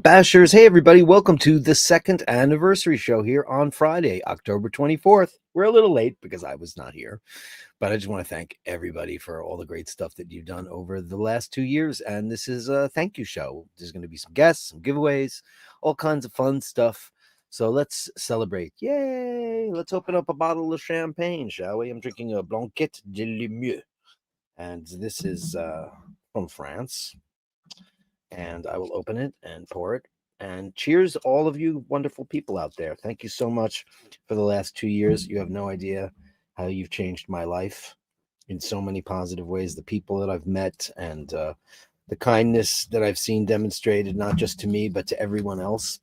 Bashers. Hey, everybody. Welcome to the second anniversary show here on Friday, October 24th. We're a little late because I was not here, but I just want to thank everybody for all the great stuff that you've done over the last 2 years. And this is a thank you show. There's going to be some guests, some giveaways, all kinds of fun stuff. So let's celebrate. Yay. Let's open up a bottle of champagne, shall we? I'm drinking a Blanquette de Lemieux. And this is from France. And I will open it and pour it. And cheers, all of you wonderful people out there. Thank you so much for the last 2 years. You have no idea how you've changed my life in so many positive ways. The people that I've met and the kindness that I've seen demonstrated, not just to me, but to everyone else.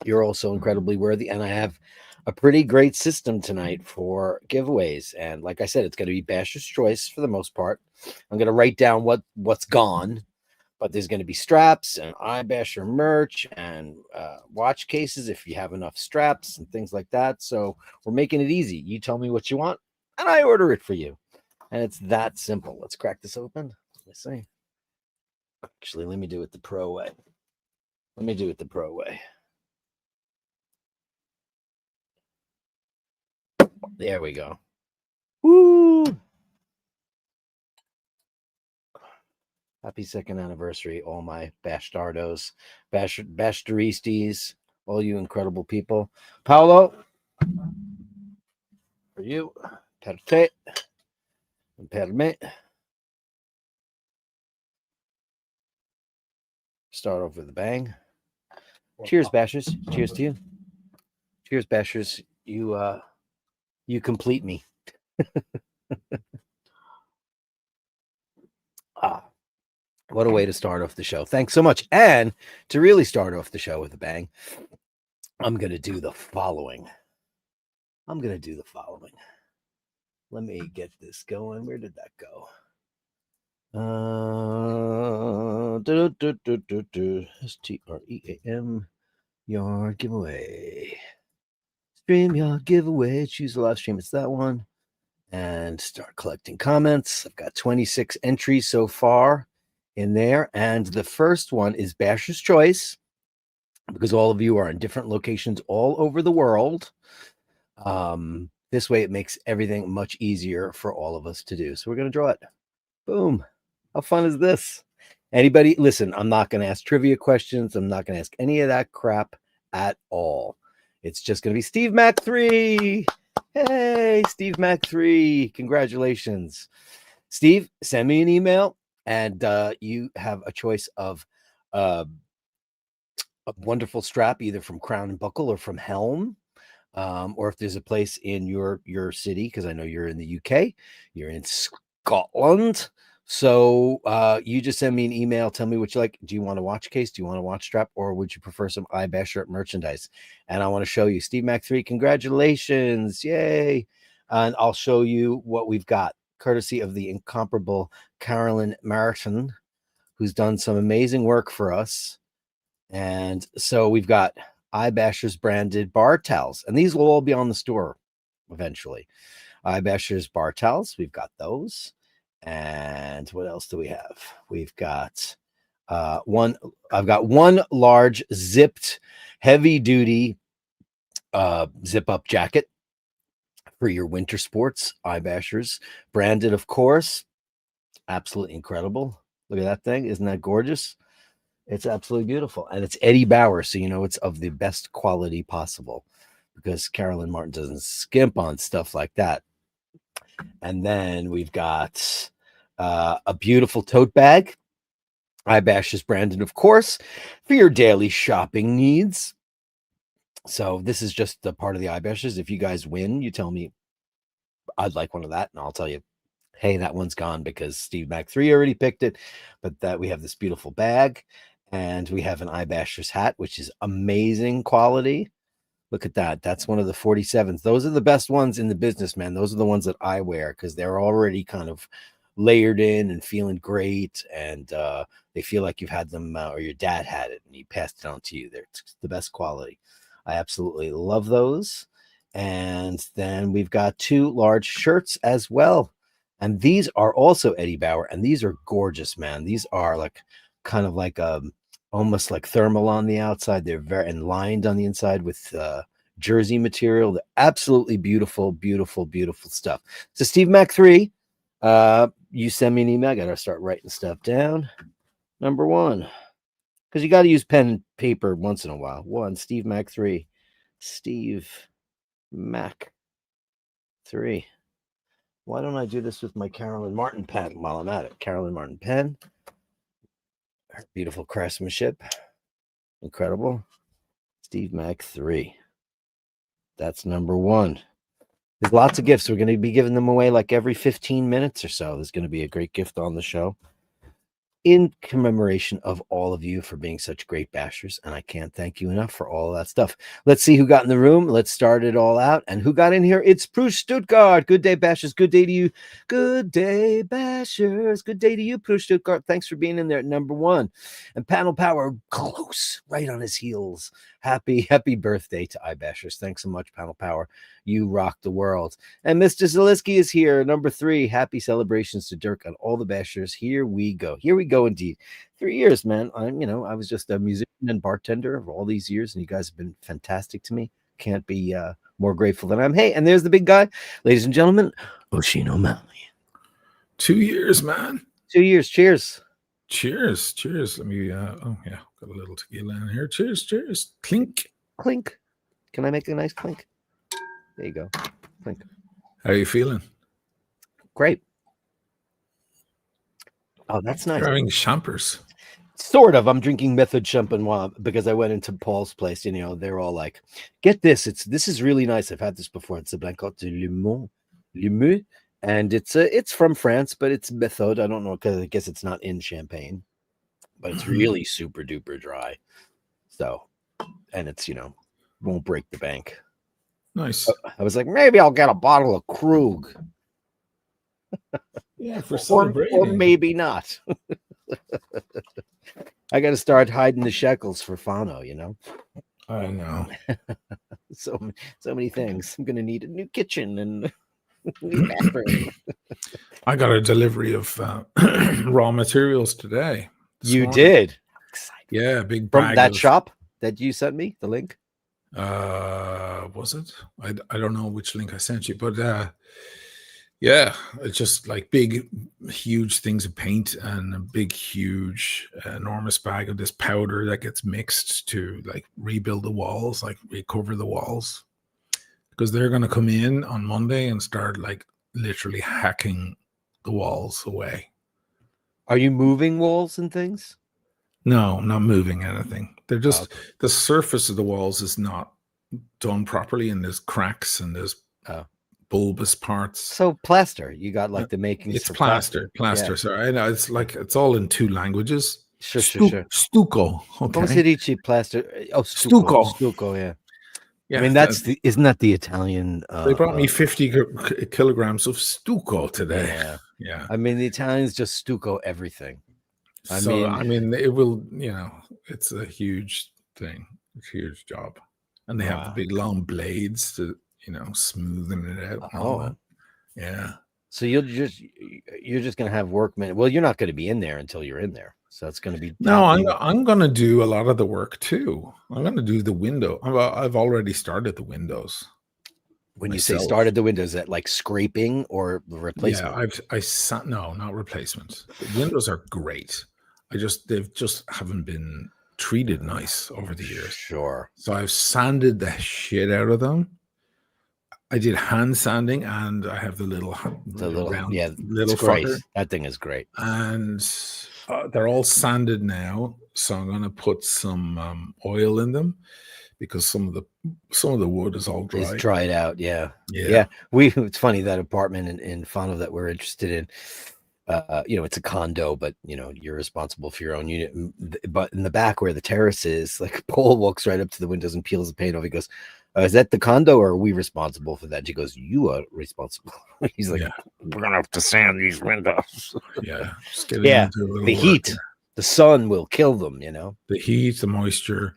You're also incredibly worthy. And I have a pretty great system tonight for giveaways. And like I said, it's going to be Basher's Choice for the most part. I'm going to write down what's gone. But there's going to be straps and iBasher merch and watch cases if you have enough straps and things like that. So we're making it easy. You tell me what you want, and I order it for you. And it's that simple. Let's crack this open. Let's see. Actually, let me do it the pro way. There we go. Woo! Happy second anniversary, all my Bastardos, Bashtaristes, all you incredible people. Paolo, for you. Per te. And per me. Start off with a bang. Cheers, Bashers. Cheers to you. Cheers, Bashers. You complete me. What a way to start off the show. Thanks so much. And to really start off the show with a bang, I'm going to do the following. Let me get this going. Where did that go? STREAM, your giveaway. Stream your giveaway. Choose a live stream. It's that one. And start collecting comments. I've got 26 entries so far in there. And the first one is Basher's Choice, because all of you are in different locations all over the world. This way it makes everything much easier for all of us to do. So we're going to draw it. Boom. How fun is this? Anybody, listen, I'm not going to ask trivia questions. I'm not going to ask any of that crap at all. It's just going to be Steve Mac 3. Hey, Steve Mac 3. Congratulations. Steve, send me an email, and you have a choice of a wonderful strap, either from Crown and Buckle or from Helm. Or if there's a place in your city, because I know you're in the UK, you're in Scotland. So you just send me an email. Tell me what you like. Do you want a watch case? Do you want a watch strap? Or would you prefer some iBasher merchandise? And I want to show you. Steve Mac 3, congratulations. Yay. And I'll show you what we've got, courtesy of the incomparable Carolyn Martin, who's done some amazing work for us. And so we've got iBashers branded bar towels. And these will all be on the store eventually. iBashers bar towels. We've got those. And what else do we have? We've got I've got one large zipped heavy duty zip up jacket for your winter sports. iBashers branded, of course. Absolutely incredible. Look at that thing. Isn't that gorgeous? It's absolutely beautiful. And it's Eddie Bauer, so you know it's of the best quality possible, because Carolyn Martin doesn't skimp on stuff like that. And then we've got a beautiful tote bag. iBashers branded, of course, for your daily shopping needs. So this is just the part of the iBashers. If you guys win, you tell me I'd like one of that, and I'll tell you, hey, that one's gone because Steve Mac 3 already picked it. But that we have this beautiful bag, and we have an iBashers hat, which is amazing quality. Look at that. That's one of the 47s. Those are the best ones in the business, man. Those are the ones that I wear because they're already kind of layered in and feeling great. And they feel like you've had them or your dad had it and he passed it on to you. They're the best quality. I absolutely love those. And then we've got 2 large shirts as well. And these are also Eddie Bauer. And these are gorgeous, man. These are like kind of like almost like thermal on the outside. They're very and lined on the inside with jersey material. They're absolutely beautiful, beautiful, beautiful stuff. So Steve Mac 3, you send me an email. I gotta start writing stuff down. Number 1. Because you got to use pen and paper once in a while. 1, Steve Mac 3. Steve Mac 3. Why don't I do this with my Carolyn Martin pen while I'm at it? Carolyn Martin pen. Her beautiful craftsmanship. Incredible. Steve Mac 3. That's number 1. There's lots of gifts. We're going to be giving them away like every 15 minutes or so. There's going to be a great gift on the show in commemoration of all of you for being such great bashers. And I can't thank you enough for all that stuff. Let's see who got in the room. Let's start it all out. And who got in here? It's Prush Stuttgart. Good day, bashers. Good day to you. Good day, bashers. Good day to you, Prush Stuttgart. Thanks for being in there at number 1. And Panel Power, close, right on his heels. Happy birthday to iBashers. Thanks so much, Panel Power. You rock the world. And Mr. Zaleski is here, number 3. Happy celebrations to Dirk and all the bashers. Here we go. Here we go indeed. 3 years, man. I was just a musician and bartender of all these years, and you guys have been fantastic to me. Can't be more grateful than I am. Hey, and there's the big guy. Ladies and gentlemen, Oisin O'Malley. 2 years, man. 2 years. Cheers. Cheers. Let me got a little tequila in here. Cheers. Clink. Can I make a nice clink? There you go. Clink. How are you feeling? Great. Oh, that's nice. You're having champers. Sort of. I'm drinking method champagne because I went into Paul's place. They're all like, "Get this! This is really nice. I've had this before. It's a Blancotte de Limoux, and it's from France, but it's method. I don't know because I guess it's not in Champagne, but it's really super duper dry. So, and it's won't break the bank. Nice. I was like, maybe I'll get a bottle of Krug. Yeah, for celebrating. Or maybe not. I got to start hiding the shekels for Fano, I know. So many things. I'm going to need a new kitchen and new bathroom. I got a delivery of raw materials today. You did? Yeah, big bag from that shop that you sent me, the link? Was it? I don't know which link I sent you, but yeah, it's just like big, huge things of paint and a big, huge, enormous bag of this powder that gets mixed to like rebuild the walls, like recover the walls. Because they're going to come in on Monday and start like literally hacking the walls away. Are you moving walls and things? No, I'm not moving anything. They're just, the surface of the walls is not done properly, and there's cracks and there's bulbous parts. So plaster, you got like the makings. It's plaster. Yeah. So I know it's all in 2 languages. Sure. Stucco. Okay. Come si dice plaster? Oh, stucco. Yeah. I mean, isn't that the Italian? They brought me 50 kilograms of stucco today. Yeah. I mean, the Italians just stucco everything. I mean, it will. It's a huge thing. It's a huge job, and they have the big long blades to smoothing it out. And all that. Yeah. So you're just gonna have workmen. Well, you're not going to be in there until you're in there. So it's going to be. No, I'm going to do a lot of the work too. I'm going to do the window. I've already started the windows. When you say started the windows, is that like scraping or replacement? Yeah, no, not replacement. The windows are great. They've just haven't been treated nice over the years. Sure. So I've sanded the shit out of them. I did hand sanding, and I have the little fucker. That thing is great. And they're all sanded now, so I'm going to put some oil in them because some of the wood is all dry. It's dried out, yeah. It's funny, that apartment in Fano that we're interested in. It's a condo, but you're responsible for your own unit. But in the back where the terrace is, like Paul walks right up to the windows and peels the paint off. He goes, "Is that the condo, or are we responsible for that?" And she goes, "You are responsible." He's like, "We're gonna have to sand these windows." Yeah, the heat, the sun will kill them. The heat, the moisture.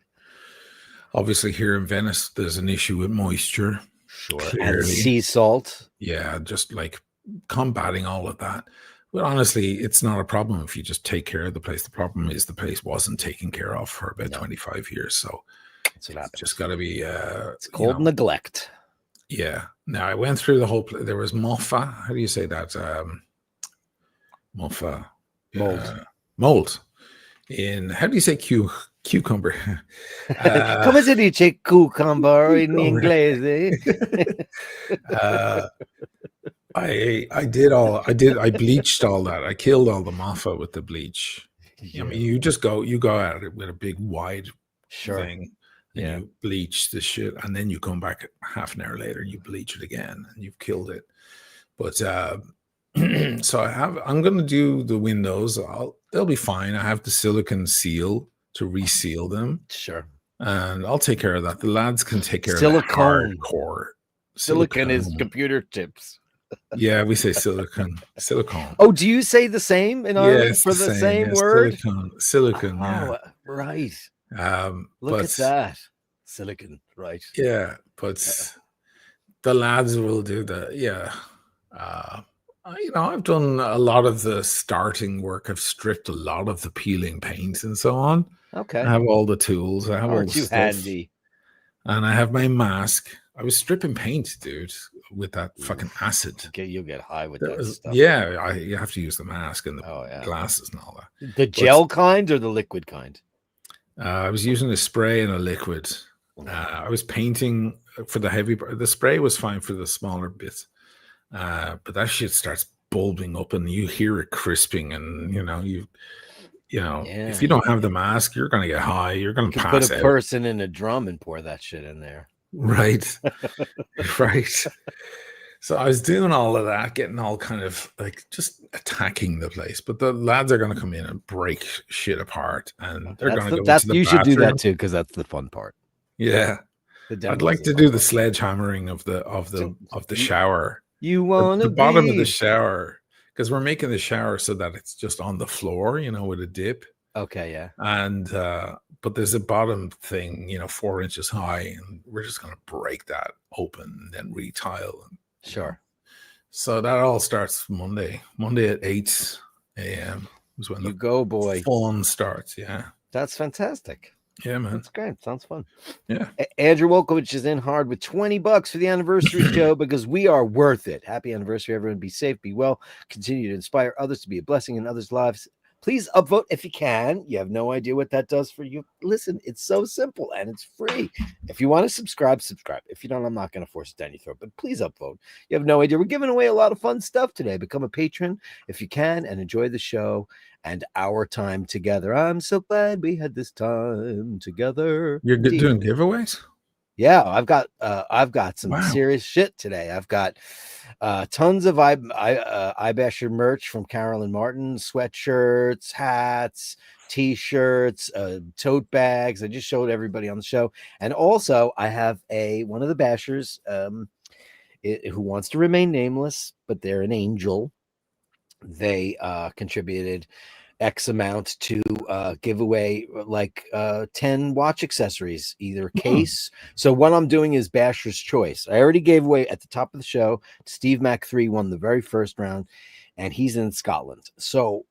Obviously, here in Venice, there's an issue with moisture. Sure, and sea salt. Yeah, just like combating all of that. Well, honestly, it's not a problem if you just take care of the place. The problem is the place wasn't taken care of for about 25 years. So that's what happens. Just got to be, it's called neglect. Yeah. Now I went through the whole, there was moffa. How do you say that? Moffa. Mold. How do you say cucumber? Come si dice cucumber in inglese? I bleached all that. I killed all the moffa with the bleach. I mean, you go at it with a big wide thing, and you bleach the shit, and then you come back half an hour later and you bleach it again, and you've killed it. But so I'm going to do the windows. They'll be fine. I have the silicone seal to reseal them. Sure. And I'll take care of that. The lads can take care of the hardcore. Silicone is computer chips. Yeah, we say silicone. Oh, do you say the same in Ireland for the same word? Silicone. Oh, right. Look at that. Silicone, right. Yeah, but the lads will do that. Yeah. I've done a lot of the starting work. I've stripped a lot of the peeling paint and so on. Okay. I have all the tools. I have all the stuff. Handy? And I have my mask. I was stripping paint, dude, with that fucking acid. Okay, you'll get high with that stuff. Yeah, you have to use the mask and the glasses and all that. The gel kind or the liquid kind? I was using a spray and a liquid. I was painting for the heavy. The spray was fine for the smaller bits, but that shit starts bulbing up, and you hear it crisping, and if you don't have the mask, you're gonna get high. You're gonna pass out. Put a person in a drum and pour that shit in there. Right. Right. So I was doing all of that, getting all kind of like just attacking the place. But the lads are going to come in and break shit apart, and they're going to go into the you bathroom. Should do that too, because that's the fun part. Yeah, I'd like to do the sledgehammering of the shower. You want the bottom of the shower, because we're making the shower so that it's just on the floor, with a dip. Okay, yeah. And but there's a bottom thing, 4 inches high, and we're just going to break that open and then retile. Sure. So that all starts Monday at 8 a.m. is when you go, boy. Fun starts. Yeah, that's fantastic. Yeah, man, that's great. Sounds fun. Yeah. Andrew Wolkowicz is in hard with $20 for the anniversary show, because we are worth it. Happy anniversary, everyone. Be safe, be well. Continue to inspire others to be a blessing in others' lives. Please upvote if you can. You have no idea what that does for you. Listen, it's so simple and it's free. If you want to subscribe. If you don't, I'm not going to force it down your throat, but please upvote. You have no idea. We're giving away a lot of fun stuff today. Become a patron if you can, and enjoy the show and our time together. I'm so glad we had this time together. You're doing giveaways? Yeah, I've got some serious shit today. I've got tons of iBasher merch from Carolyn Martin, sweatshirts, hats, t-shirts, tote bags. I just showed everybody on the show. And also I have one of the Bashers who wants to remain nameless, but they're an angel. They contributed X amount to give away like 10 watch accessories, either case. So what I'm doing is Basher's Choice. I already gave away at the top of the show. Steve Mac 3 won the very first round, and he's in Scotland. So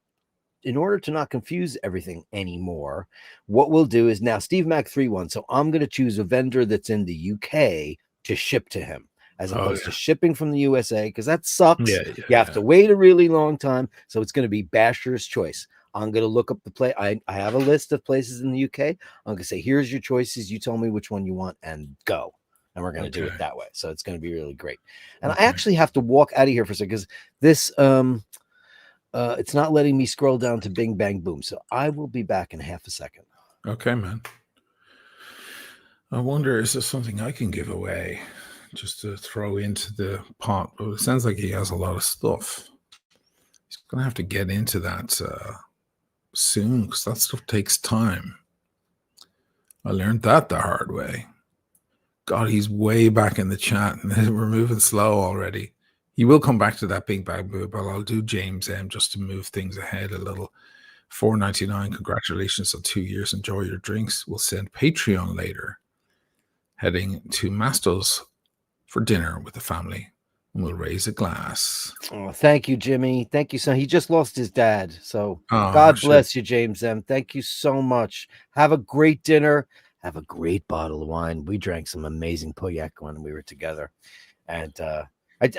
in order to not confuse everything anymore, what we'll do is now Steve Mac 3 won. So I'm going to choose a vendor that's in the UK to ship to him, as opposed to shipping from the USA, because that sucks. You have to wait a really long time. So it's going to be Basher's Choice. I'm going to look up the place. I have a list of places in the UK. I'm going to say, here's your choices. You tell me which one you want and go. And we're going to do it that way. So it's going to be really great. And I actually have to walk out of here for a second, because this, it's not letting me scroll down to Bing Bang Boom. So I will be back in half a second. Okay, man. I wonder, is there something I can give away just to throw into the pot? But it sounds like he has a lot of stuff. He's going to have to get into that soon, because that stuff takes time. I learned that the hard way. God, he's way back in the chat, and we're moving slow already. He will come back to that Big Bang Boom, but I'll do James M just to move things ahead a little. $4.99. Congratulations on 2 years. Enjoy your drinks. We'll send Patreon later. Heading to Mastos for dinner with the family. We'll raise a glass. Oh, thank you, Jimmy. Thank you, son. He just lost his dad. So Oh, God shit. bless you, James M. Thank you so much. Have a great dinner. Have a great bottle of wine. We drank some amazing Pauillac when we were together. And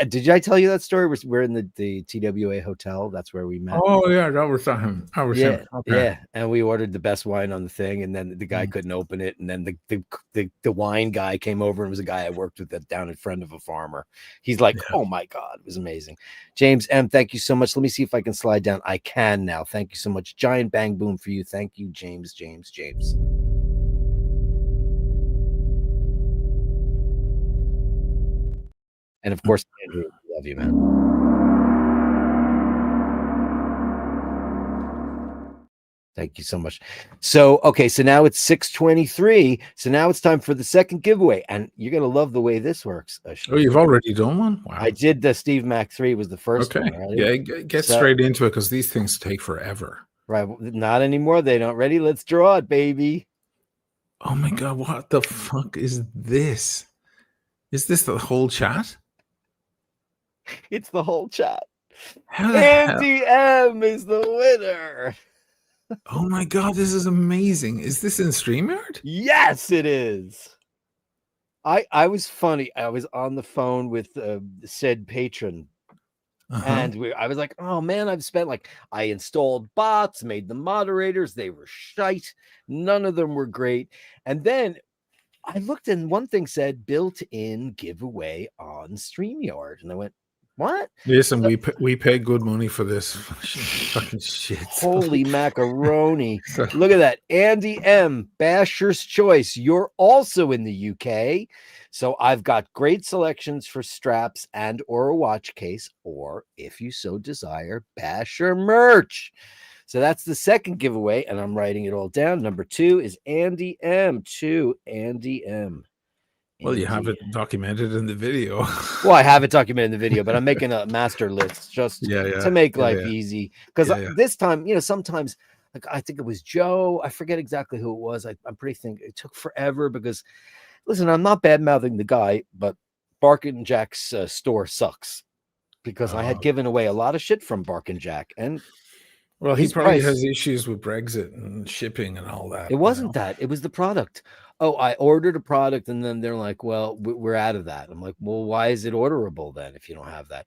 did I tell you that story? We're in the TWA hotel. That's where we met. Oh yeah, that was him. That was him. Okay. Yeah. And we ordered the best wine on the thing, and then the guy couldn't open it. And then the wine guy came over, and was a guy I worked with down in front of a farmer. He's like, oh my God, it was amazing. James M, thank you so much. Let me see if I can slide down. I can now. Thank you so much. Giant bang boom for you. Thank you, James. And of course, Andrew, love you, man. Thank you so much. So, okay, so now it's 6:23. So now it's time for the second giveaway. And you're going to love the way this works. Oh, you've already done one? Wow. I did the Steve Mac 3 was the first one. Right? Yeah, get straight into it because these things take forever. Right. Not anymore. They don't. Ready? Let's draw it, baby. Oh my God, what the fuck is this? Is this the whole chat? It's the whole chat. Andy M is the winner. Oh my God, this is amazing. Is this in StreamYard? Yes, it is. I was funny. I was on the phone with said patron. And I was like, oh man, I've spent I installed bots, made them moderators. They were shite. None of them were great. And then I looked and one thing said built-in giveaway on StreamYard. And I went, what? Listen, we pay good money for this fucking shit. Holy macaroni. Look at that. Andy M, Basher's Choice. You're also in the UK. So I've got great selections for straps and or a watch case, or if you so desire, Basher merch. So that's the second giveaway, and I'm writing it all down. Number 2 is Andy M. Andy M. Well, you have it documented in the video. Well, I have it documented in the video, but I'm making a master list just to make life easy. Because this time, sometimes, I think it was Joe. I forget exactly who it was. I'm pretty thinking it took forever because, listen, I'm not bad mouthing the guy, but Bark and Jack's store sucks because I had given away a lot of shit from Bark and Jack, and well, he probably has issues with Brexit and shipping and all that. It wasn't that. It was the product. Oh, I ordered a product and then they're like, well, we're out of that. I'm like, well, why is it orderable then if you don't have that?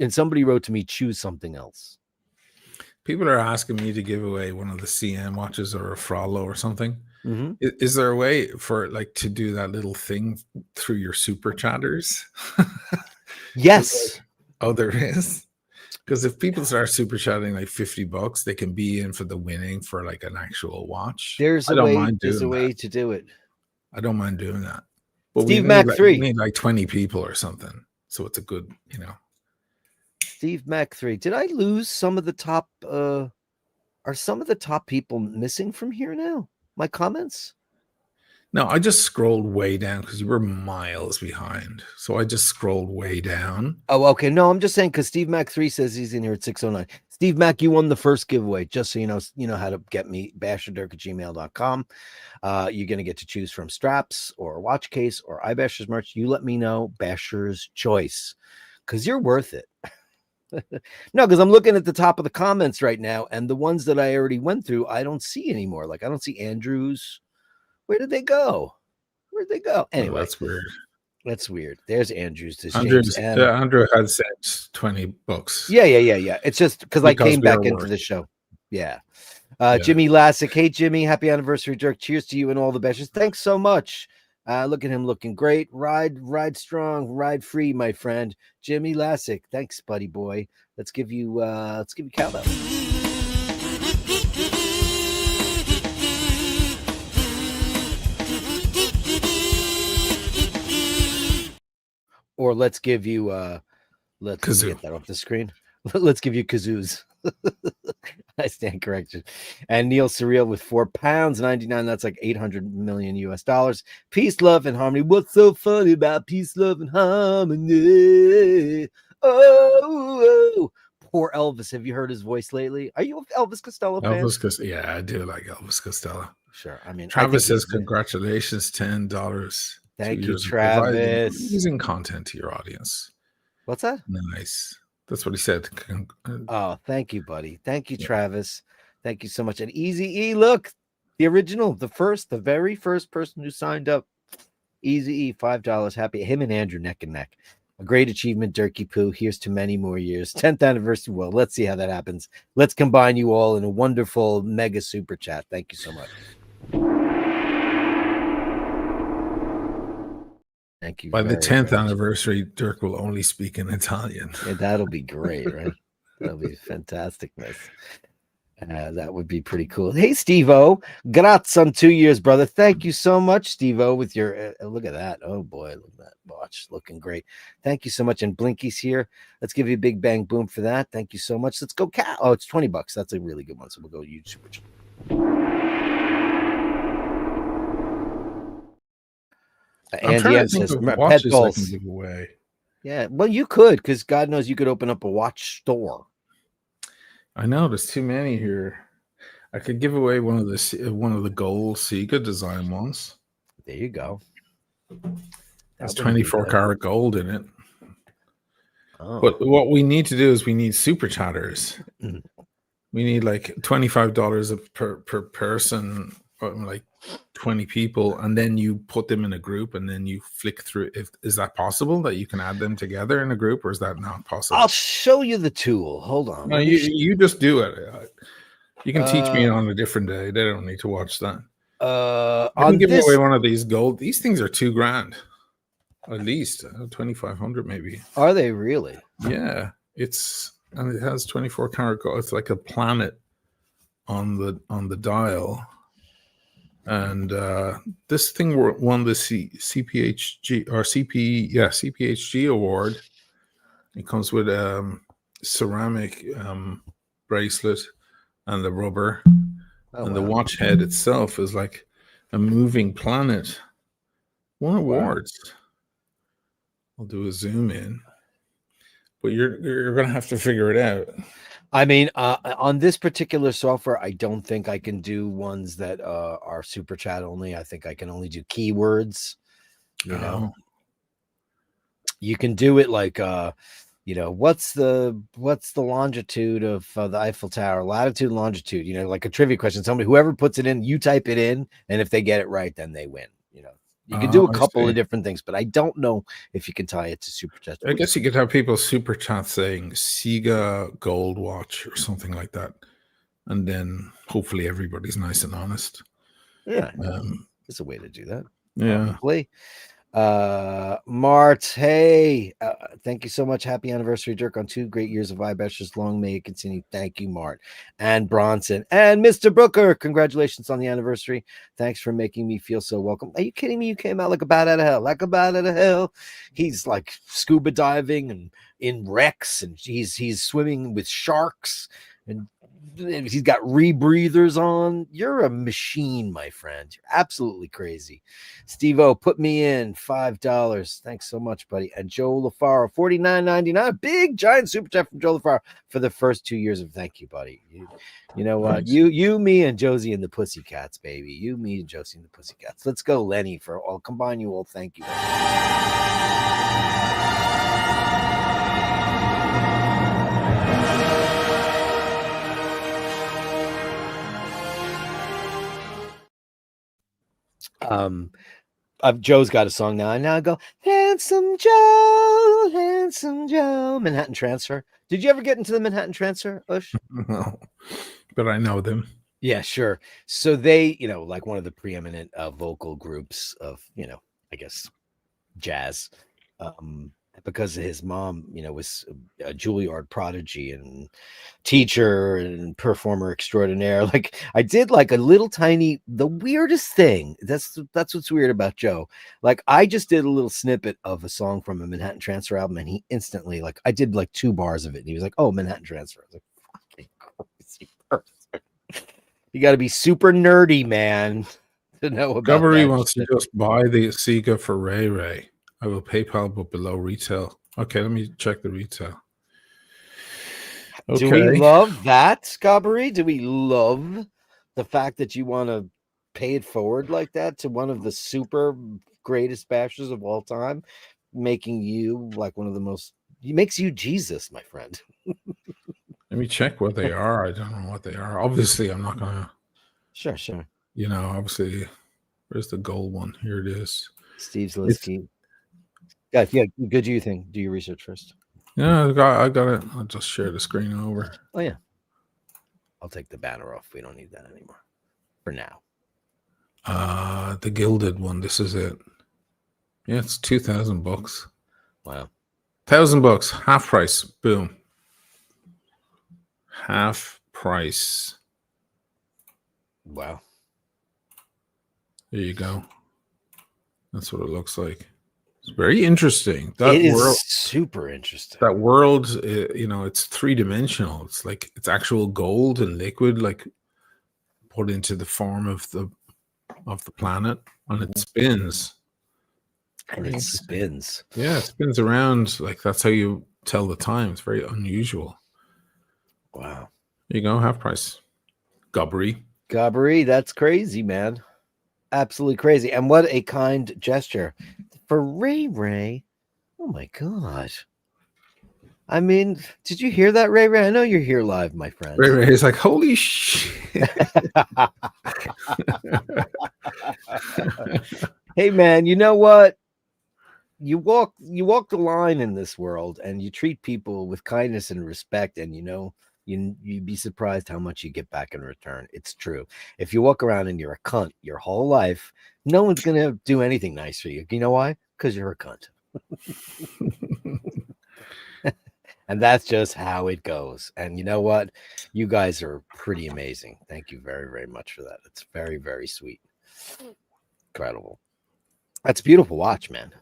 And somebody wrote to me, choose something else. People are asking me to give away one of the CM watches or a Frollo or something. Mm-hmm. Is there a way for to do that little thing through your super chatters? Yes. Oh, there is? Because if people start super chatting $50, they can be in for the winning for an actual watch. There's a way to do it. I don't mind doing that. But Steve Mac 3. We need 20 people or something. So it's a good, Steve Mac 3. Did I lose some of the top? Are some of the top people missing from here now? My comments? No, I just scrolled way down because you were miles behind. So I just scrolled way down. Oh, okay. No, I'm just saying because Steve Mac 3 says he's in here at 6:09. Steve Mac, you won the first giveaway. Just so you know how to get me, Basherdirk@gmail.com. You're going to get to choose from straps or a watch case or iBashers merch. You let me know, Basher's Choice, because you're worth it. No, because I'm looking at the top of the comments right now, and the ones that I already went through, I don't see anymore. I don't see Andrew's. Where did they go? Where'd they go? Anyway, that's weird. That's weird. There's Andrew's. Andrew had sent $20. Yeah. It's just because I came back into the show. Yeah. Jimmy Lassick. Hey, Jimmy. Happy anniversary, Dirk. Cheers to you and all the bashers. Thanks so much. Look at him looking great. Ride strong, ride free, my friend. Jimmy Lassick. Thanks, buddy boy. Let's give you countdown. Or let's give you let's get that off the screen. Let's give you kazoos. I stand corrected. And Neil Surreal with £4.99. That's like $800 million US. Peace, love, and harmony. What's so funny about peace, love, and harmony? Oh, poor Elvis. Have you heard his voice lately? Are you an Elvis Costello fan? Yeah, I do like Elvis Costello. Sure. I mean, Travis says, congratulations, $10. Thank you, Travis. Using content to your audience. What's that? Nice. That's what he said. Oh, thank you, buddy. Thank you, Travis. Thank you so much. And Easy E, look, the original, the very first person who signed up. Easy E, $5. Happy him and Andrew neck and neck. A great achievement, Durkee Poo. Here's to many more years. 10th anniversary. Well, let's see how that happens. Let's combine you all in a wonderful mega super chat. Thank you so much. Thank you. By the 10th very much. anniversary, Dirk will only speak in Italian. Yeah, that'll be great, right? That'll be fantasticness. That would be pretty cool. Hey, Steve-O. Grazie on 2 years, brother. Thank you so much, Steve-O, with your look at that. Oh boy, look at that watch looking great. Thank you so much. And Blinky's here. Let's give you a big bang boom for that. Thank you so much. Let's go cat. Oh, it's $20. That's a really good one. So we'll go huge super chat. I'm trying to think of watches I can give away. Yeah, well, you could, because God knows you could open up a watch store. I know there's too many here. I could give away one of the gold Sega design ones. There you go. There's 24 karat gold in it. Oh. But what we need to do is we need super chatters. We need like $25 per person, like 20 people, and then you put them in a group and then you flick through. Is that possible that you can add them together in a group, or is that not possible? I'll show you the tool. Hold on. No, you just do it. You can teach me on a different day. They don't need to watch that. I can give away one of these gold. These things are $2,000 at least, 2,500 maybe. Are they really? Yeah, and it has 24 karat gold. It's like a planet on the dial. And this thing won the CPHG award. It comes with ceramic bracelet and the rubber, and the watch head itself is like a moving planet. Won awards. I'll do a zoom in, but you're gonna have to figure it out. I mean, on this particular software, I don't think I can do ones that are super chat only. I think I can only do keywords. You know, you can do it like, what's the longitude of the Eiffel Tower? Latitude, longitude. Like a trivia question. Somebody, whoever puts it in, you type it in, and if they get it right, then they win. You can do a couple of different things, but I don't know if you can tie it to super chat. I guess you could have people super chat saying Sega gold watch or something like that, and then hopefully everybody's nice and honest. Yeah, it's a way to do that. Yeah. Probably. Mart, hey, thank you so much. Happy anniversary, Dirk, on 2 great years of iBashers. Long may it continue. Thank you, Mart. And Bronson and Mr. Brooker, congratulations on the anniversary. Thanks for making me feel so welcome. Are you kidding me? You came out like a bat out of hell. Like a bat out of hell. He's like scuba diving and in wrecks, and he's swimming with sharks, and he's got rebreathers on. You're a machine, my friend. You're absolutely crazy. Steve-O, put me in $5. Thanks so much, buddy. And Joe LaFaro, $49.99. Big giant super chat from Joe LaFaro for the first 2 years of thank you, buddy. You know what? You, me, and Josie and the Pussycats, baby. You, me, and Josie and the Pussycats. Let's go, Lenny. I'll combine you all. Thank you. Joe's got a song now. And now I go, Handsome Joe, Manhattan Transfer. Did you ever get into the Manhattan Transfer, Ush? No, but I know them. Yeah, sure. So they, like one of the preeminent vocal groups of, I guess, jazz. Because his mom, was a Juilliard prodigy and teacher and performer extraordinaire. Like I did like a little tiny, the weirdest thing. That's what's weird about Joe. Like I just did a little snippet of a song from a Manhattan Transfer album, and he instantly, like, I did like 2 bars of it, and he was like, "Oh, Manhattan Transfer." I was like, "Fucking crazy person." You got to be super nerdy, man, to know about. Gallery wants to just buy the Sega for Ray Ray. I will PayPal, but below retail. Okay, let me check the retail. Okay. Do we love that, Scobbery? Do we love the fact that you want to pay it forward like that to one of the super greatest bashers of all time, making you like one of the most, makes you Jesus, my friend. Let me check what they are. I don't know what they are. Obviously, I'm not gonna. Sure. Obviously, where's the gold one? Here it is. Steve Zaleski. Yeah, good. Do you think? Do your research first. Yeah, I got it. I'll just share the screen over. Oh yeah. I'll take the banner off. We don't need that anymore for now. The gilded one. This is it. Yeah, it's $2,000. Wow. $1,000, half price. Boom. Half price. Wow. There you go. That's what it looks like. It's very interesting. It is super interesting. That world, it's three-dimensional. It's like it's actual gold and liquid, like put into the form of the planet, and it spins. And it spins. Yeah, it spins around. Like that's how you tell the time. It's very unusual. Wow. There you go, half price. Gobbery, that's crazy, man. Absolutely crazy. And what a kind gesture for Ray. Oh my God. I mean, did you hear that, Ray? I know you're here live, my friend. Ray is like, holy shit. Hey man, you know what? You walk the line in this world, and you treat people with kindness and respect, and you'd be surprised how much you get back in return. It's true. If you walk around and you're a cunt your whole life, no one's gonna do anything nice for you. You know why? Because you're a cunt. And that's just how it goes. And you know what? You guys are pretty amazing. Thank you very, very much for that. It's very, very sweet. Incredible. That's a beautiful watch, man.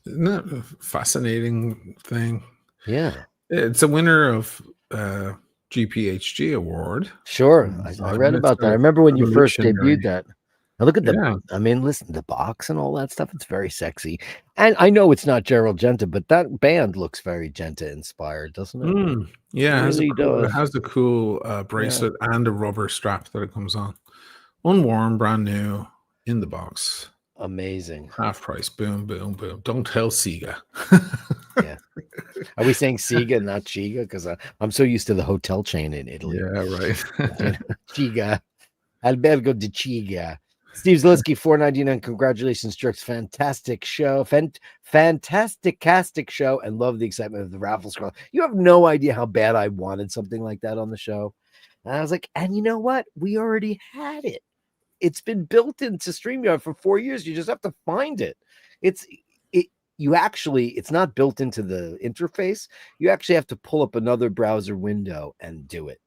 Isn't that a fascinating thing? Yeah. It's a winner of GPHG award. Sure. I read about that. I remember when you first debuted that. Now look at I mean, listen, the box and all that stuff. It's very sexy. And I know it's not Gerald Genta, but that band looks very Genta inspired, doesn't it? Yeah, it, it has the cool bracelet and a rubber strap that it comes on. Unworn, brand new, in the box. Amazing. Half price. Boom, boom, boom. Don't tell Sega. Yeah. Are we saying Sega, not Chiga? Because I'm so used to the hotel chain in Italy. Yeah, right. Chiga. Albergo di Chiga. Steve Zaleski, $4.99. Congratulations, Jerks. Fantastic show. Fantastic show. And love the excitement of the raffle scroll. You have no idea how bad I wanted something like that on the show. And I was like, and you know what? We already had it. It's been built into StreamYard for 4 years. You just have to find it. It's not built into the interface. You actually have to pull up another browser window and do it.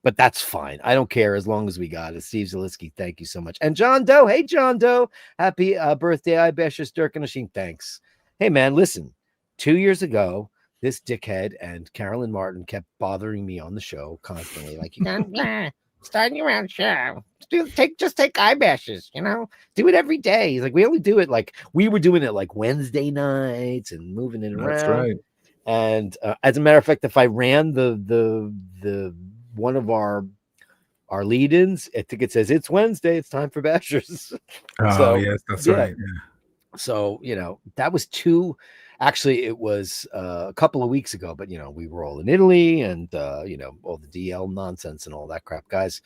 But that's fine. I don't care as long as we got it. Steve Zaleski, thank you so much. And John Doe. Hey, John Doe. Happy birthday, iBashers, Dirk and Asheen. Thanks. Hey, man, listen. 2 years ago, this dickhead and Carolyn Martin kept bothering me on the show constantly. Like, starting your own show. Just take iBashers, do it every day. He's like, we only do it we were doing it like Wednesday nights and moving it around. That's right. And as a matter of fact, if I ran the one of our lead-ins, I think it says it's Wednesday, it's time for Bashers. Oh, yes, that's right. Yeah. So, that was actually it was a couple of weeks ago, but we were all in Italy and all the DL nonsense and all that crap. Guys,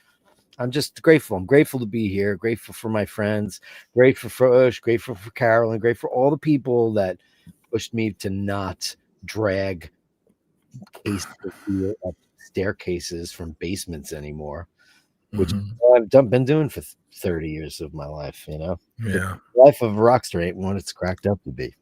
I'm just grateful. I'm grateful to be here, grateful for my friends, grateful for Ush, grateful for Carol, and grateful for all the people that pushed me to not drag cases up staircases from basements anymore, which I've been doing for 30 years of my life. Yeah, the life of a rock star ain't what it's cracked up to be.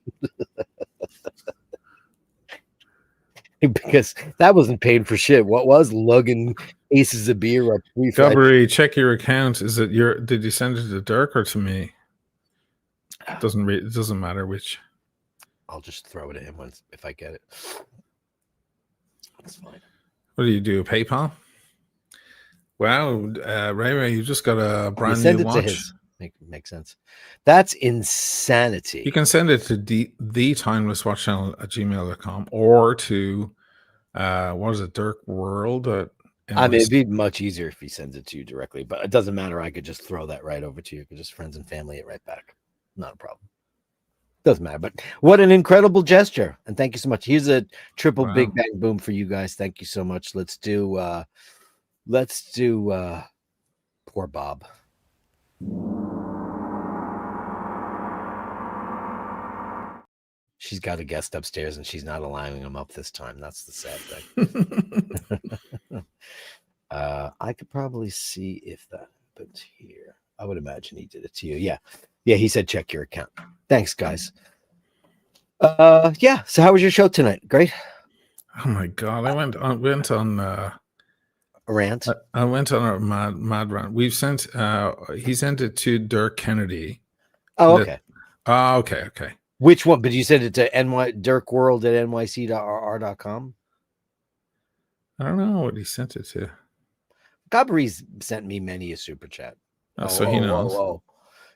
Because that wasn't paid for shit. What was lugging cases of beer up? Gallery, check your account. Did you send it to Dirk or to me? It doesn't matter which. I'll just throw it at him if I get it. That's fine. What do you do? PayPal? Wow, Ray, you just got a brand new watch. To his. Makes sense. That's insanity. You can send it to the timelesswatchchannel@gmail.com or to what is it, dirkworld. I mean, it'd be much easier if he sends it to you directly, but it doesn't matter. I could just throw that right over to you. Just friends and family it right back. Not a problem. Doesn't matter. But what an incredible gesture. And thank you so much. Here's a triple Wow. big bang boom for you guys. Thank you so much. Let's do poor Bob. She's got a guest upstairs and she's not allowing him up this time. That's the sad thing. I could probably see if that happens here. I would imagine he did it to you. Yeah. He said check your account. Thanks, guys. Yeah. So how was your show tonight? Great. Oh my god, I went on A rant. I went on a mad rant. We've sent he sent it to Dirk Kennedy. Oh, okay. Okay. Which one? But you sent it to dirkworld at nyc.rr.com. I don't know what he sent it to. Gabri's sent me many a super chat. So he knows.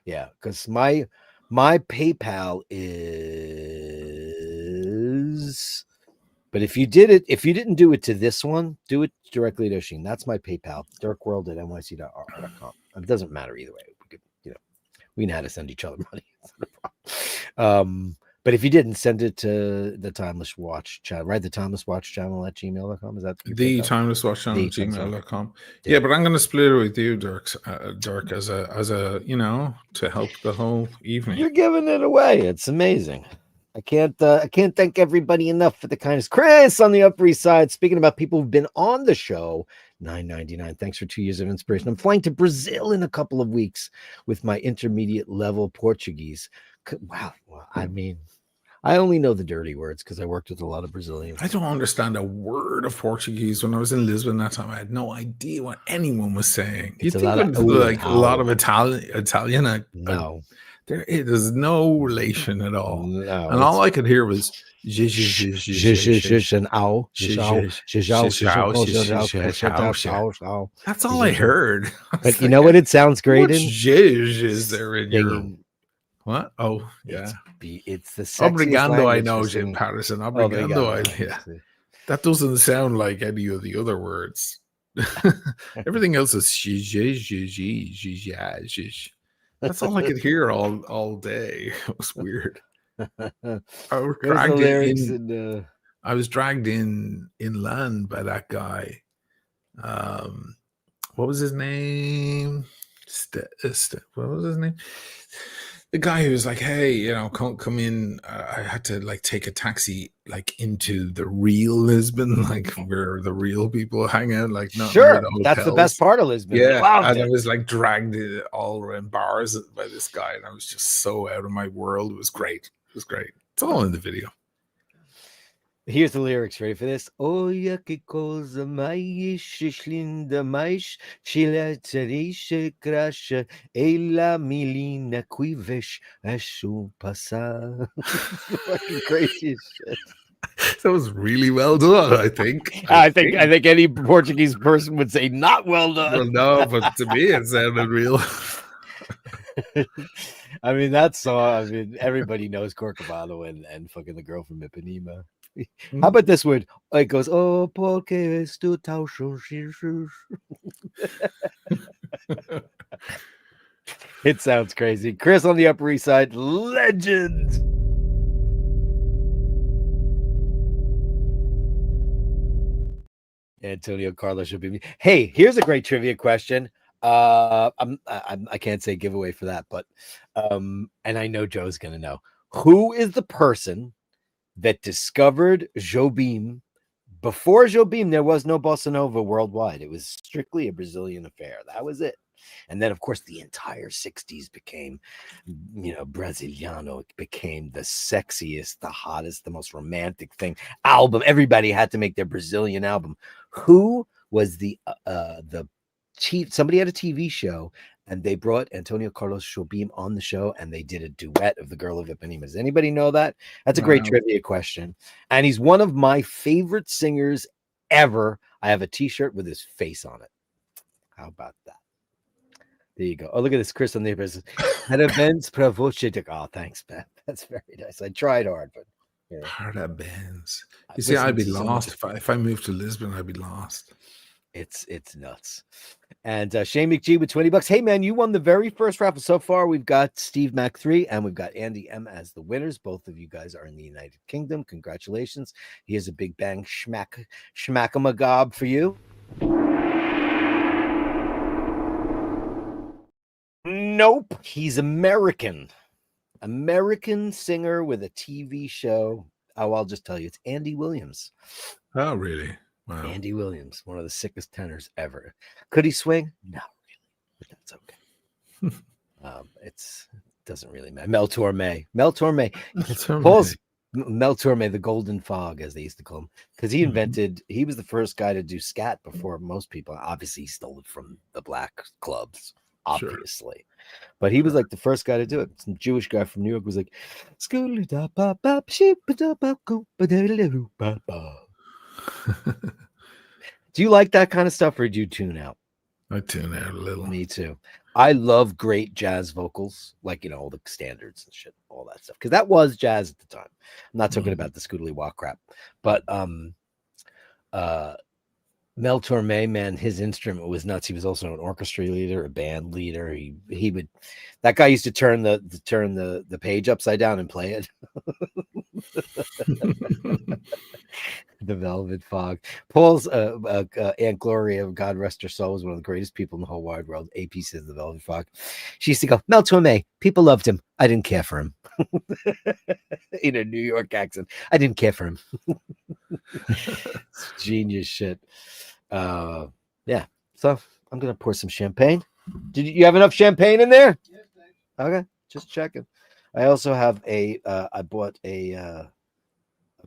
Yeah, because my PayPal is. But if you didn't do it to this one, do it directly to Oisin. That's my PayPal, dirkworld at nyc.rr.com. It doesn't matter either way. We could, we know how to send each other money. But if you didn't, send it to the Timeless Watch channel, right? The Timeless Watch channel at gmail.com. Is that the Timeless Watch channel at gmail.com? Yeah, but I'm going to split it with you, Dirk, as a to help the whole evening. You're giving it away. It's amazing. I can't thank everybody enough for the kindness. Chris on the Upper East Side. Speaking about people who've been on the show, $9.99. Thanks for 2 years of inspiration. I'm flying to Brazil in a couple of weeks with my intermediate level Portuguese. Wow. Well, I mean, I only know the dirty words because I worked with a lot of Brazilians. I don't understand a word of Portuguese. When I was in Lisbon that time, I had no idea what anyone was saying. You think it was a lot of Italian? No. There's no relation at all. No, and all I could hear was and ow. That's all I heard. But you know what it sounds great in? Is there in your what? Oh, yeah. It's the sexiest Obrigado, I know, Jim Patterson. Obrigado, yeah. That doesn't sound like any of the other words. Everything else is that's all I could hear all day. It was weird. I was dragged in inland by that guy. What was his name? What was his name? The guy who was like, hey, come in. I had to take a taxi into the real Lisbon, where the real people hang out, not sure. That's the best part of Lisbon. Yeah, and I was dragged all around bars by this guy, and I was just so out of my world. It was great. It's all in the video. Here's the lyrics. Ready for this? Olha que coisa mais linda, mais chilaterisha crasha, ela menina que vês a chuva passar. Fucking crazy as shit. That was really well done, I think. I think any Portuguese person would say not well done. Well, no, but to me it sounded real. I mean, that song, everybody knows Corcovado and fucking the girl from Ipanema. How about this one? It goes, oh, porque es tu tau. It sounds crazy. Chris on the Upper East Side, legend. Antonio Carlos should be. Hey, here's a great trivia question. I can't say giveaway for that, but and I know Joe's gonna know. Who is the person that discovered Jobim? Before Jobim, there was no bossa nova worldwide. It was strictly a Brazilian affair. That was it. And then, of course, the entire 60s became, Brasiliano. It became the sexiest, the hottest, the most romantic album. Everybody had to make their Brazilian album. Who was the chief? Somebody had a TV show, and they brought Antonio Carlos Jobim on the show, and they did a duet of The Girl of Ipanema. Does anybody know that? That's a great trivia question. And he's one of my favorite singers ever. I have a T-shirt with his face on it. How about that? There you go. Oh, look at this. Chris on the business. Oh, thanks, Ben. That's very nice. I tried hard, but Parabéns. You see, I'd be lost if I moved to Lisbon. I'd be lost. It's nuts. And Shane McGee with $20. Hey man, you won the very first raffle. So far, we've got Steve Mac 3 and we've got Andy M as the winners. Both of you guys are in the United Kingdom. Congratulations. Here's a big bang schmack-a-magob for you. Nope. He's American. American singer with a TV show. Oh, I'll just tell you, it's Andy Williams. Oh, really? Wow. Andy Williams, one of the sickest tenors ever. Could he swing? No, really, but that's okay. It doesn't really matter. Mel Torme. Paul's Mel Torme, the Golden Fog, as they used to call him, because he invented. He was the first guy to do scat before most people. Obviously, he stole it from the black clubs, obviously. Sure. But he was like the first guy to do it. Some Jewish guy from New York was like, do you like that kind of stuff, or do you tune out? I tune out a little. Me too. I love great jazz vocals, like, all the standards and shit, all that stuff, because that was jazz at the time. I'm not talking about the scootly walk crap, but Mel Torme, man, his instrument was nuts. He was also an orchestra leader, a band leader. He would, that guy used to turn the page upside down and play it. The Velvet Fog. Paul's Aunt Gloria, God rest her soul, was one of the greatest people in the whole wide world. AP says the Velvet Fog. She used to go, Mel Torme, people loved him. I didn't care for him. In a New York accent. I didn't care for him. It's genius shit. Yeah. So I'm gonna pour some champagne. Did you have enough champagne in there? Yes, thanks. Okay, just checking. I also have I bought a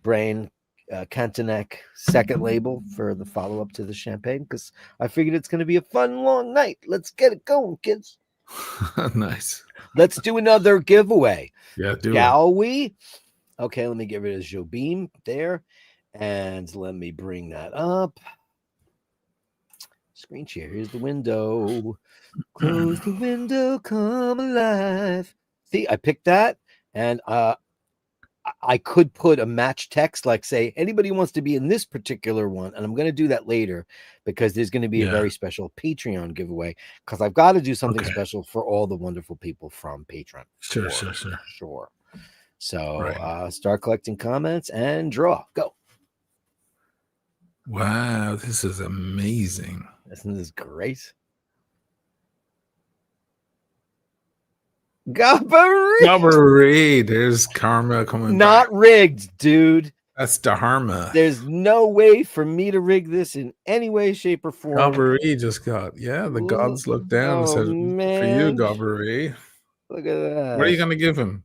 Brain Cantonac second label for the follow-up to the champagne, because I figured it's going to be a fun long night. Let's get it going, kids. Nice. Let's do another giveaway. Yeah, Shall we? Okay, let me get rid of Jobim there, and let me bring that up. Screen share. Here's the window. Close the window. Come alive. See, I picked that, and I could put a match text, like say anybody wants to be in this particular one, and I'm going to do that later because there's going to be a very special Patreon giveaway, because I've got to do something special for all the wonderful people from Patreon. Sure. So start collecting comments and draw. Go. Wow, this is amazing. Isn't this great? Gabbery. There's karma coming. Not back. Rigged, dude. That's dharma. There's no way for me to rig this in any way, shape, or form. Gabbery just got, the gods looked down and said, man. For you, Gabbery. Look at that. What are you going to give him?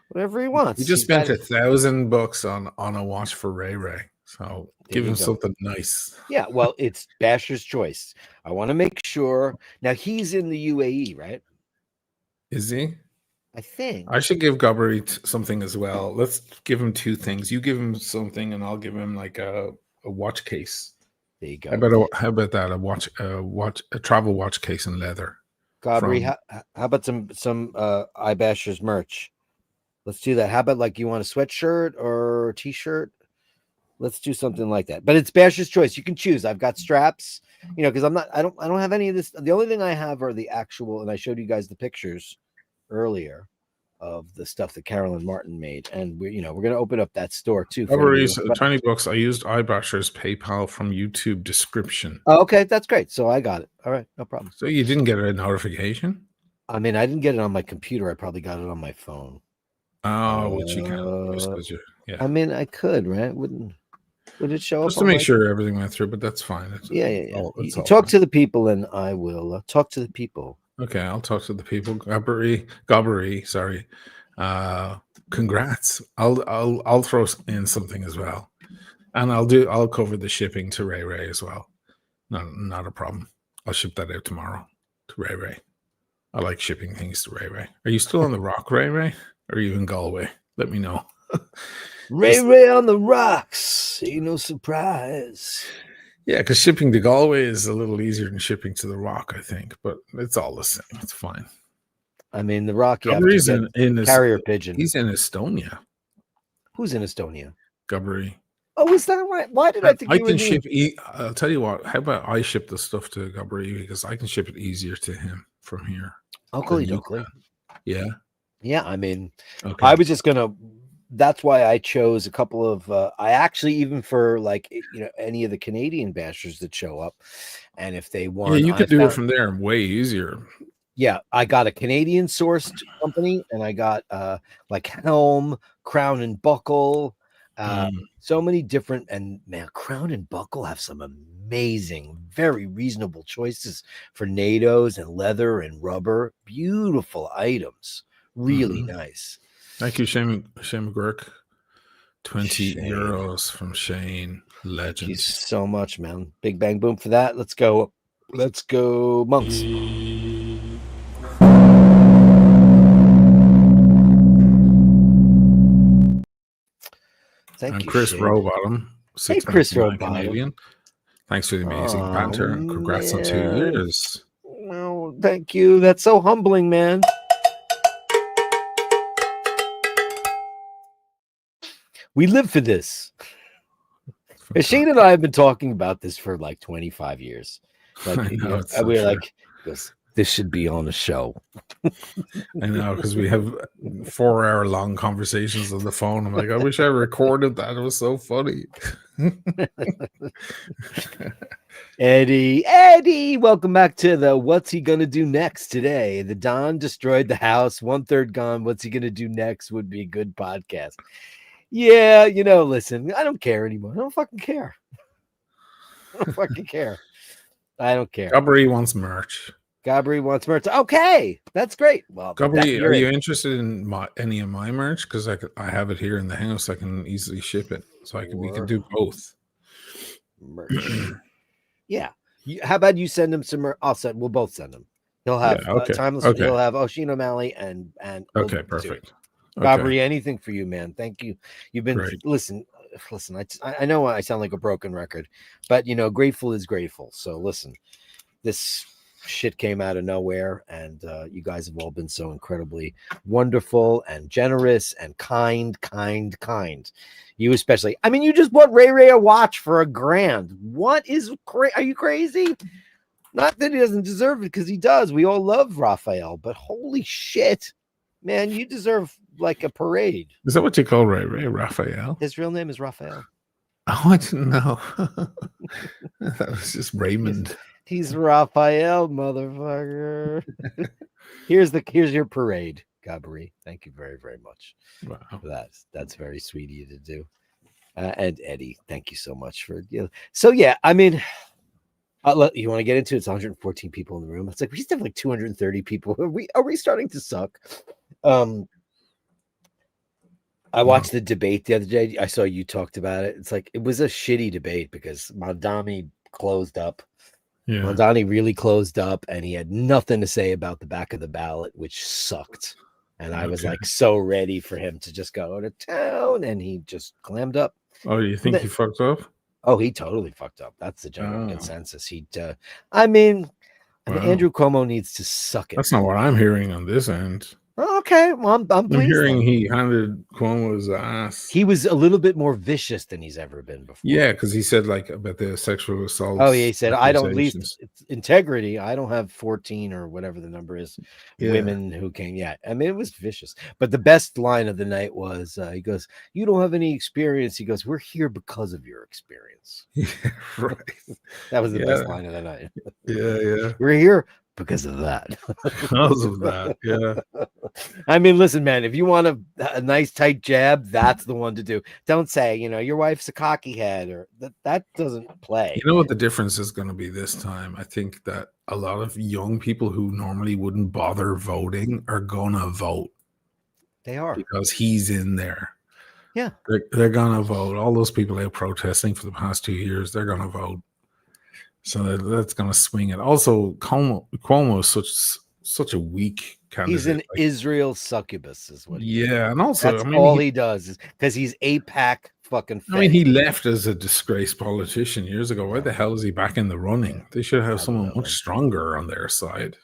Whatever he wants. You just spent $1,000 on a watch for Ray Ray. So give him something nice. Yeah, well, it's Basher's choice. I want to make sure. Now, he's in the UAE, right? Is he? I think. I should give Gabbery something as well. Let's give him two things. You give him something, and I'll give him like a watch case. There you go. How about that? A travel watch case in leather. Gabbery, how about some iBashers merch? Let's do that. How about, like, you want a sweatshirt or a t-shirt? Let's do something like that. But it's Basher's choice. You can choose. I've got straps, because I don't have any of this. The only thing I have are the actual, and I showed you guys the pictures earlier of the stuff that Carolyn Martin made. And we're going to open up that store too. $20. I used iBashers PayPal from YouTube description. Oh, okay. That's great. So I got it. All right. No problem. So you didn't get a notification? I mean, I didn't get it on my computer. I probably got it on my phone. Oh, which you can't. Yeah. I mean, I could, right? Would it show up? Just to make sure everything went through, but that's fine. You talk to the people, and I will talk to the people. Okay, I'll talk to the people. Gabbery, sorry. Congrats. I'll throw in something as well, and I'll cover the shipping to Ray Ray as well. Not a problem. I'll ship that out tomorrow to Ray Ray. I like shipping things to Ray Ray. Are you still on the rock, Ray Ray? Or are you in Galway? Let me know. Ray on the rocks. Ain't no surprise. Yeah, because shipping to Galway is a little easier than shipping to the Rock, I think. But it's all the same. It's fine. I mean, the Rock, you have to carrier pigeon. He's in Estonia. Who's in Estonia? Gabbery. Oh, is that right? Why did I think I you were can the? ship. I'll tell you what. How about I ship the stuff to Gallery because I can ship it easier to him from here than Oakley you dokley. can. Yeah. Yeah, I mean, Okay. I was just gonna. That's why I chose a couple of. I actually even for like any of the Canadian bashers that show up, and if they Yeah, want, you I could do it found. from there way easier. Yeah, I got a Canadian sourced company, and I got like Helm, Crown and Buckle, so many different. And man, Crown and Buckle have some amazing, very reasonable choices for NATOs and leather and rubber. Beautiful items, really nice. Thank you, Shane McGurk. 20 Shane. euros from Shane. Legend. Thank you so much, man. Big bang boom for that. Let's go, monks. Thank and you, Chris Shane. Rowbottom. Hey, Chris Rowbottom. Rowbottom. Canadian. Thanks for the amazing banter and congrats on 2 years. Well, thank you. That's so humbling, man. We live for this. Shane and I have been talking about this for like 25 years. Like, we're like, this should be on a show. I know, because we have 4-hour-long conversations on the phone. I'm like, I wish I recorded that. It was so funny. Eddie, welcome back to the What's He Gonna Do Next today. The Don destroyed the house, 1/3 gone. What's he gonna do next would be a good podcast. Yeah, listen, I don't care anymore. I don't fucking care. I don't fucking care. I don't care. Gabri wants merch. Gabri wants merch. Okay, that's great. Well, Gabri, are you interested in any of my merch? Because I have it here in the house. I can easily ship it, so we can do both. Merch. Yeah. How about you send him some merch? We'll both send him. He'll have timeless. Okay. He'll have Oisin O'Malley and okay, perfect. Gabri, anything for you, man. Thank you. You've been listen. I know I sound like a broken record, but grateful is grateful. So listen, this shit came out of nowhere, and you guys have all been so incredibly wonderful and generous and kind. You especially. I mean, you just bought Ray a watch for $1,000. What is are you crazy? Not that he doesn't deserve it, because he does. We all love Raphael, but holy shit, man, you deserve like a parade. Is that what you call Ray Raphael? His real name is Raphael. Oh, I didn't know. That was just Raymond. He's Raphael, motherfucker. Here's your parade, Gabri. Thank you very, very much. Wow. That's very sweet of you to do. And Eddie, thank you so much for So yeah, I mean, you want to get into it? It's 114 people in the room. It's like we used to have like 230 people. Are we starting to suck? I watched the debate the other day. I saw you talked about it. It's like it was a shitty debate because Mondani closed up. Yeah. Mondani really closed up, and he had nothing to say about the back of the ballot, which sucked. And I was like so ready for him to just go to town, and he just clammed up. Oh, you think he fucked up? Oh, he totally fucked up. That's the general consensus. I mean, Andrew Cuomo needs to suck it. That's not what I'm hearing on this end. Okay, well, I'm pleased. Hearing he handed Cuomo's ass. He was a little bit more vicious than he's ever been before. Yeah, because he said like about the sexual assault. Oh, yeah, he said, I don't least integrity. I don't have 14 or whatever the number is. Women who came. Yeah, I mean, it was vicious. But the best line of the night was, he goes, "You don't have any experience." He goes, "We're here because of your experience." Yeah, right. That was the best line of the night. Yeah. We're here because of that. Because of that, yeah. I mean, listen, man, if you want a nice tight jab, that's the one to do. Don't say, your wife's a cocky head, or that doesn't play. You know what the difference is going to be this time? I think that a lot of young people who normally wouldn't bother voting are going to vote. They are. Because he's in there. Yeah. They're going to vote. All those people out protesting for the past 2 years, they're going to vote. So that's going to swing it. Also, Cuomo is such a weak candidate. He's an Israel succubus, is what. Yeah, and also that's all he does is because he's AIPAC fucking. I mean, he left as a disgraced politician years ago. Why the hell is he back in the running? They should have someone much stronger on their side.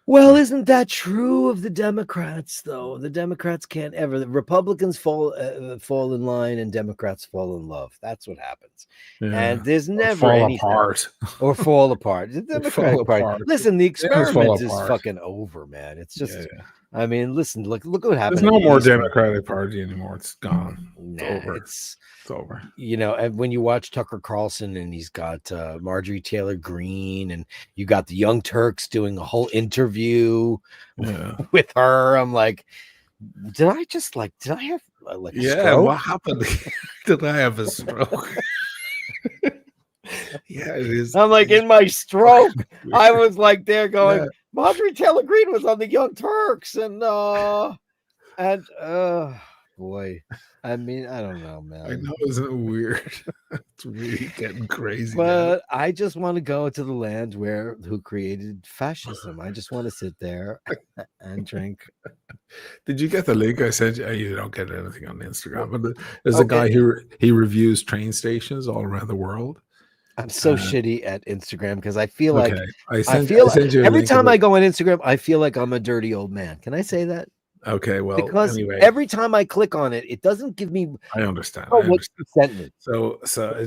Well, isn't that true of the Democrats, though? The Democrats can't ever. The Republicans fall in line, and Democrats fall in love. That's what happens. Yeah. And there's Or never fall any apart. or fall apart. The Or fall Democratic Party. apart. Listen, the They always fall experiment is apart. fucking over, man. It's Yeah, just. yeah. I mean, listen. Look what happened. There's in no the more East, right? Democratic Party anymore. It's gone. It's Nah, over. it's It's over. and when you watch Tucker Carlson and he's got Marjorie Taylor Greene and you got the Young Turks doing a whole interview Yeah. with her, I'm like, did I have like a Yeah. stroke? What happened? Did I have a stroke? Yeah, it is. I'm like, in my stroke, I was like there going, Yeah. Marjorie Taylor Greene was on the Young Turks and boy, I mean, I don't know, man. I know, isn't it weird? It's really getting crazy. But I just want to go to the land who created fascism. I just want to sit there and drink. Did you get the link I sent you? You don't get anything on Instagram, but there's a guy who he reviews train stations all around the world. I'm so shitty at Instagram because I feel Okay. like I sent you a every link time I go on Instagram, I feel like I'm a dirty old man. Can I say that? Okay, well, Because anyway, every time I click on it, it doesn't give me. I understand. What you sent me. So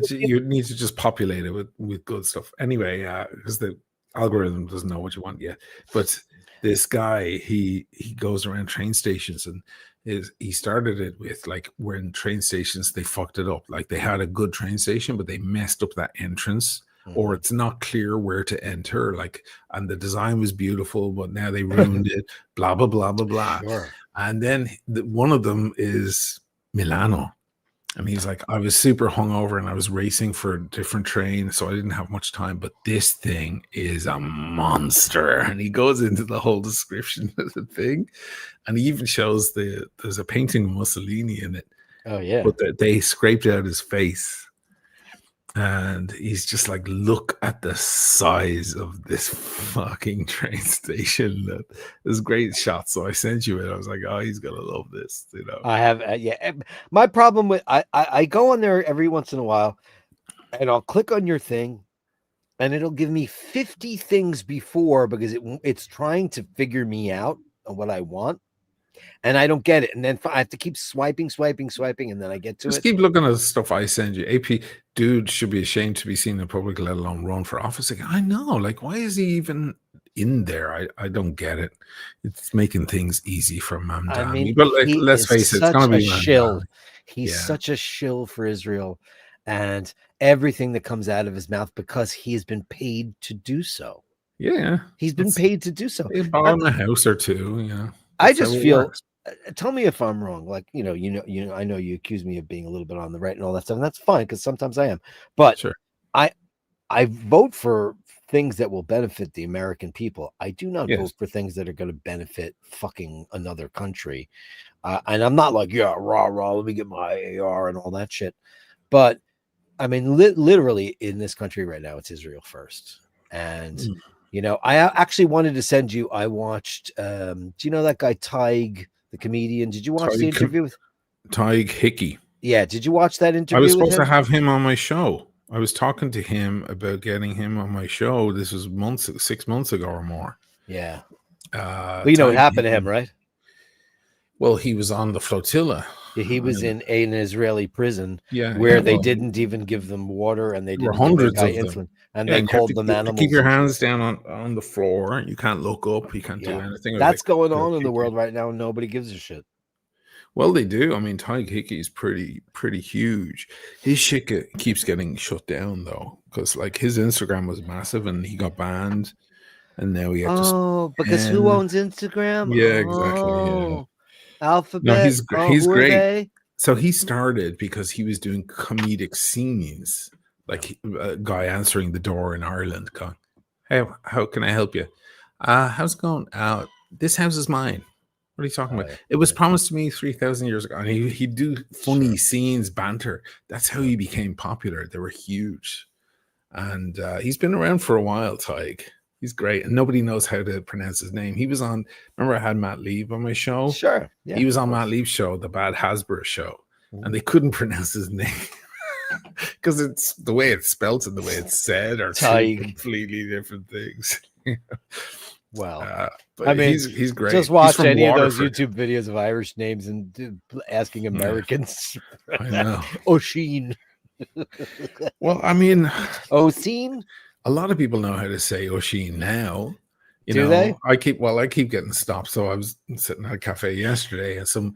you need to just populate it with good stuff. Anyway, because the algorithm doesn't know what you want yet. But this guy, he goes around train stations and he started it with like when train stations they fucked it up. Like they had a good train station, but they messed up that entrance. Or it's not clear where to enter, like, and the design was beautiful, but now they ruined it, blah, blah, blah, blah, blah. Sure. And then one of them is Milano. And he's like, I was super hungover and I was racing for a different train, so I didn't have much time, but this thing is a monster. And he goes into the whole description of the thing. And he even shows there's a painting of Mussolini in it. Oh, yeah. But they scraped out his face. And he's just like, look at the size of this fucking train station. There's great shots. So I sent you it. I was like, oh, he's gonna love this, you know. I have, my problem with I go on there every once in a while, and I'll click on your thing, and it'll give me 50 things before because it's trying to figure me out on what I want. And I don't get it. And then I have to keep swiping. And then I get to Just it. keep looking at the stuff I send you. AP dude should be ashamed to be seen in public, let alone run for office again. I know. Like, why is he even in there? I don't get it. It's making things easy for Mamdani. I mean, but like, let's face it, it's going to be shill. He's such a shill for Israel and everything that comes out of his mouth because he has been paid to do so. Yeah. He's been paid to do so. He bought a house or two, you know. I just feel, tell me if I'm wrong. Like, I know you accuse me of being a little bit on the right and all that stuff, and that's fine because sometimes I am. But sure. I vote for things that will benefit the American people. I do not vote for things that are going to benefit fucking another country. And I'm not like, yeah, rah, let me get my AR and all that shit. But I mean, literally in this country right now, it's Israel first. And I actually wanted to send you. I watched. Do you know that guy Tig, the comedian? Did you watch the interview with Tig Hickey? Yeah. Did you watch that interview? I was supposed to have him on my show. I was talking to him about getting him on my show. This was 6 months ago or more. Yeah. Well, you know what happened to him, right? Well, he was on the flotilla. Yeah, he was in an Israeli prison where they didn't even give them water and they didn't give the guy insulin. And they called them animals. Keep your hands down on the floor. You can't look up. You can't do anything. That's going on in the world right now. And nobody gives a shit. Well, they do. I mean, Tig Hickey is pretty huge. His shit keeps getting shut down though, because like his Instagram was massive and he got banned, and now he had to. Oh, because who owns Instagram? Yeah, exactly. Yeah. Alphabet. No, he's great. They? So he started because he was doing comedic scenes, like a guy answering the door in Ireland, going, "Hey, how can I help you? How's it going? This house is mine. What are you talking about? It was promised to me 3,000 years ago." And he'd do funny scenes, banter. That's how he became popular. They were huge. And he's been around for a while, Tig. He's great. And nobody knows how to pronounce his name. He was on, remember I had Matt Leib on my show? Sure. Yeah, he was on Matt Leib's show, the Bad Hasbro show. And they couldn't pronounce his name. Because it's the way it's spelled and the way it's said are two completely different things. Well, But I mean, he's great. just He's watch from any of those Waterford. YouTube videos of Irish names and asking Americans. I know. O'Sheen. Well, I mean, O'Sheen? a lot of people know how to say O'Sheen now. Do they? I keep getting stopped. So I was sitting at a cafe yesterday, and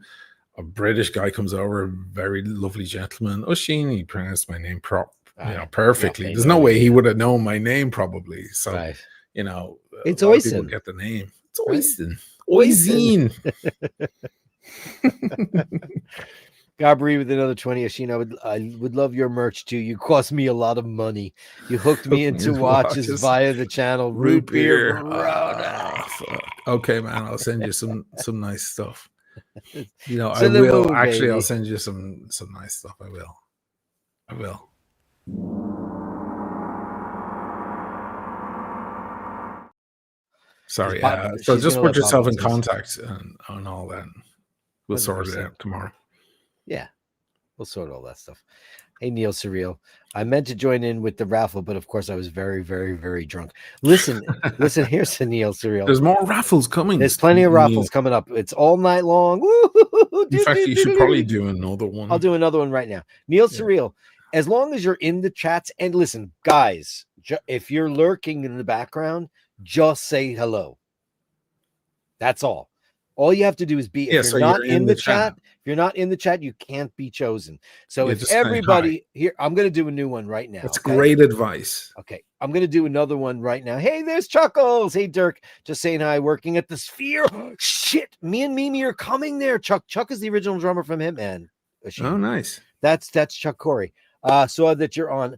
a British guy comes over, a very lovely gentleman. O'Sheen, he pronounced my name perfectly. There's no way he would have known my name, probably. So it's a lot of people Oisin. get the name. It's Oisin. Oisin. Gabri with another 20. O'Sheen, I would love your merch too. You cost me a lot of money. You hooked me into watches via the channel Root Beer Verona. Okay, man, I'll send you some nice stuff. I will. Actually, I'll send you some nice stuff. I will. Sorry. So just put yourself in contact on all that. We'll 100%. Sort it out tomorrow. Yeah, we'll sort all that stuff. Hey, Neil Surreal. I meant to join in with the raffle, but of course I was very, very, very drunk. Listen, here's the Neil Surreal. There's more raffles coming. There's plenty of raffles coming up. It's all night long. Woo-hoo-hoo-hoo. In fact, you should probably do another one. I'll do another one right now. Neil Surreal, as long as you're in the chats, and listen, guys, if you're lurking in the background, just say hello. That's all. All you have to do is be, if you're not in the chat, if you're not in the chat, you can't be chosen. So if everybody here, I'm going to do a new one right now. That's great advice. Okay. I'm going to do another one right now. Hey, there's Chuckles. Hey, Dirk. Just saying hi, working at the Sphere. Shit. Me and Mimi are coming there. Chuck is the original drummer from Hitman. Oh, nice. That's Chuck Corey. So that you're on.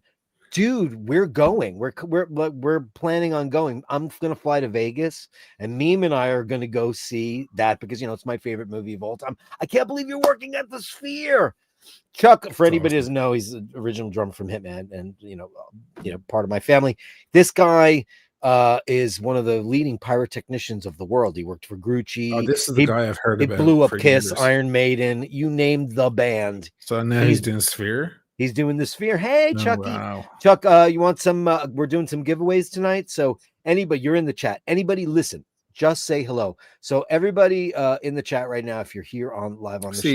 Dude, we're going. We're planning on going. I'm gonna fly to Vegas, and Meme and I are gonna go see that because it's my favorite movie of all time. I can't believe you're working at the Sphere, Chuck. For anybody who doesn't know, he's the original drummer from Hitman, and part of my family. This guy is one of the leading pyrotechnicians of the world. He worked for Grucci. Oh, this is the guy I've heard about. He blew up Kiss, Iron Maiden, you named the band. So now he's doing Sphere. He's doing the Sphere. Hey, Chucky. Wow. Chuck, you want some? We're doing some giveaways tonight. So anybody, you're in the chat. Anybody listen, just say hello. So everybody in the chat right now, if you're here live on the show.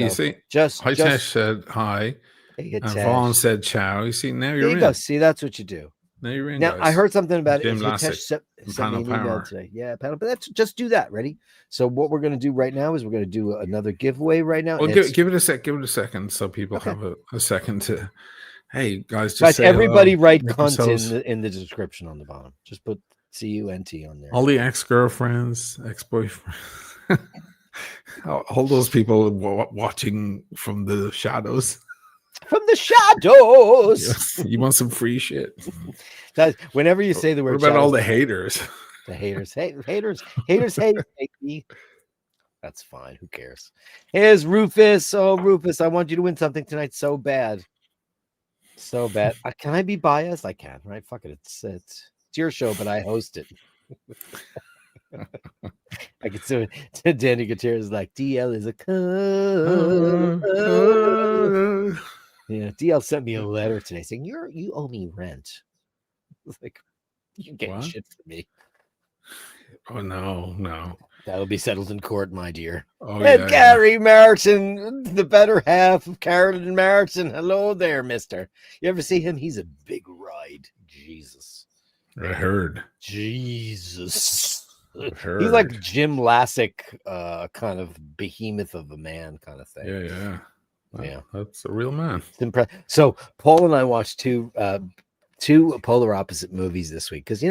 Hitesh said hi. Hey, and Vaughn said ciao. You see, now you're in. Go. See, that's what you do. Now you're in, now, guys. I heard something about Jim it. Lassick, sent me an email today. Yeah, panel. But just do that. Ready? So what we're going to do right now is we're going to do another giveaway right now. Well, give it a sec. Give it a second so people have a second to. Hey guys, just say everybody hello. write cunt in the description on the bottom. Just put CUNT on there. All the ex-girlfriends, ex-boyfriends, all those people watching from the shadows. From the shadows. Yes, you want some free shit? Whenever you say the word. What about all the haters? The haters, hate me. That's fine. Who cares? Here's Rufus. Oh, Rufus, I want you to win something tonight so bad. So bad. Can I be biased? I can, right? Fuck it. It's your show, but I host it. I can see Danny Gutierrez like DL is a cunt. Yeah, DL sent me a letter today saying you owe me rent. It's like you get shit for me. Oh no. That'll be settled in court, my dear. Oh, and Gary Martin, the better half of Carolyn Martin. Hello there, mister. You ever see him? He's a big ride. Jesus. I heard. Jesus. He's like Jim Lassick, kind of behemoth of a man kind of thing. Yeah. Yeah. That's a real man. So Paul and I watched two polar opposite movies this week because,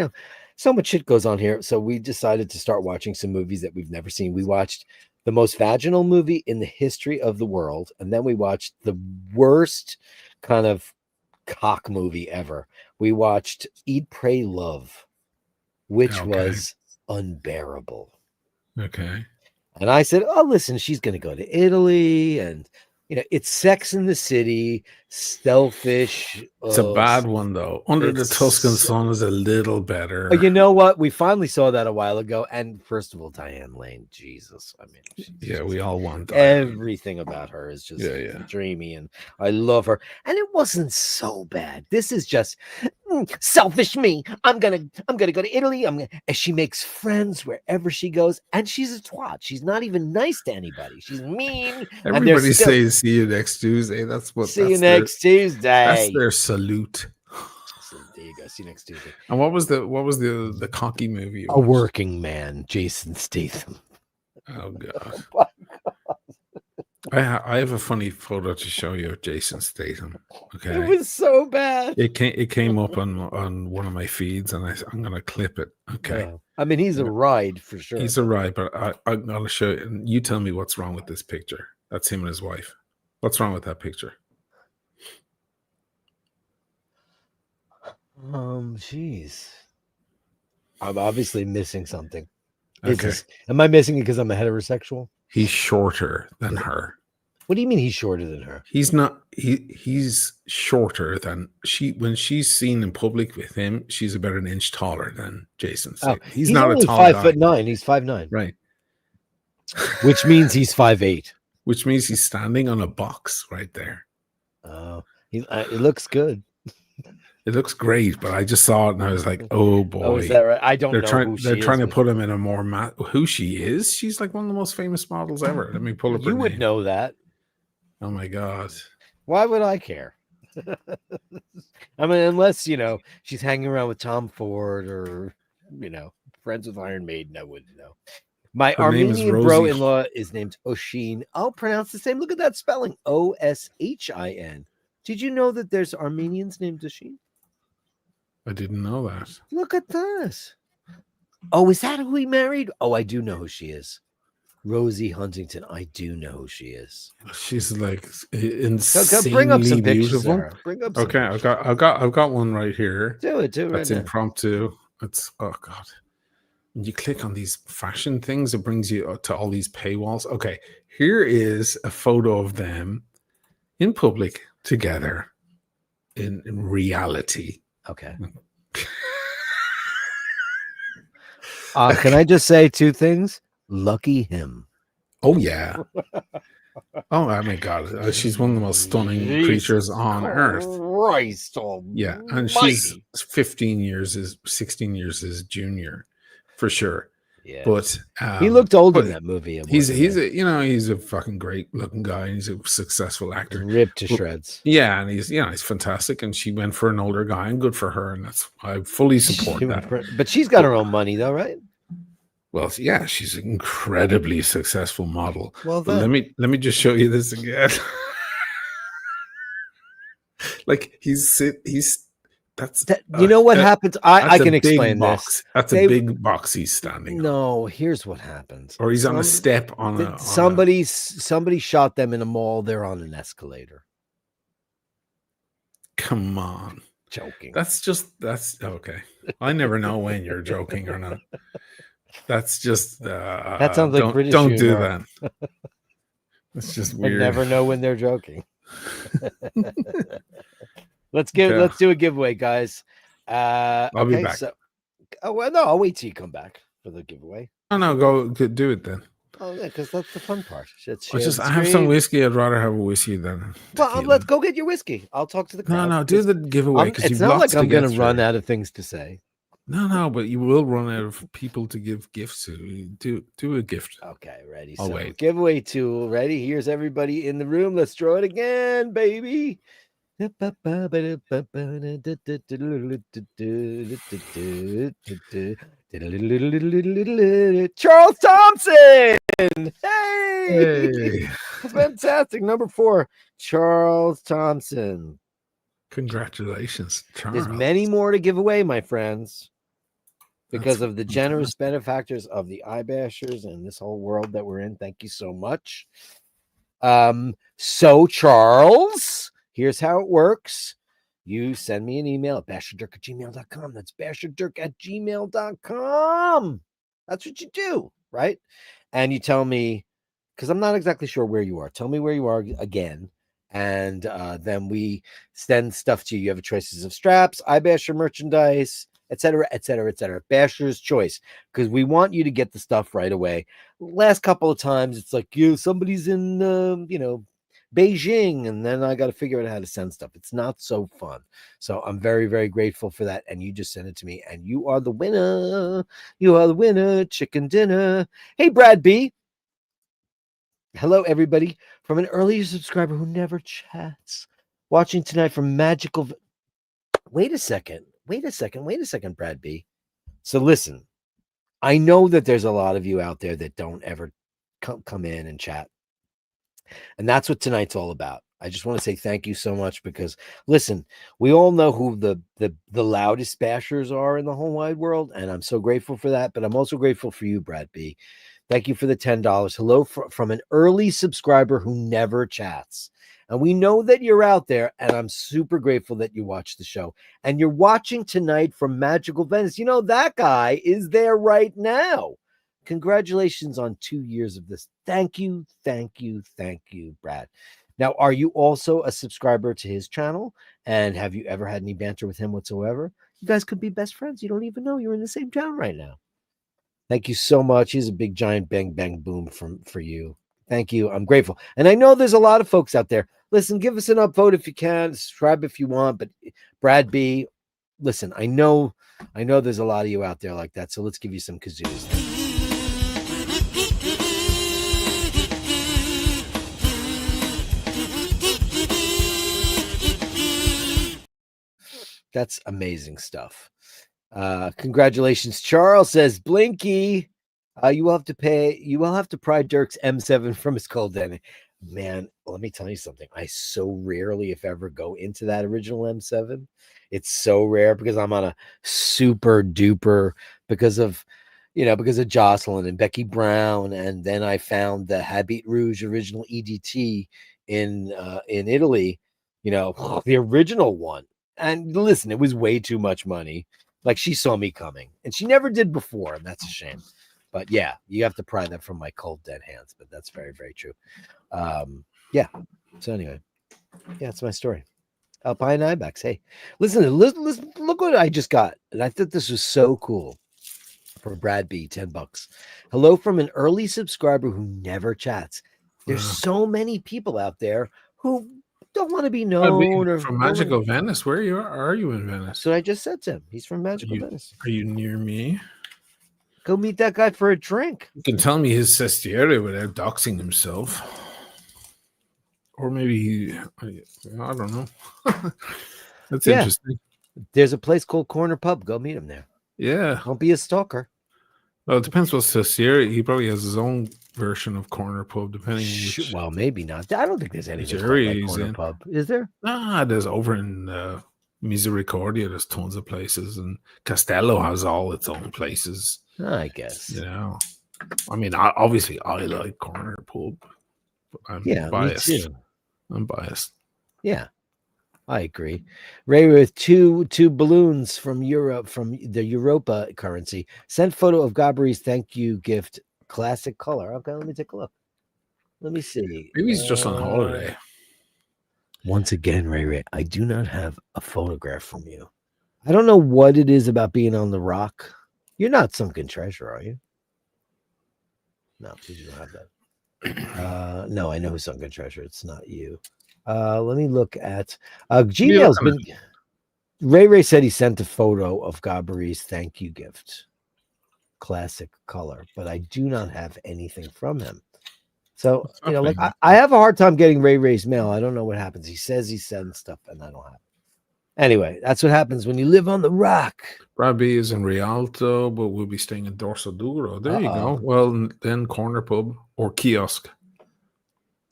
so much shit goes on here. So we decided to start watching some movies that we've never seen. We watched the most vaginal movie in the history of the world. And then we watched the worst kind of cock movie ever. We watched Eat, Pray, Love, which was unbearable. Okay. And I said, oh, listen, she's going to go to Italy and it's Sex in the City, selfish. It's a bad one, though. Under the Tuscan Sun is a little better. You know what? We finally saw that a while ago. And first of all, Diane Lane, Jesus. I mean, we all want Diane. Everything about her is just dreamy. And I love her. And it wasn't so bad. This is just Selfish me. I'm gonna go to Italy. And she makes friends wherever she goes, and she's a twat. She's not even nice to anybody. She's mean, and they're Everybody still says see you next Tuesday. see you next Tuesday. That's their salute. So there you go. See you next Tuesday. And what was the cocky movie? A working man, Jason Statham. Oh god. I have a funny photo to show you of Jason Statham. Okay, It was so bad. it came up on one of my feeds, and I'm gonna clip it. Okay, Yeah. I mean, he's a ride for sure. he's a ride, but I'm gonna show you. And you tell me what's wrong with this picture. That's him and his wife. What's wrong with that picture? Jeez. I'm obviously missing something. Okay, Am I missing it because I'm a heterosexual? he's shorter than her. What do you mean he's shorter than her? He's not. He's shorter than she. When she's seen in public with him, she's about an inch taller than Jason. He's not only a tall 5'9". He's 5'9", right? which means he's 5'8". Which means he's standing on a box right there. Oh, it looks good. It looks great, but I just saw it and I was like, "Oh boy!" Oh, is that right? I don't know. They're trying to put him in a more who she is. She's like one of the most famous models ever. Let me pull up. You would know that. Oh my god! Why would I care? I mean, unless she's hanging around with Tom Ford or friends with Iron Maiden, I wouldn't know. My Armenian bro-in-law is named Oshin. I'll pronounce the same. Look at that spelling, Oshin. Did you know that there's Armenians named Oshin? I didn't know that. Look at this. Oh, is that who he married? Oh, I do know who she is. Rosie Huntington. I do know who she is. She's like insanely bring up some pictures, beautiful. Sarah. Bring up some pictures. I've got one right here. Do it That's right impromptu. It's oh god. When you click on these fashion things, it brings you to all these paywalls. Okay, here is a photo of them in public together in reality. Okay. Can I just say two things? Lucky him. Oh yeah. Oh my god, she's one of the most stunning creatures on earth. Christ, yeah, and she's 16 years his junior, for sure. Yeah, but he looked old in that movie. He's a fucking great looking guy. And he's a successful actor, ripped to shreds. Yeah, and he's fantastic. And she went for an older guy, and good for her. And I fully support that. But she's got her own money, though, right? Well, yeah, she's an incredibly successful model. Well, let me just show you this again. Like you know what happens? I can explain this. That's a big box he's standing on. No, here's what happens. Or he's on a step on somebody shot them in a mall. They're on an escalator. Come on. Joking. That's okay. I never know when you're joking or not. That's just that sounds like British don't humor. Do that. It's just weird. I never know when they're joking. Let's do a giveaway, guys. I'll be back. I'll wait till you come back for the giveaway. No, go do it then. Oh yeah, because that's the fun part. I have some whiskey. I'd rather have a whiskey than well, let's go get your whiskey. I'll talk to the crowd. No, do the giveaway. It's not like I'm going to run out of things to say. No, but you will run out of people to give gifts to. Do a gift. Okay, ready. I'll wait. Giveaway tool ready. Here's everybody in the room. Let's draw it again, baby. Charles Thompson. Hey. Fantastic. Number 4, Charles Thompson. Congratulations, Charles. There's many more to give away, my friends, because of the generous benefactors of the iBashers and this whole world that we're in. Thank you so much. So Charles, here's how it works. You send me an email at basherdirk@gmail.com. That's basherdirk@gmail.com. That's what you do, right? And you tell me, because I'm not exactly sure where you are. Tell me where you are again. And then we send stuff to you. You have choices of straps, iBasher merchandise, etc., etc., etc. Basher's choice, because we want you to get the stuff right away. Last couple of times, it's like somebody's in, Beijing, and then I got to figure out how to send stuff. It's not so fun. So I'm very, very grateful for that. And you just sent it to me, and you are the winner. You are the winner. Chicken dinner. Hey, Brad B. Hello, everybody. From an earlier subscriber who never chats. Watching tonight from Magical. Wait a second. Wait a second, Brad B. So listen, I know that there's a lot of you out there that don't ever come in and chat. And that's what tonight's all about. I just want to say thank you so much because listen, we all know who the loudest bashers are in the whole wide world, and I'm so grateful for that. But I'm also grateful for you, Brad B. Thank you for the $10. Hello from an early subscriber who never chats. And we know that you're out there, and I'm super grateful that you watch the show. And you're watching tonight from Magical Venice. You know, that guy is there right now. Congratulations on 2 years of this. Thank you, Brad. Now, are you also a subscriber to his channel? And have you ever had any banter with him whatsoever? You guys could be best friends. You don't even know you're in the same town right now. Thank you so much. Here's a big giant bang, bang, boom for you. Thank you. I'm grateful. And I know there's a lot of folks out there. Listen, give us an upvote if you can. Subscribe if you want. But Brad B, listen, I know there's a lot of you out there like that. So let's give you some kazoos. That's amazing stuff. Congratulations. Charles says, Blinky, you will have to pry Dirk's M7 from his cold den. Man, let me tell you something. I so rarely, if ever, go into that original M7. It's so rare because I'm on a super duper because of Jocelyn and Becky Brown, and then I found the Habit Rouge original EDT in Italy, the original one. And listen, it was way too much money. Like, she saw me coming, and she never did before, and that's a shame. But yeah, you have to pry that from my cold dead hands. But that's very, very true. Yeah. So anyway, yeah, that's my story. Alpine Ibex. Hey, listen, look what I just got, and I thought this was so cool. For Brad B, $10. Hello from an early subscriber who never chats. There's so many people out there who don't want to be known or from Magical Venice. Where are you in Venice? So I just said to him, he's from Magical Venice. Are you near me? Go meet that guy for a drink. You can tell me his sestiere without doxing himself. Or maybe I don't know. That's interesting. There's a place called Corner Pub. Go meet him there. Yeah. Don't be a stalker. Well, it depends what sestiere. He probably has his own version of Corner Pub, depending on which. Well, maybe not. I don't think there's anything like Corner Pub. Is there? There's over in Misericordia. There's tons of places, and Castello has all its own places. I guess. I mean, obviously, I like Corner Pub. I'm biased. Me too. I'm biased. Yeah, I agree. Ray with two balloons from Europe, from the Europa currency. Sent photo of Gabri's thank you gift, classic color. Okay, let me take a look. Let me see. Maybe he's just on holiday. Once again, Ray, I do not have a photograph from you. I don't know what it is about being on the rock. You're not Sunken Treasure, are you? No, you don't have that. No, I know who's Sunken Treasure. It's not you. Let me look at Gmail's been. Ray said he sent a photo of Gabri's thank you gift, classic color, but I do not have anything from him. So I have a hard time getting Ray's mail. I don't know what happens. He says he sends stuff, and I don't have it. Anyway, that's what happens when you live on the rock. Brad B is in Rialto, but we'll be staying in Dorso Duro. There you go. Well, then Corner Pub or Kiosk.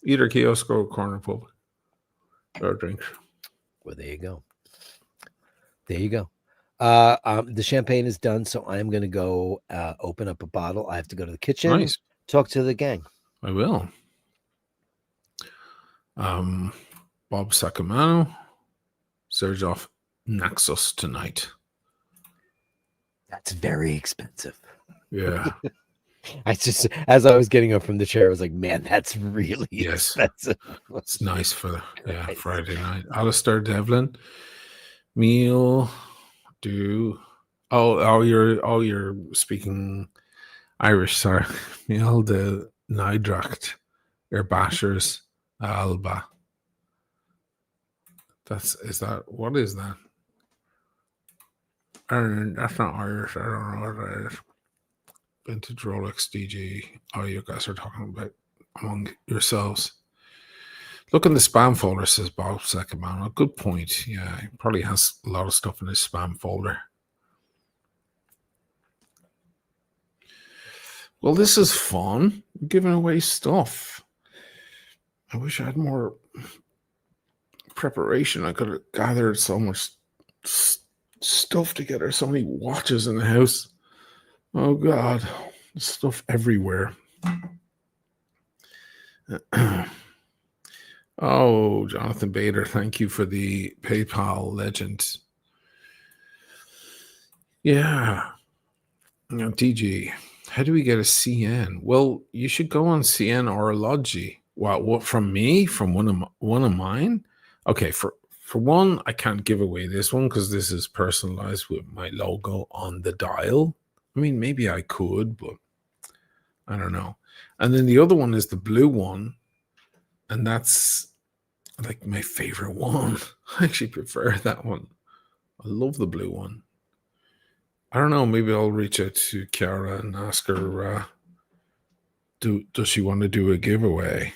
Either Kiosk or Corner Pub. Or drink. Well, there you go. There you go. The champagne is done, so I'm going to go open up a bottle. I have to go to the kitchen. Nice. Talk to the gang. I will. Bob Sacamano. Sergioff Naxos tonight. That's very expensive. Yeah. I just, as I was getting up from the chair, I was like, man, that's really expensive. It's nice for Friday night. Alistair Devlin. Meal. You're speaking Irish, sorry. Meal the Nidracht. iBashers. Alba. Is that what is that? That's not Irish. I don't know what that is. Vintage Rolex DG. Oh, you guys are talking about among yourselves. Look in the spam folder, says Bob Second Man. A good point. Yeah, he probably has a lot of stuff in his spam folder. Well, this is fun. Giving away stuff. I wish I had more preparation. I could have gathered so much stuff together. So many watches in the house. Oh, God. Stuff everywhere. Oh, Jonathan Bader, thank you for the PayPal legend. Yeah. DG, how do we get a CN? Well, you should go on CN or Logi. What from me? From one of mine? Okay, for one, I can't give away this one because this is personalized with my logo on the dial. I mean, maybe I could, but I don't know. And then the other one is the blue one, and that's like my favorite one. I actually prefer that one. I love the blue one. I don't know. Maybe I'll reach out to Chiara and ask her, does she want to do a giveaway?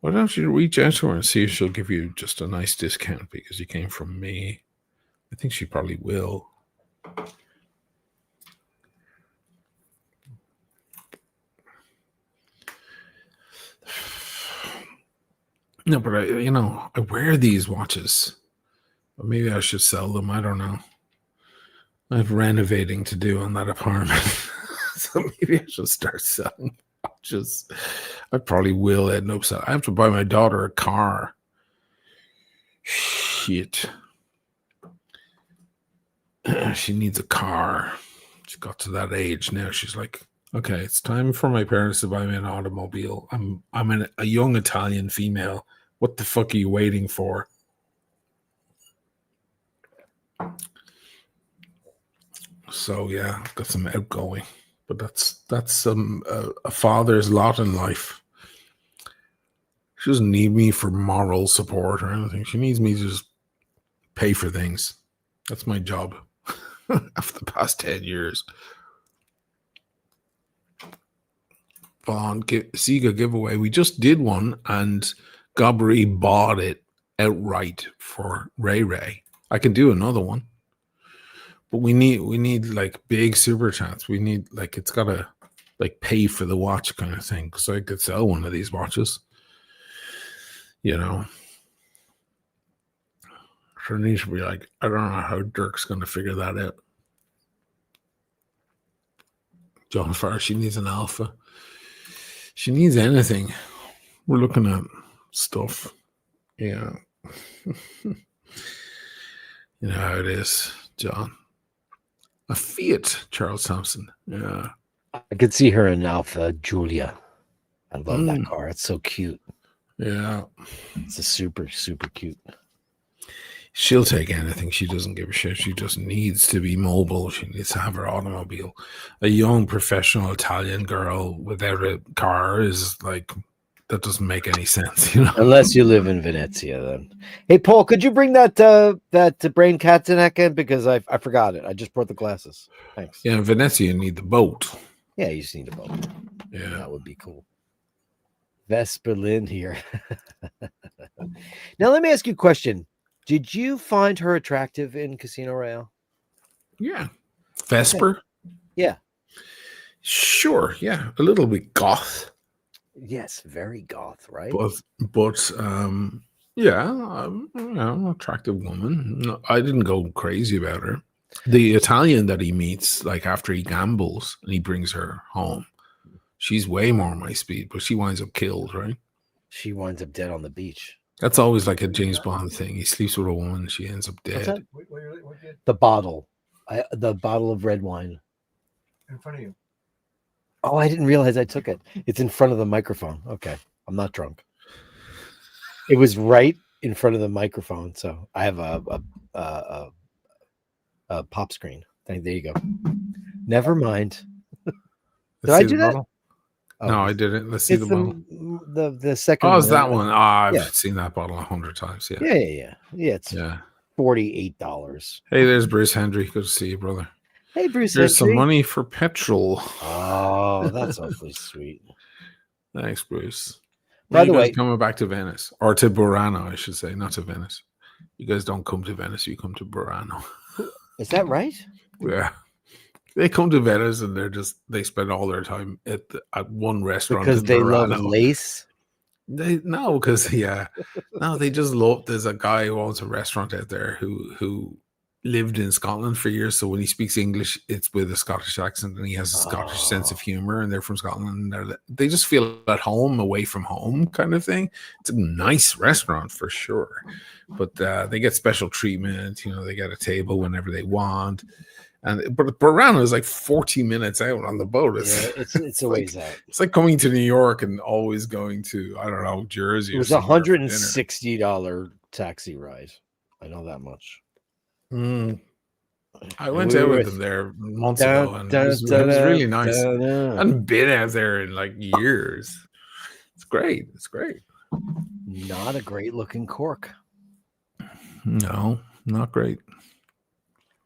Why don't you reach out to her and see if she'll give you just a nice discount because you came from me? I think she probably will. No, but I wear these watches. But maybe I should sell them. I don't know. I have renovating to do on that apartment. So maybe I should start selling watches. I probably will end up selling. I have to buy my daughter a car. Shit. She needs a car. She got to that age now. She's like, okay, it's time for my parents to buy me an automobile. I'm a young Italian female. What the fuck are you waiting for? So yeah, I've got some outgoing, but that's a father's lot in life. She doesn't need me for moral support or anything. She needs me to just pay for things. That's my job after the past 10 years. Sega giveaway. We just did one, and Gabri bought it outright for Ray. I can do another one. But we need like big super chats. We need like it's gotta like pay for the watch kind of thing. So I could sell one of these watches. So it needs to be like, I don't know how Dirk's gonna figure that out. John Farr, she needs an alpha. She needs anything. We're looking at stuff. Yeah. You know how it is, John. A Fiat, Charles Thompson. Yeah. I could see her in Alpha Giulia. I love that car. It's so cute. Yeah. It's a super, super cute. She'll take anything. She doesn't give a shit. She just needs to be mobile. She needs to have her automobile. A young professional Italian girl without a car is like, that doesn't make any sense, Unless you live in Venezia, then. Hey, Paul, could you bring that brain cat to that again? Because I forgot it. I just brought the glasses. Thanks. Yeah, in Venezia, you need the boat. Yeah, you just need a boat. Yeah. That would be cool. Vesperlin here. Now, let me ask you a question. Did you find her attractive in Casino Royale? Yeah. Vesper? Yeah. Sure. Yeah. A little bit goth. Yes, very goth, right? But yeah, attractive woman. No, I didn't go crazy about her. The Italian that he meets, like after he gambles and he brings her home, she's way more my speed, but she winds up killed, right? She winds up dead on the beach. That's always like a James Bond thing. He sleeps with a woman, she ends up dead. The bottle of red wine in front of you. Oh, I didn't realize I took it. It's in front of the microphone. Okay, I'm not drunk. It was right in front of the microphone, so I have a pop screen. There you go. Never mind. Did I do that? Oh, No, I didn't. Let's see it's the bottle. the second Oh, one. it's that one. Oh, I've Yeah. seen that bottle 100 times. Yeah. Yeah. It's Yeah. $48. Hey, there's Bruce Hendry. Good to see you, brother. Hey, Bruce Here's some Hendry. money for petrol. Oh, that's awfully sweet. Thanks, Bruce. By When the are you guys way, coming back to Venice? Or to Burano, I should say, not to Venice. You guys don't come to Venice, you come to Burano. is that right? Yeah. They come to Venice and they spend all their time at one restaurant Because in they love Burano. lace. They just love. There's a guy who owns a restaurant out there who lived in Scotland for years. So when he speaks English, it's with a Scottish accent, and he has a Scottish sense of humor. And they're from Scotland, and they just feel at home, away from home, kind of thing. It's a nice restaurant for sure, but they get special treatment. You know, they get a table whenever they want. But Burano is like 40 minutes out on the boat. It's a ways out. It's like coming to New York and always going to, I don't know, Jersey. It was $160 taxi ride. I know that much. I went out with them there months ago, and it was really nice. I hadn't been out there in like years. It's great. It's great. Not a great looking cork. No, not great.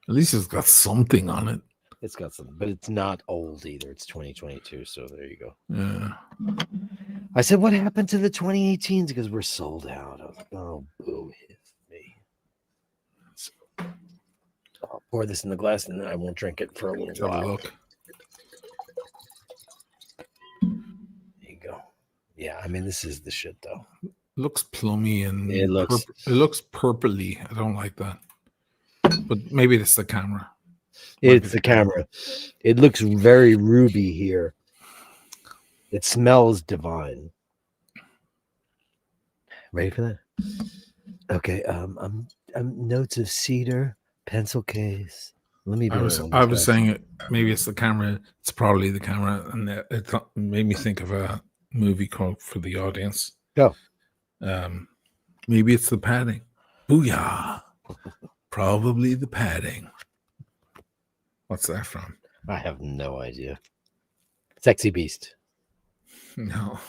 At least it's got something on it. It's got something, but it's not old either. It's 2022, so there you go. Yeah. I said, what happened to the 2018s? Because we're sold out. I was like, oh, boo me. So, I'll pour this in the glass, and then I won't drink it for a little while. Have a look. There you go. Yeah, I mean, this is the shit, though. Looks plummy and it looks purpley. I don't like that. But maybe it's the camera. It's the camera. It looks very ruby here. It smells divine. Ready for that? Okay. I'm notes of cedar, pencil case. Let me. I was saying it. Maybe it's the camera. It's probably the camera, and it made me think of a movie called For the Audience. Go. Maybe it's the padding. Booyah! Probably the padding. What's that from? I have no idea. Sexy Beast. No,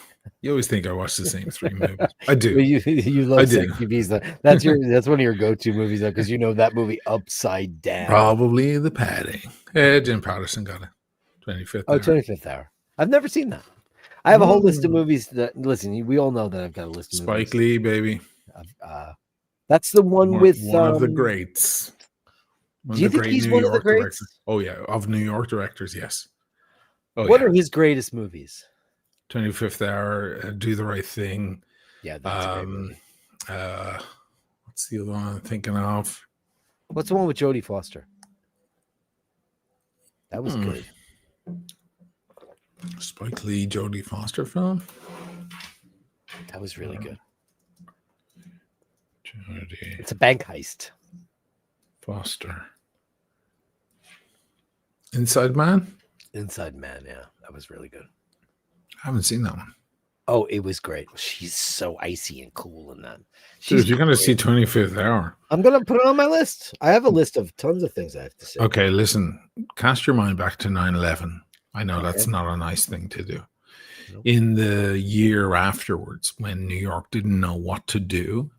you always think I watch the same three movies. I do. You love Sexy Beast. That's one of your go-to movies, though, because you know that movie upside down. Probably the padding. Jim Patterson got it. 25th. Oh, 25th Hour. I've never seen that. I have a whole list of movies that. Listen, we all know that I've got a list of movies. Spike Lee, baby. That's the one with one of the greats. Do you think he's one of the greats? Directors. Oh yeah, of New York directors, yes. Oh, what are his greatest movies? 25th Hour, Do the Right Thing. Yeah, that's a great movie. What's the other one I'm thinking of? What's the one with Jodie Foster? That was good. Spike Lee, Jodie Foster film. That was really good. Jodie. It's a bank heist. Foster. Inside Man? Inside Man, yeah. That was really good. I haven't seen that one. Oh, it was great. She's so icy and cool in that. Dude, you're going to see 25th Hour. I'm going to put it on my list. I have a list of tons of things I have to say. Okay, listen. Cast your mind back to 9/11. I know that's not a nice thing to do. Nope. In the year afterwards, when New York didn't know what to do,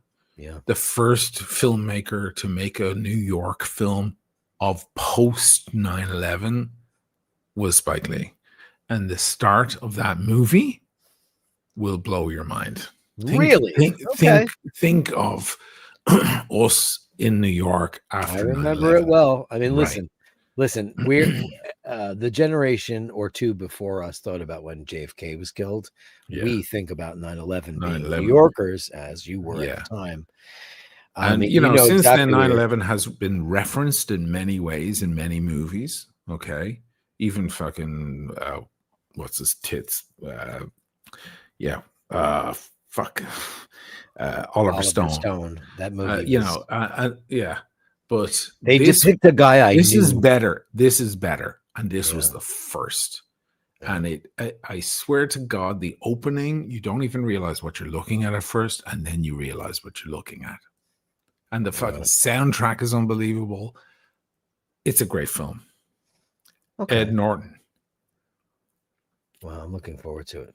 the first filmmaker to make a New York film of post 9/11 was Spike Lee. And the start of that movie will blow your mind. Think of us in New York after. I remember 9/11. It well. I mean, listen, we're the generation or two before us thought about when JFK was killed. Yeah. We think about 9/11 being New Yorkers, as you were at the time. And you know since then, 9/11 has been referenced in many ways in many movies. Okay, even fucking what's his tits? Oliver Stone. That movie. But they just picked a guy. This is better. And this was the first. And I swear to God, the opening, you don't even realize what you're looking at first, and then you realize what you're looking at. And the fucking soundtrack is unbelievable. It's a great film. Okay. Ed Norton. Well, I'm looking forward to it.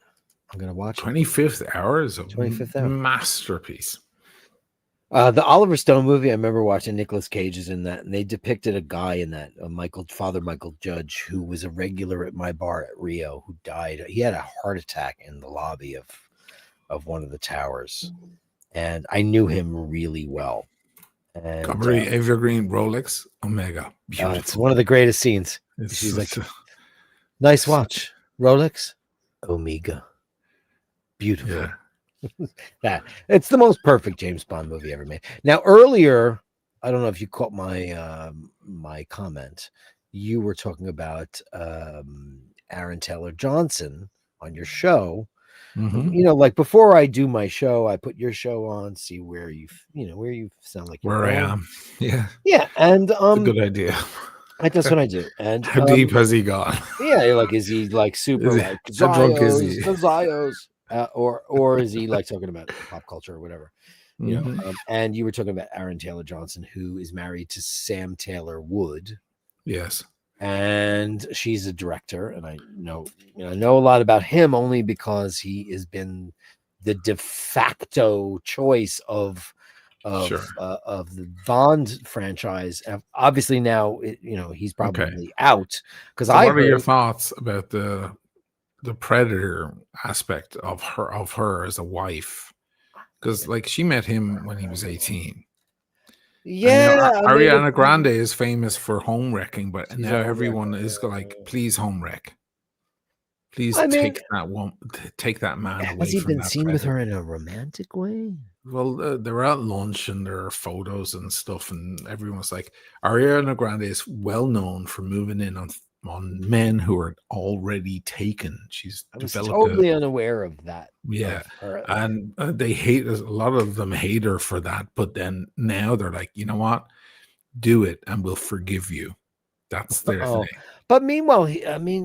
I'm gonna watch it. 25th Hour is a 25th Hour. masterpiece. The Oliver Stone movie, I remember watching. Nicolas Cage is in that, and they depicted a guy in that, Father Michael Judge, who was a regular at my bar at Rio, who died. He had a heart attack in the lobby of one of the towers, and I knew him really well. And Gallery Evergreen Rolex Omega. Beautiful. it's one of the greatest scenes. She's like, nice watch, Rolex Omega. Beautiful. Yeah. That it's the most perfect James Bond movie ever made. Now, earlier, I don't know if you caught my my comment. You were talking about Aaron Taylor Johnson on your show. Mhm. You know, like before I do my show, I put your show on, see where where you sound like Where I am. Yeah. Yeah, and It's a good idea. that's what I do. And How deep has he gone? yeah, you're like, is he like super like how drunk is Zios, he? the Zios, or is he like talking about pop culture or whatever? You know, Mhm. and you were talking about Aaron Taylor Johnson, who is married to Sam Taylor Wood, Yes. and she's a director, and I know a lot about him only because he has been the de facto choice of Sure. the Bond franchise. Obviously now, he's probably out because So I what are your heard. thoughts about the predator aspect of her as a wife? Because like she met him when he was 18. And Yeah, I mean, Ariana Grande is famous for home wrecking, but she's now a home everyone wrecker, is yeah. like, please home wreck. Please I mean, take that man has away he from been that seen with predator. her in a romantic way? Well, they're at lunch and there are photos and stuff, and everyone's like, Ariana Grande is well known for moving in on men who are already taken. She's I was developed totally unaware of that. yeah, Of her. and they hate a lot of them hate her for that. But then now they're like, you know what? Do it, and we'll forgive you. That's their Oh, thing. but meanwhile,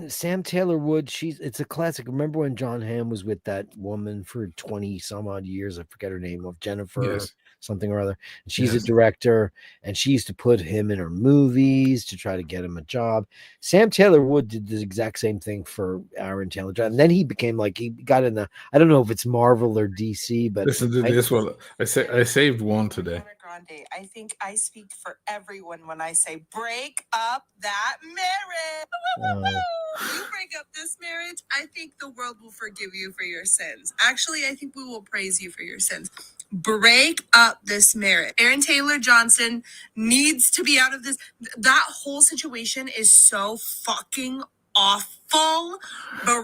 Sam Taylor Wood, it's a classic. Remember when John Hamm was with that woman for 20 some odd years? I forget her name, of Jennifer Yes, something or other. And she's a yes. director, and she used to put him in her movies to try to get him a job. Sam Taylor Wood did the exact same thing for Aaron Taylor Johnson. And then he became like, he got in the, I don't know if it's Marvel or DC, but Listen to this one. I saved one today. Grande, I think I speak for everyone when I say break up that marriage. You break up this marriage, I think the world will forgive you for your sins. Actually, I think we will praise you for your sins. Break up this marriage. Aaron Taylor Johnson needs to be out of this. That whole situation is so fucking awful.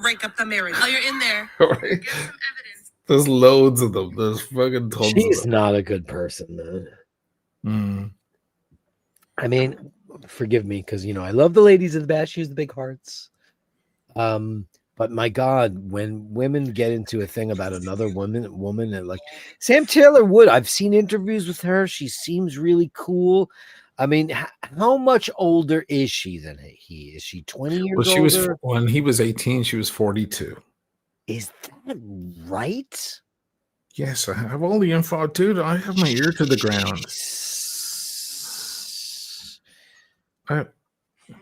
Break up the marriage. Oh, you're in there. Right. Get some evidence. There's loads of them. There's fucking tons she's of them. not a good person, man. Mm. I mean, forgive me because I love the ladies of the Bashers, the big hearts. But my God, when women get into a thing about another woman, and like Sam Taylor Wood, I've seen interviews with her. She seems really cool. I mean, how much older is she than he? Is she 20 years Well, she older? was when he was 18. She was 42. Is that right? Yes, I have all the info, dude. I have my ear to the ground. I'm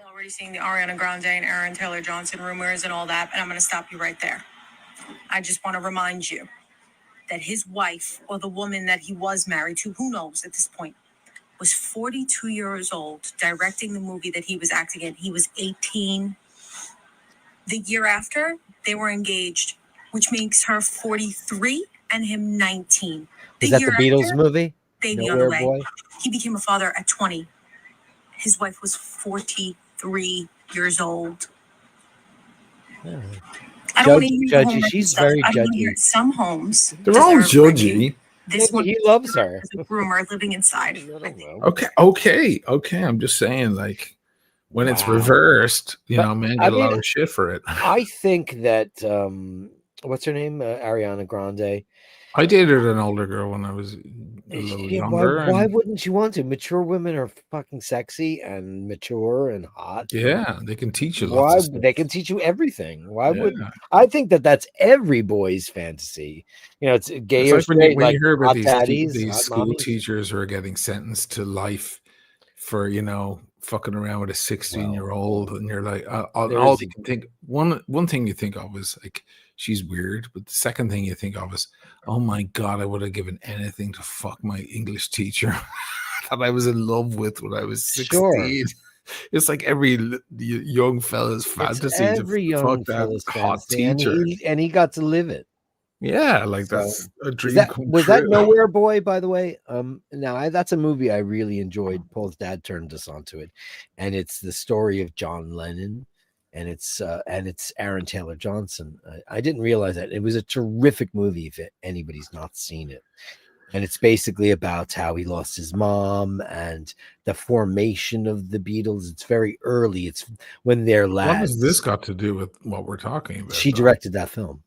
already seeing the Ariana Grande and Aaron Taylor Johnson rumors and all that, and I'm going to stop you right there. I just want to remind you that his wife, or the woman that he was married to, who knows at this point, was 42 years old, directing the movie that he was acting in. He was 18. The year after, they were engaged, which makes her 43 and him 19. Is that the Beatles movie? Baby Nowhere on the way. Boy? He became a father at 20. His wife was 43 years old. Yeah. I don't want to hear the Judgy. home wrecking She's stuff. very I want to judgy. hear some homes. They're all deserve wrecking. judgy. This Maybe one he loves her. is a rumor living inside. I don't know. Okay. I'm just saying, like, when it's Wow. reversed, But, men I get a lot mean, of shit for it. I think that what's her name? Ariana Grande. I dated an older girl when I was a little Yeah, younger. why and wouldn't you want to? Mature women are fucking sexy and mature and hot. yeah, they can teach you Why lots of stuff. they can teach you everything? Why Yeah. would I think that that's every boy's fantasy? It's gay It's or like when straight, you like hear about hot these daddies, these hot school mommies. teachers who are getting sentenced to life for fucking around with a 16-year-old, and you're like, all there's you can think. One thing you think of is like she's weird, but the second thing you think of is, oh my god, I would have given anything to fuck my English teacher that I was in love with when I was 16. Sure. It's like every young fella's fantasy to every fuck young that fella's hot fantasy, and teacher. he got to live it. Yeah, like So, that's a dream that come was true. that Nowhere Boy, by the way. Now that's a movie I really enjoyed. Paul's dad turned us onto it, and it's the story of John Lennon, and it's Aaron Taylor Johnson. I didn't realize that it was a terrific movie. If anybody's not seen it, and it's basically about how he lost his mom and the formation of the Beatles. It's very early. It's when they're lads. What has this got to do with what we're talking about? She directed that film.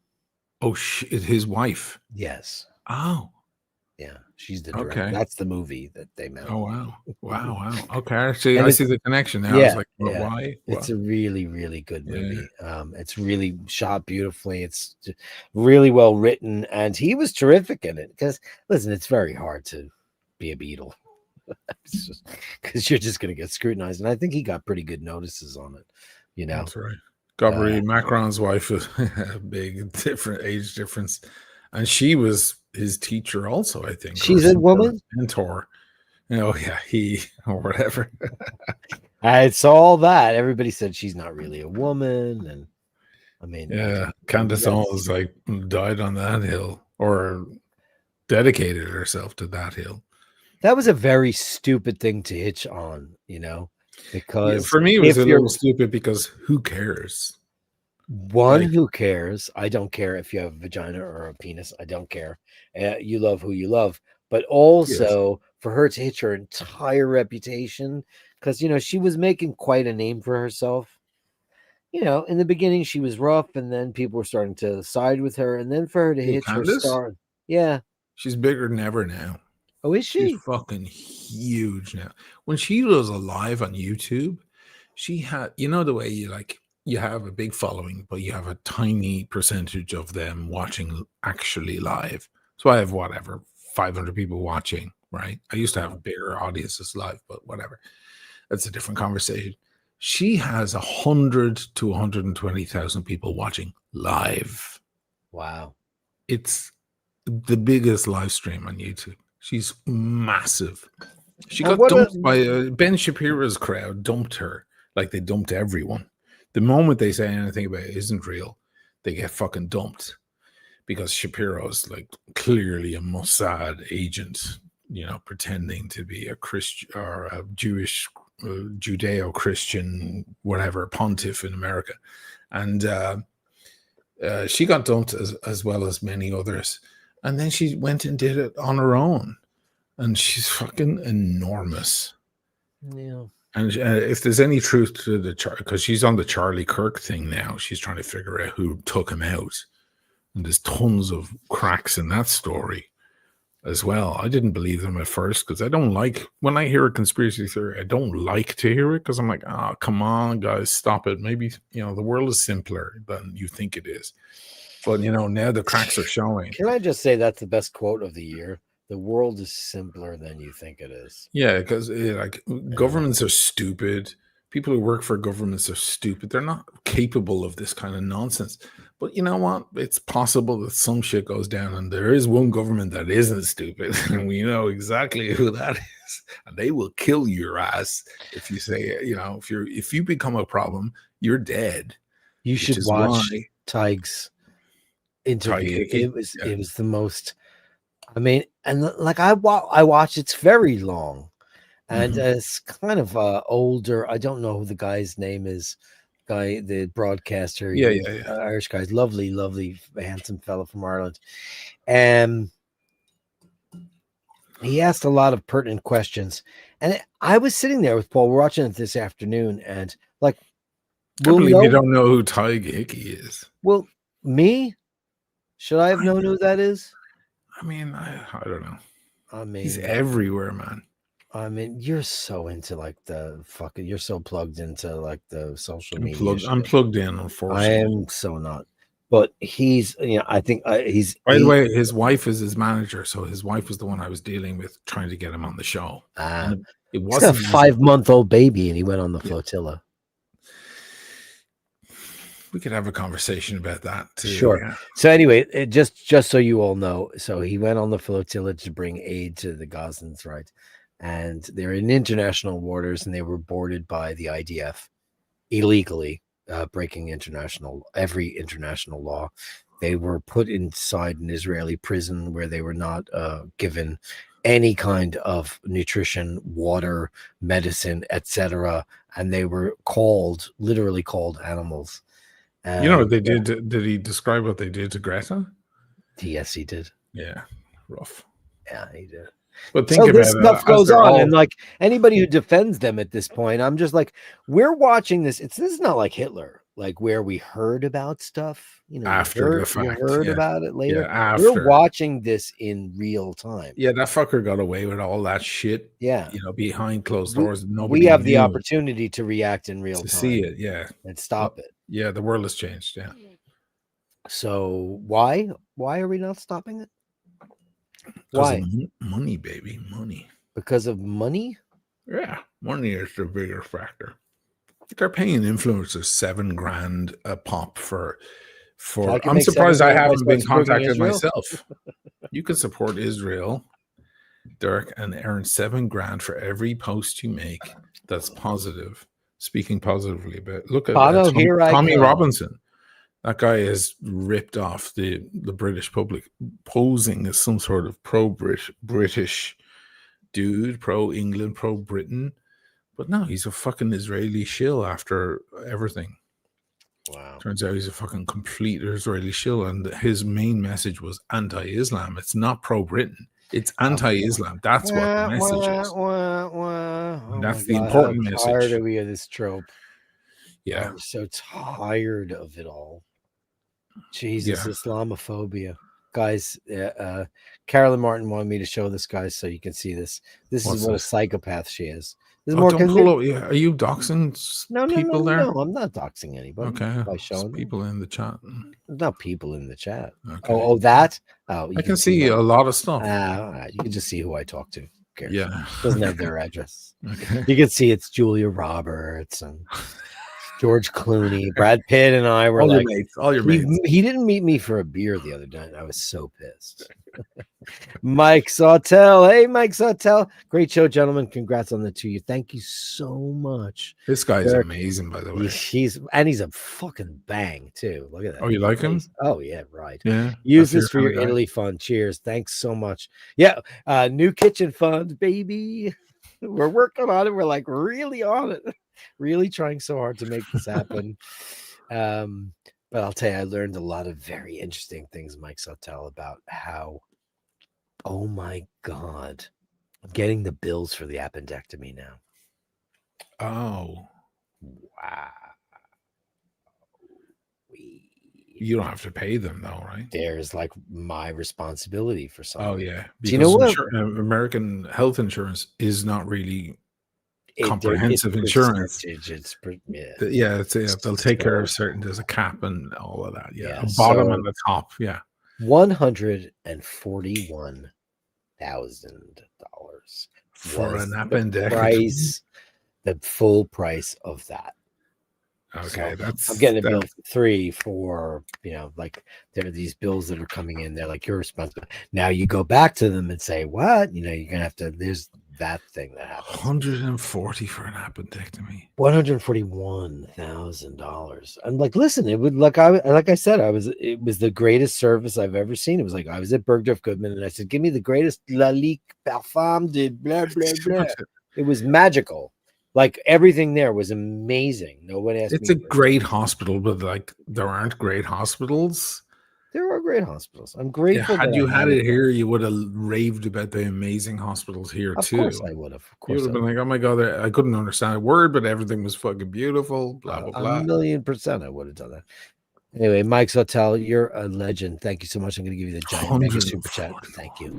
Oh, his wife. Yes. Oh, yeah. She's the director. okay. That's the movie that they made. Oh wow. Okay, actually, And I see the connection now. yeah, I was like, well, yeah. why? It's a really, really good Yeah. movie. It's really shot beautifully. It's really well written, and he was terrific in it. Because listen, it's very hard to be a Beatle because you're just going to get scrutinized, and I think he got pretty good notices on it. You know, That's right. Gabrielle Macron's wife was a big different age difference, and she was his teacher also. I think she's a woman mentor. He or whatever. I saw all that. Everybody said she's not really a woman, and I mean, yeah, Candace Owens like died on that hill, or dedicated herself to that hill. That was a very stupid thing to hitch on, because for me it was a little stupid because who cares? Who cares? I don't care if you have a vagina or a penis. I don't care. You love who you love. But also for her to hitch her entire reputation, because, she was making quite a name for herself. In the beginning, she was rough, and then people were starting to side with her. And then for her to hitch her star. Yeah. She's bigger than ever now. Oh, is she? She's fucking huge now. When she was alive on YouTube, she had, the way you have a big following, but you have a tiny percentage of them watching actually live. So I have 500 people watching, right? I used to have bigger audiences live, but whatever. That's a different conversation. She has 100 to 120,000 people watching live. Wow. It's the biggest live stream on YouTube. She's massive. She got dumped by Ben Shapiro's crowd, dumped her like they dumped everyone. The moment they say anything about it isn't real, they get fucking dumped because Shapiro's like clearly a Mossad agent, pretending to be a Christian or a Jewish, Judeo-Christian, whatever, pontiff in America. And she got dumped as well as many others. And then she went and did it on her own. And she's fucking enormous. Yeah. And if there's any truth to because she's on the Charlie Kirk thing now, she's trying to figure out who took him out. And there's tons of cracks in that story as well. I didn't believe them at first because I don't like, when I hear a conspiracy theory, I don't like to hear it because I'm like, come on, guys, stop it. Maybe, the world is simpler than you think it is. But, now the cracks are showing. Can I just say that's the best quote of the year? The world is simpler than you think it is. Yeah, because governments are stupid. People who work for governments are stupid. They're not capable of this kind of nonsense. But you know what? It's possible that some shit goes down, and there is one government that isn't stupid, and we know exactly who that is. And they will kill your ass if you say, if you become a problem, you're dead. You should watch Tig's interview. It was the most. I mean, and like I watch, it's very long, and it's kind of older. I don't know who the guy's name is. The broadcaster, Irish guy, lovely, handsome fellow from Ireland. He asked a lot of pertinent questions, and I was sitting there with Paul. We're watching it this afternoon, and like, I believe you don't know who Tig Hickey is. Well, me, should I have known who that is? I mean, I don't know. I mean, he's everywhere, man. I mean, you're so into like you're so plugged into like the social media. I'm plugged in, unfortunately. I am so not. but he's, I think he's. By the way, his wife is his manager, so his wife was the one I was dealing with, trying to get him on the show. And it He's got a wasn't 5-month-old baby, and he went on the flotilla. We could have a conversation about that too. Sure. Yeah. So anyway, just so you all know, so he went on the flotilla to bring aid to the Gazans, right? And they're in international waters, and they were boarded by the IDF illegally, breaking every international law. They were put inside an Israeli prison where they were not given any kind of nutrition, water, medicine, etc. And they were literally called animals. You know what they did? Did he describe what they did to Greta? Yes, he did. Yeah, rough. Yeah, he did. But think so about this stuff it, goes on, and like anybody who defends them at this point, I'm just like, we're watching this. This is not like Hitler, like where we heard about stuff, after the fact, you heard about it later. Yeah, after. We're watching this in real time. Yeah, that fucker got away with all that shit. Yeah, behind closed doors. Nobody. We have the opportunity to react in real time, see it. Yeah, and stop it. Yeah, the world has changed. Yeah. So why are we not stopping it? Why? Money, baby, money. Because of money? Yeah, money is the bigger factor. They're paying influencers $7,000 a pop for. I'm surprised I haven't been contacted myself. You can support Israel, Dirk, and earn $7,000 for every post you make that's positive. Speaking positively about. Look at Tommy Robinson. That guy is ripped off the British public, posing as some sort of pro-British dude, pro-England, pro-Britain. But no, he's a fucking Israeli shill after everything. Wow. Turns out he's a fucking complete Israeli shill. And his main message was anti-Islam. It's not pro-Britain. It's anti-Islam. That's what the message is. And that's the important message. How tired are we of this trope? Yeah. I'm so tired of it all. Jesus, Islamophobia. Guys, Carolyn Martin wanted me to show this, guys, so you can see this. This is what a psychopath she is. This is more are you doxing people there? No, I'm not doxing anybody. Okay. By showing people in the chat. There's not people in the chat. Okay. Oh, that? Oh, I can see a lot of stuff. You can just see who I talk to. Yeah. Doesn't have their address. Okay. You can see it's Julia Roberts and George Clooney, Brad Pitt, and I were all your mates. He didn't meet me for a beer the other night. I was so pissed. Mike Sawtell. Hey, Mike Sawtell. Great show, gentlemen. Congrats on the 2 years. Thank you so much. This guy's amazing, by the way. He's a fucking bang, too. Look at that. Oh, you like him? Oh, yeah, right. Yeah. Use this for your Italy fund. Cheers. Thanks so much. Yeah. New kitchen fund, baby. We're working on it. We're like really on it. Really trying so hard to make this happen. But I'll tell you, I learned a lot of very interesting things, Mike Sawtell, about how, oh my God, I'm getting the bills for the appendectomy now. Oh. Wow. You don't have to pay them, though, right? There's like my responsibility for something. Oh, yeah. Do you know what? American health insurance is not really comprehensive insurance. They'll take care of certain. There's a cap and all of that. Yeah, the bottom and the top. Yeah, $141,000 for an appendectomy. The full price of that. Okay, so I'm getting a bill for 3, 4. Like there are these bills that are coming in. They're like, you're responsible. Now you go back to them and say, what? You're gonna have to. There's that thing that happens. 140 for an appendectomy. $141,000. I'm like, listen, it would like I said, it was the greatest service I've ever seen. It was like I was at Bergdorf Goodman and I said, give me the greatest Lalique Parfum de blah blah blah. It was magical. Like everything there was amazing. Nobody asked me. It's a great hospital, but like there aren't great hospitals. There are great hospitals. I'm grateful. Yeah, had you had it here, you would have raved about the amazing hospitals here too. Of course I would have. Of course you would have been like, "Oh my God, I couldn't understand a word, but everything was fucking beautiful." Blah blah blah. 1,000,000% I would have done that. Anyway, Mike Sawtell, you're a legend. Thank you so much. I'm going to give you the giant mega super chat. Thank you.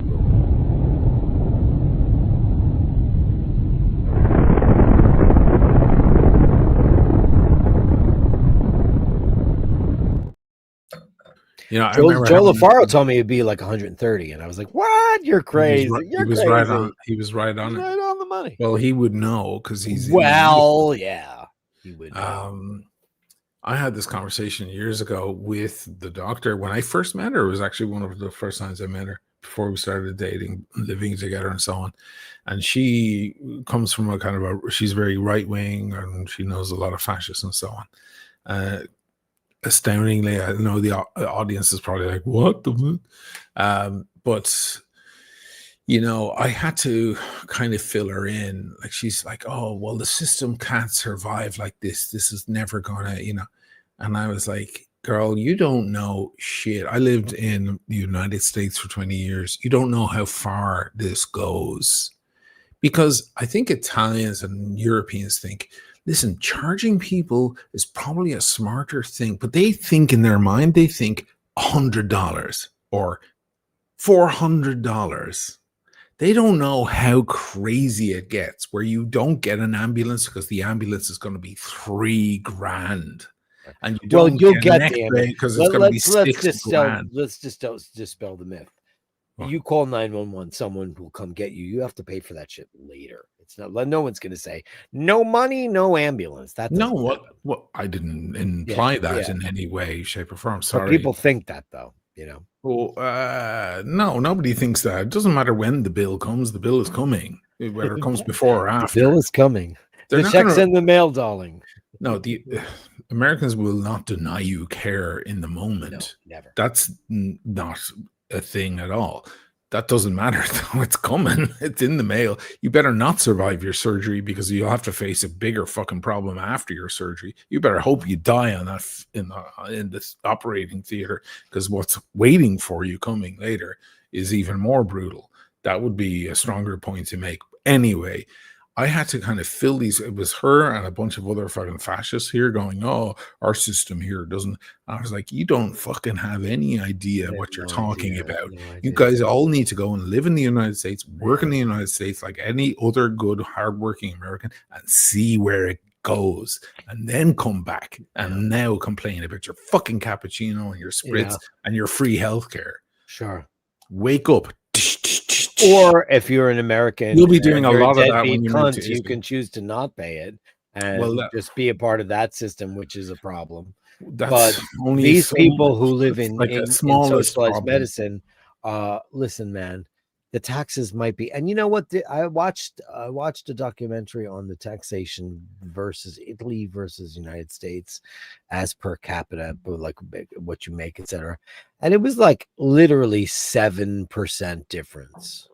You know, I Joe remember LaFaro told me it'd be like 130, and I was like, "What? You're crazy! You're crazy!" Right on. He was right on it. Right on the money. Well, he would know because he's yeah, he would know. I had this conversation years ago with the doctor when I first met her. It was actually one of the first times I met her before we started dating, living together, and so on. And she comes from a kind of she's very right wing, and she knows a lot of fascists and so on. Astoundingly, I know the audience is probably like, "What the?" But you know, I had to kind of fill her in. Like, she's like, "Oh, well, the system can't survive like this. This is never gonna, you know." And I was like, "Girl, you don't know shit. I lived in the United States for 20 years. You don't know how far this goes." Because I think Italians and Europeans think, listen, charging people is probably a smarter thing, but they think in their mind, they think $100 or $400. They don't know how crazy it gets where you don't get an ambulance because the ambulance is going to be $3,000. And you don't you'll get the ambulance because it's going to be $6,000. Let's just dispel the myth. What? You call 911, someone will come get you. You have to pay for that shit later. It's not. No one's going to say no money, no ambulance. That no, what I didn't imply that in any way, shape, or form. Sorry, but people think that though. You know. Well, no, nobody thinks that. It doesn't matter when the bill comes. The bill is coming, whether it comes before or after. The bill is coming. They're the check's in the mail, darling. No, the Americans will not deny you care in the moment. No, never. That's not a thing at all. That doesn't matter though. It's coming. It's in the mail. You better not survive your surgery because you'll have to face a bigger fucking problem after your surgery. You better hope you die on that in this operating theater, because what's waiting for you coming later is even more brutal. That would be a stronger point to make. Anyway, I had to kind of fill these. It was her and a bunch of other fucking fascists here going, "Oh, our system here doesn't." I was like, "You don't fucking have any idea what you're talking about. You guys all need to go and live in the United States, work in the United States like any other good, hardworking American, and see where it goes, and then come back and now complain about your fucking cappuccino and your spritz and your free healthcare. Sure, wake up." Or if you're an American, you'll be doing a lot of that when you can choose to not pay it and just be a part of that system, which is a problem. But only these people who live in socialized medicine, listen, man, the taxes might be, and you know what? I watched a documentary on the taxation versus Italy versus United States as per capita, like what you make, etc. And it was like literally 7% difference.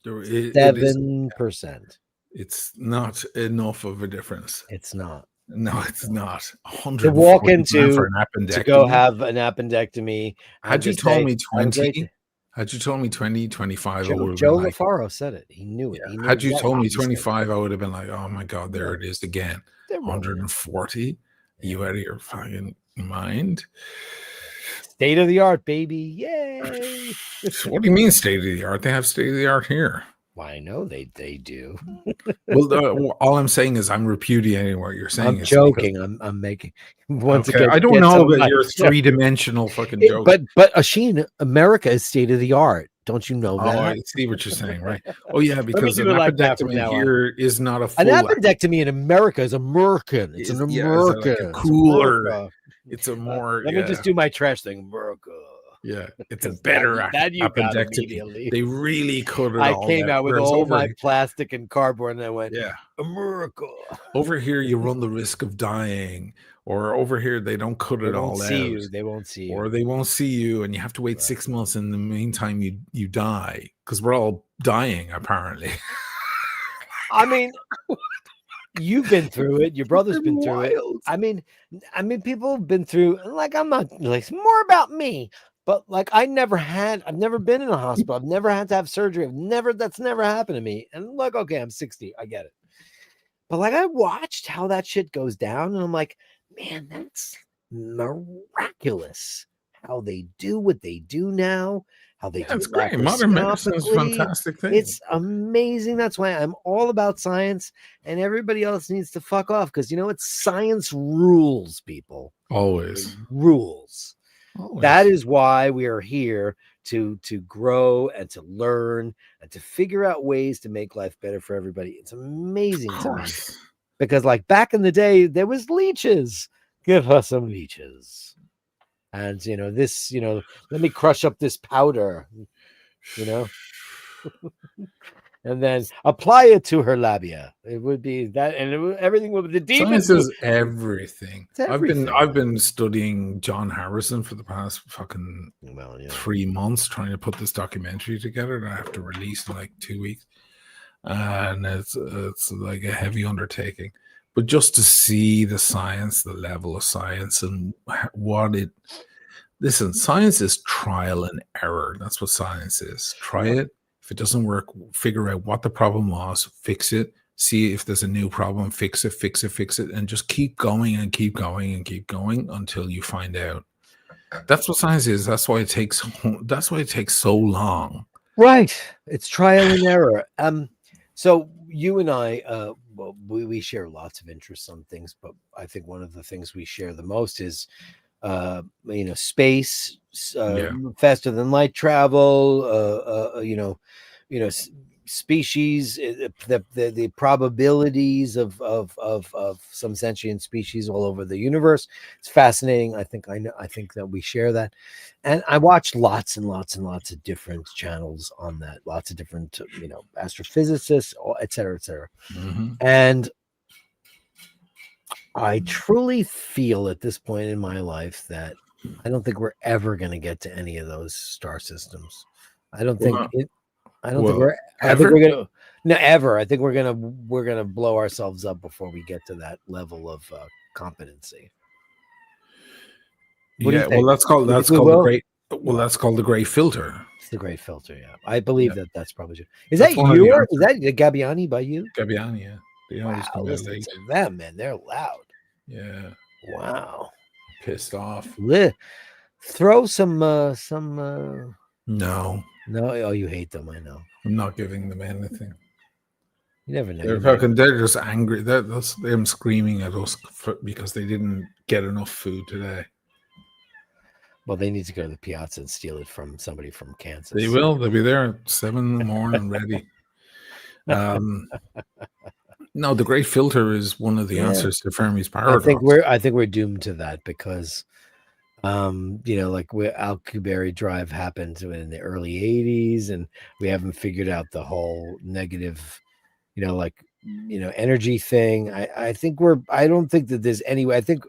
7%. It's not enough of a difference. It's not. No, it's not. To walk into to go have an appendectomy. Had you told me 20? Had you told me 20, 25, Joe LaFaro said it. He knew it. Yeah. Had you told me 25, I would have been like, "Oh my God, there it is again." 140? Are you out of your fucking mind? State of the art, baby. Yay. What do you mean state of the art? They have state of the art here. Well, I know they do. Well, all I'm saying is I'm repudiating what you're saying. I'm joking. I'm making again. I don't know that you're three-dimensional fucking joke. But Asheen, America is state of the art. Don't you know that? Oh, I see what you're saying, right? Oh yeah, because an appendectomy here is not a full an appendectomy in America is American. It's an American. It's like a cooler. It's a more. Let me just do my trash thing, America. Yeah, it's a better appendectomy. They really cut it all. I came out with all my plastic and cardboard, and I went, America. Over here, you run the risk of dying, or over here, they don't cut it all out. They won't see you, or they won't see you, and you have to wait 6 months. In the meantime, you die because we're all dying apparently. I mean. You've been through it. Your brother's been through it. I mean, people have been through. Like, I'm not like more about me, but like, I've never been in a hospital. I've never had to have surgery. That's never happened to me. And like, okay, I'm 60. I get it. But like, I watched how that shit goes down, and I'm like, man, that's miraculous. How they do what they do now. How they do it's great. Modern medicine is a fantastic thing. It's amazing. That's why I'm all about science, and everybody else needs to fuck off, because you know what? Science rules, people. Always rules. Always. That is why we are here to grow and to learn and to figure out ways to make life better for everybody. It's amazing Of to me. course. Because like back in the day, there was leeches. Give us some leeches. And this, let me crush up this powder, and then apply it to her labia. It would be that, and everything would the demons. Science is everything. It's everything. I've been studying John Harrison for the past fucking 3 months, trying to put this documentary together that I have to release in like 2 weeks, and it's like a heavy undertaking. But just to see the science, the level of science, and what it. Listen, science is trial and error. That's what science is. Try it. If it doesn't work, figure out what the problem was, fix it, see if there's a new problem, fix it, and just keep going and keep going and keep going until you find out. That's what science is. That's why it takes so long. Right. It's trial and error. So you and I, we share lots of interests on things, but I think one of the things we share the most is space, faster than light travel, species, the probabilities of some sentient species all over the universe. It's fascinating. I think that we share that, and I watch lots and lots and lots of different channels on that, lots of different astrophysicists, et cetera, Mm-hmm. and I truly feel at this point in my life that I don't think we're ever going to get to any of those star systems. I don't think think we're going to ever. I think we're going to blow ourselves up before we get to that level of competency. That's called the great filter. It's the great filter. Yeah, I believe that's probably true. Is That's that one of you? the Is that the Gabbiani by you? Gabbiani, yeah. They always Wow, come out listen late. to them, man. They're loud. Yeah. Wow. Pissed off. Throw some No. Oh, you hate them. I know. I'm not giving them anything. You never know. They're just angry. That's them screaming at us because they didn't get enough food today. Well, they need to go to the piazza and steal it from somebody from Kansas. They will. They'll be there at 7 in the morning ready. No, the great filter is one of the answers to Fermi's paradox. I think we're doomed to that because, like Alcubierre Drive happened in the early '80s, and we haven't figured out the whole negative, energy thing. I don't think that there's any way. I think.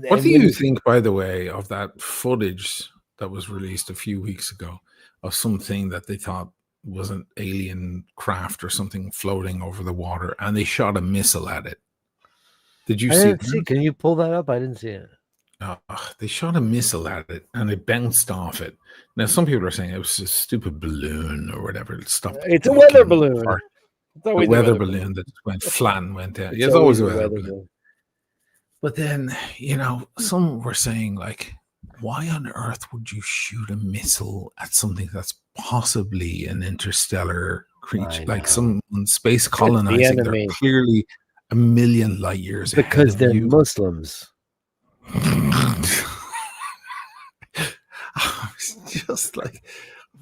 What do you think, by the way, of that footage that was released a few weeks ago of something that they thought was an alien craft or something floating over the water, and they shot a missile at it? Did you see that? Can you pull that up? I didn't see it. They shot a missile at it and it bounced off it. Now, some people are saying it was a stupid balloon or whatever. It's a weather balloon. A weather balloon that went flat and went down. It's always a weather balloon. But then, some were saying, like, why on earth would you shoot a missile at something that's possibly an interstellar creature, like some space colonizing? They're clearly a million light years ahead because they're Muslims. I was just like,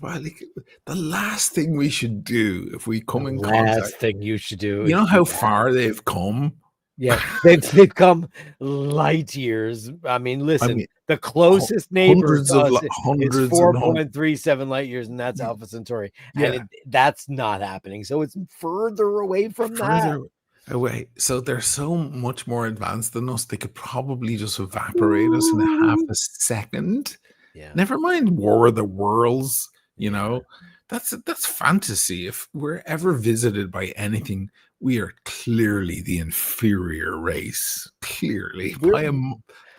the last thing we should do if we come in contact. Last thing you should do. You know how far they've come? Yeah, they've come light years. I mean, listen, the closest neighbor is 4.37 light years, and that's Alpha Centauri. Yeah. And that's not happening. So it's further away from that. Away. So they're so much more advanced than us. They could probably just evaporate us in a half a second. Yeah. Never mind War of the Worlds. That's fantasy. If we're ever visited by anything, we are clearly the inferior race. Clearly, by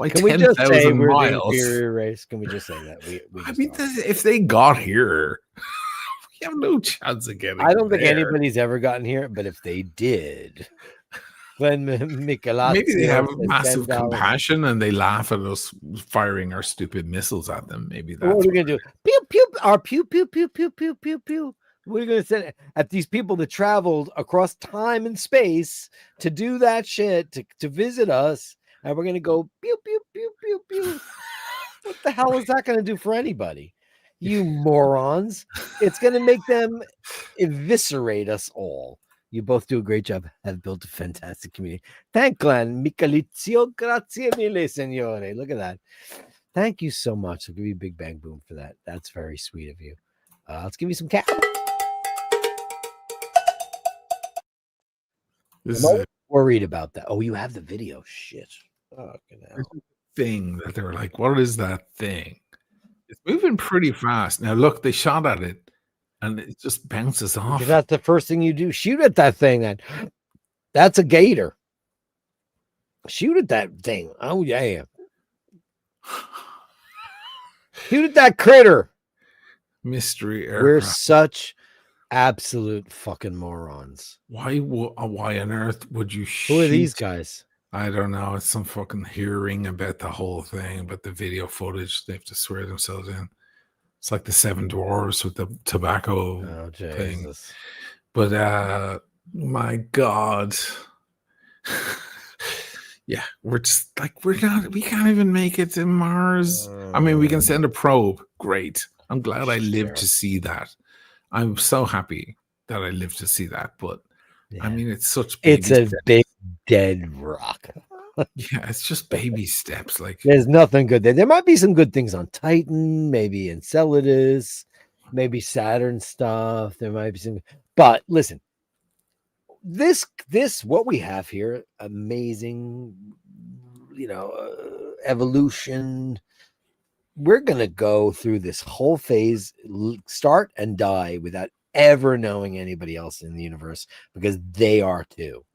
10,000 miles. Inferior race. Can we just say that? If they got here, we have no chance of getting. I don't think anybody's ever gotten here, but if they did, then Michelazzi, maybe they have massive compassion and they laugh at us firing our stupid missiles at them. Maybe that's what we're gonna do. Pew pew, our pew pew pew pew pew pew pew. We're gonna send at these people that traveled across time and space to do that shit to visit us, and we're gonna go pew pew pew pew pew. What the hell is that going to do for anybody? You morons. It's going to make them eviscerate us all. You both do a great job. Have built a fantastic community. Thank Glenn. Michalizio. Grazie mille, signore. Look at that. Thank you so much. I'll give you a big bang boom for that. That's very sweet of you. Let's give you some cat. This I'm is a worried about that. Oh, you have the video. Shit. Fucking hell. thing that they were like, what is that thing? It's moving pretty fast. Now, look, they shot at it and it just bounces off. Because that's the first thing you do. Shoot at that thing. Then that's a gator. Shoot at that thing. Oh, yeah. Shoot at that critter. Mystery We're aircraft. such absolute fucking morons. Why on earth would you shoot? Who are these guys? I don't know. It's some fucking hearing about the whole thing, about the video footage. They have to swear themselves in. It's like the Seven Dwarfs with the tobacco thing. Jesus. But my God. Yeah, we're just like we can't even make it to Mars. I mean, we can send a probe. Great. I'm glad I lived to see that. I'm so happy that I lived to see that. But I mean, it's such it's a big dead rock. Yeah, it's just baby steps. Like there's nothing good there. There might be some good things on Titan, maybe Enceladus, maybe Saturn stuff. There might be some, but listen, this what we have here, amazing, evolution. We're gonna go through this whole phase, start and die without ever knowing anybody else in the universe, because they are too.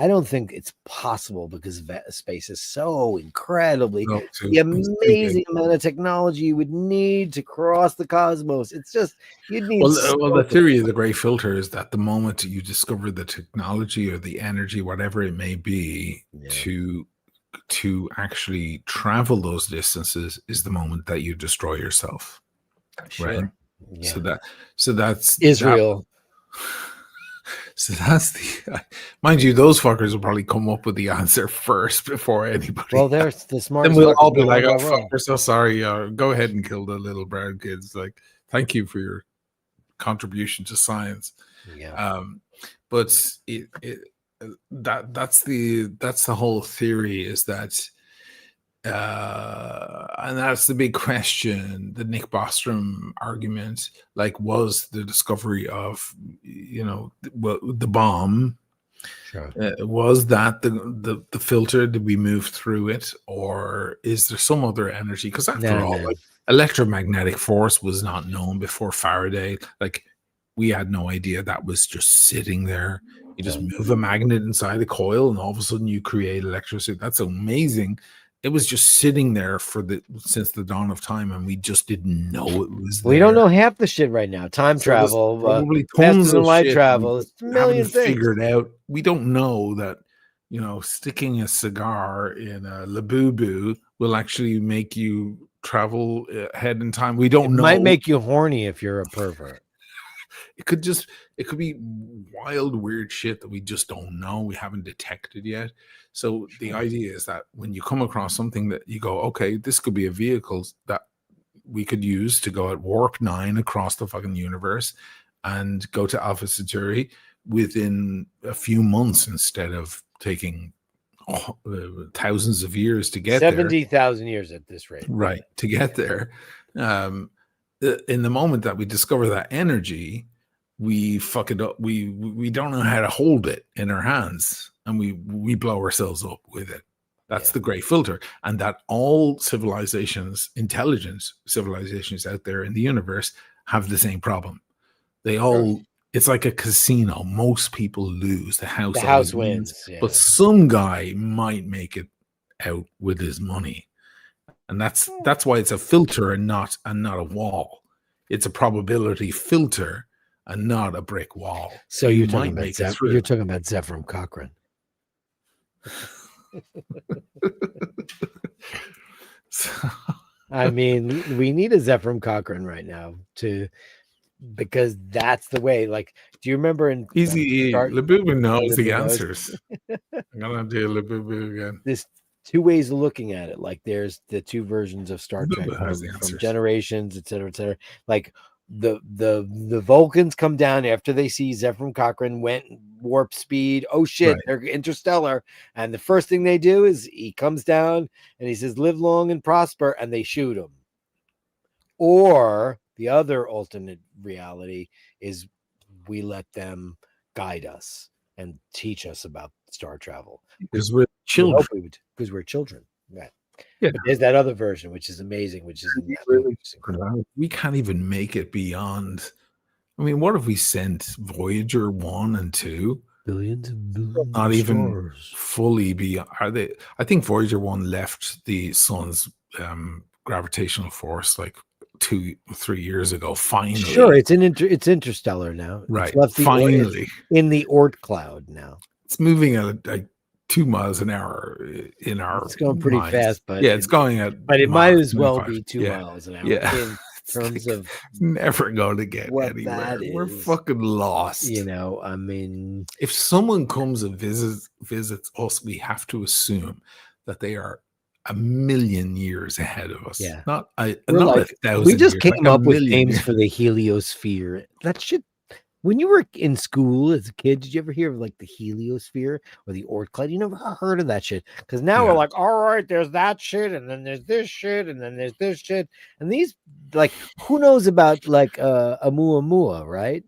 I don't think it's possible because space is so incredibly the amazing amount of technology you would need to cross the cosmos. It's just you'd need. Well, the theory of the gray filter is that the moment you discover the technology or the energy, whatever it may be, to actually travel those distances is the moment that you destroy yourself. Sure. Right. Yeah. So that's Israel. So that's the mind you, those fuckers will probably come up with the answer first before anybody. Well, there's the smartest. Then we'll all be like, "Oh fuck, we're so sorry. Go ahead and kill the little brown kids." Like, thank you for your contribution to science. Yeah. But that's the whole theory, is that, and that's the big question. The Nick Bostrom argument, like, was the discovery of the bomb, sure. Was that the filter? Did we move through it, or is there some other energy? Because after all, like, electromagnetic force was not known before Faraday. Like, we had no idea that was just sitting there. You just move a magnet inside a coil, and all of a sudden you create electricity. That's amazing. It was just sitting there since the dawn of time, and we just didn't know it was there. We don't know half the shit right now. Time travel, probably tons of light shit travel, it's a million things figured out. We don't know that, sticking a cigar in a Labubu will actually make you travel ahead in time. We don't know. It might make you horny if you're a pervert. It could be wild, weird shit that we just don't know. We haven't detected yet. So the idea is that when you come across something that you go, okay, this could be a vehicle that we could use to go at warp 9 across the fucking universe and go to Alpha Centauri within a few months, instead of taking thousands of years to get 70,000 years at this rate. Right, to get there. In the moment that we discover that energy, we fuck it up. We don't know how to hold it in our hands, and we blow ourselves up with it. That's the gray filter, and that all intelligence civilizations out there in the universe have the same problem. They all, it's like a casino. Most people lose. The house wins. But some guy might make it out with his money. And that's why it's a filter and not a wall. It's a probability filter and not a brick wall. So you're talking about Zephram Cochrane. I mean, we need a Zephram Cochrane right now because that's the way. Like, do you remember in Labubu knows the answers. I'm gonna do Labubu again. two ways of looking at it. Like there's the two versions of Star Trek Bubba has the from answers. Generations, et cetera, et cetera. Like the Vulcans come down after they see Zefram Cochrane went warp speed. Oh shit, Right. they're interstellar. And the first thing they do is he comes down and he says, "Live long and prosper," and they shoot him. Or the other alternate reality is we let them guide us and teach us about star travel. Because we're We children. hope we would, because we're children. Right. Yeah. But there's that other version, which is amazing, which is incredible. We can't even make it beyond. I mean, what if we sent Voyager 1 and 2? Billions and billions Not of even stars. fully beyond. Are they? I think Voyager 1 left the sun's gravitational force like 2-3 years ago. Finally, Sure, it's it's interstellar now. right? It's left Finally, in the Oort cloud now. it's moving at like 2 miles an hour in our. It's going pretty minds. fast, but yeah, it's going at. But it might as well 25. be 2 miles an hour Yeah. in terms of It's never going to get what anywhere. that We're is. fucking lost. You know, I mean, If someone comes and visits us, we have to assume that they are a million years ahead of us. Yeah. Not we're not like, 1,000 we just years, came like a up with million names years. for the heliosphere. That shit. When you were in school as a kid, did you ever hear of like the heliosphere or the Oort cloud? You never heard of that shit? Because now Yeah. we're like, all right, there's that shit, and then there's this shit, and then there's this shit, and these like, who knows about like Oumuamua, right?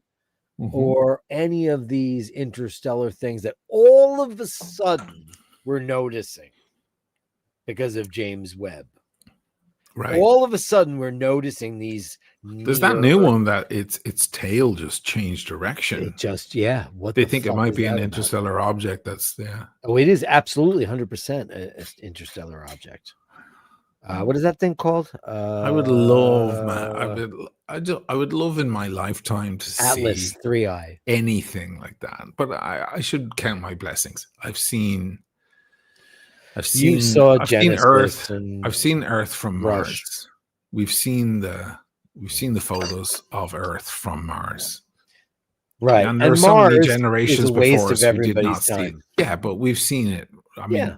Mhm. Or any of these interstellar things that all of a sudden we're noticing because of James Webb. Right. All of a sudden we're noticing these. There's that new one that its tail just changed direction. It just, yeah. What They the think it fuck might is be an that about? interstellar object. That's Oh, it is absolutely 100% an interstellar object. What is that thing called? I would love, man. I would love in my lifetime to Atlas see 3i. anything like that. But I should count my blessings. I've seen You saw I've seen Genesis Earth. and I've seen Earth from Rush. Mars. We've seen the photos of Earth from Mars. right, And there and are so many Mars generations is a waste before of us who did not everybody's see it. time. Yeah, but we've seen it. Yeah.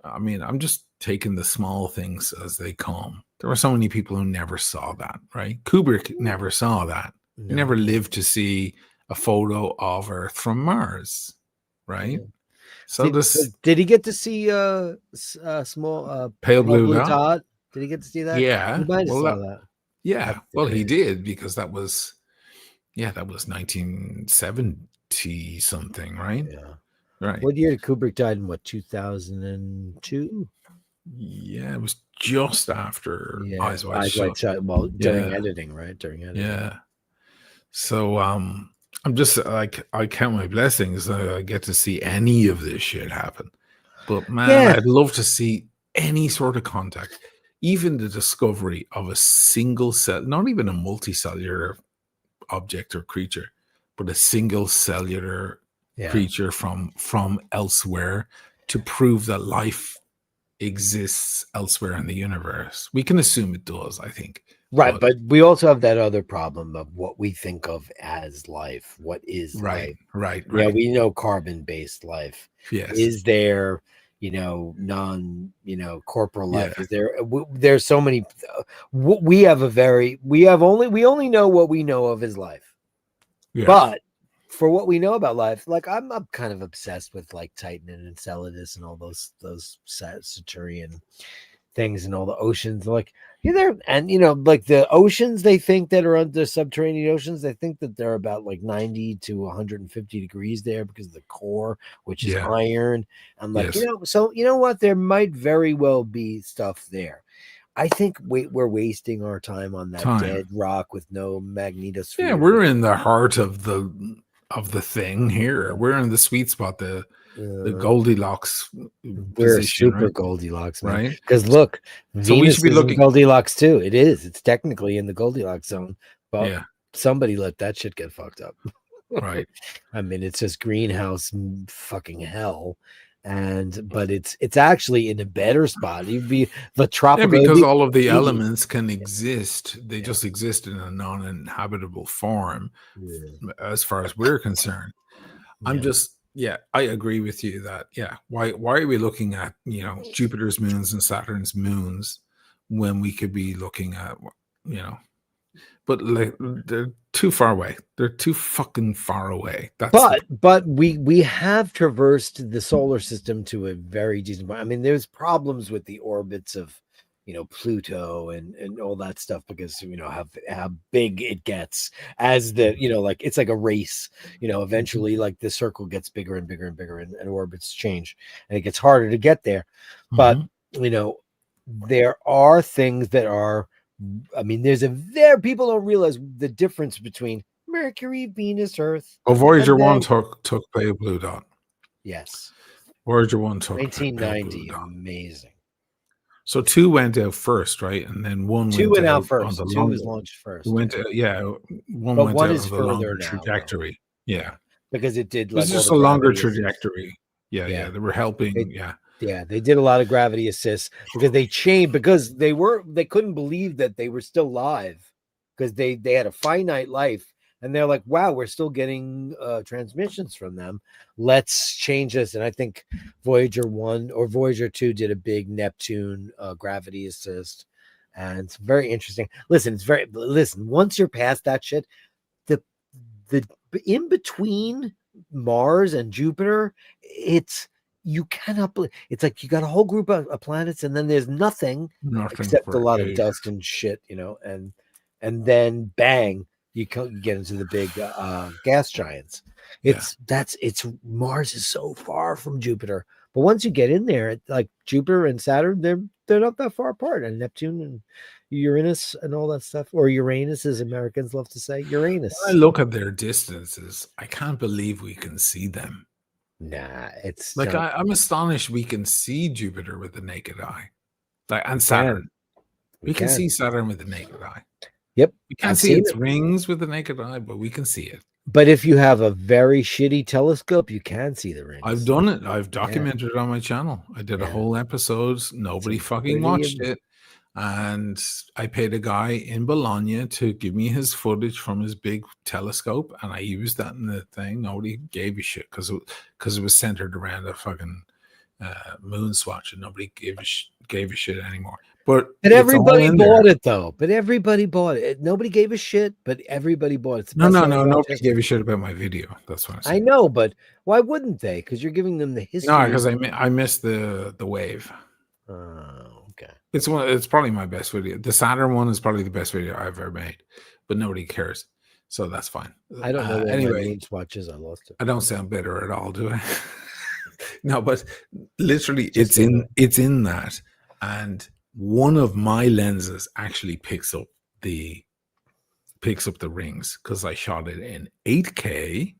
I mean, I'm just taking the small things as they come. There were so many people who never saw that, right? Kubrick never saw that. He No. never lived to see a photo of Earth from Mars, right? Yeah. So Did he get to see small Pale Blue Dot? Did he get to see that? Yeah. He might have Well, saw that. yeah. That's Well, he crazy. did because that was 1970 something, right? Yeah. Right. What year did Kubrick died in? What, 2002? Yeah, it was just after Eyes Wide Shut. Well, during Yeah. editing, right? During editing. Yeah. So I'm just like, I count my blessings that I get to see any of this shit happen. But man, Yeah. I'd love to see any sort of contact, even the discovery of a single cell, not even a multicellular object or creature, but a single cellular creature from elsewhere to prove that life exists elsewhere in the universe. We can assume it does, I think. Right, but we also have that other problem of what we think of as life. What is life? Right. Yeah, we know carbon-based life. Yes. Is there, corporal life? Is there? There's so many. We only know what we know of as life. Yeah. But for what we know about life, like I'm kind of obsessed with like Titan and Enceladus and all those Saturnian things and all the oceans. Like there, and like the oceans, they think that are under subterranean oceans. They think that they're about like 90 to 150 degrees there because of the core, which is iron. And like so you know what? There might very well be stuff there. I think we're wasting our time on that dead rock with no magnetosphere. Yeah, we're in the heart of the thing here. We're in the sweet spot, the Goldilocks we're position, super right? Goldilocks, man. Right? Because look, So we Venus should be is looking in Goldilocks too. It is. It's technically in the Goldilocks zone, but somebody let that shit get fucked up. Right. I mean, it's just greenhouse fucking hell. But it's actually in a better spot. You'd be the tropical because all of the elements can exist. They just exist in a non-inhabitable form, as far as we're concerned. I'm just Yeah, I agree with you that, yeah, why are we looking at, Jupiter's moons and Saturn's moons when we could be looking at, you know, but like they're too far away. They're too fucking far away. But we have traversed the solar system to a very decent point. I mean, there's problems with the orbits of Pluto and all that stuff because how big it gets as the like it's like a race. Eventually like the circle gets bigger and bigger and bigger and orbits change and it gets harder to get there. But there are things that are, I mean, people don't realize the difference between Mercury, Venus, Earth. Oh, Voyager 1 took Pale Blue Dot. Yes. Voyager 1 took 1990. Amazing. So 2 went out first, right? And then 1 went out first. 2 was launched first. One went out on the longer trajectory. Yeah. Because it did like, it was just a longer trajectory. Yeah. They were helping. Yeah, they did a lot of gravity assists because they changed because they couldn't believe that they were still live because they had a finite life and they're like, wow, we're still getting transmissions from them. Let's change this. And I think Voyager 1 or Voyager 2 did a big Neptune gravity assist. And it's very interesting. Listen, once you're past that shit, the in between Mars and Jupiter, you cannot believe it's like you got a whole group of planets and then there's nothing except a lot of dust and shit, and then bang, you get into the big gas giants. Mars is so far from Jupiter, but once you get in there, like Jupiter and Saturn, they're not that far apart, and Neptune and Uranus and all that stuff, or Uranus as Americans love to say. Uranus. When I look at their distances, I can't believe we can see them. Nah, it's like I'm astonished we can see Jupiter with the naked eye, and Saturn. We can see Saturn with the naked eye. Yep, we can't see its rings with the naked eye, but we can see it. But if you have a very shitty telescope, you can see the rings. I've done it. I've documented it on my channel. I did a whole episode. Nobody fucking watched it. And I paid a guy in Bologna to give me his footage from his big telescope, and I used that in the thing. Nobody gave a shit because it was centered around a fucking moon swatch, and nobody gave a shit anymore. But everybody bought it though. But everybody bought it. Nobody gave a shit, but everybody bought it. No. Nobody gave a shit about my video. That's what I said. I know, but why wouldn't they? Because you're giving them the history. No, because I missed the wave. Oh, okay. It's probably my best video. The Saturn one is probably the best video I've ever made, but nobody cares, so that's fine. I don't know. Anyway, moon swatches. I lost it. I don't sound bitter at all, do I? No, but literally, it's in that, and one of my lenses actually picks up the rings because I shot it in 8K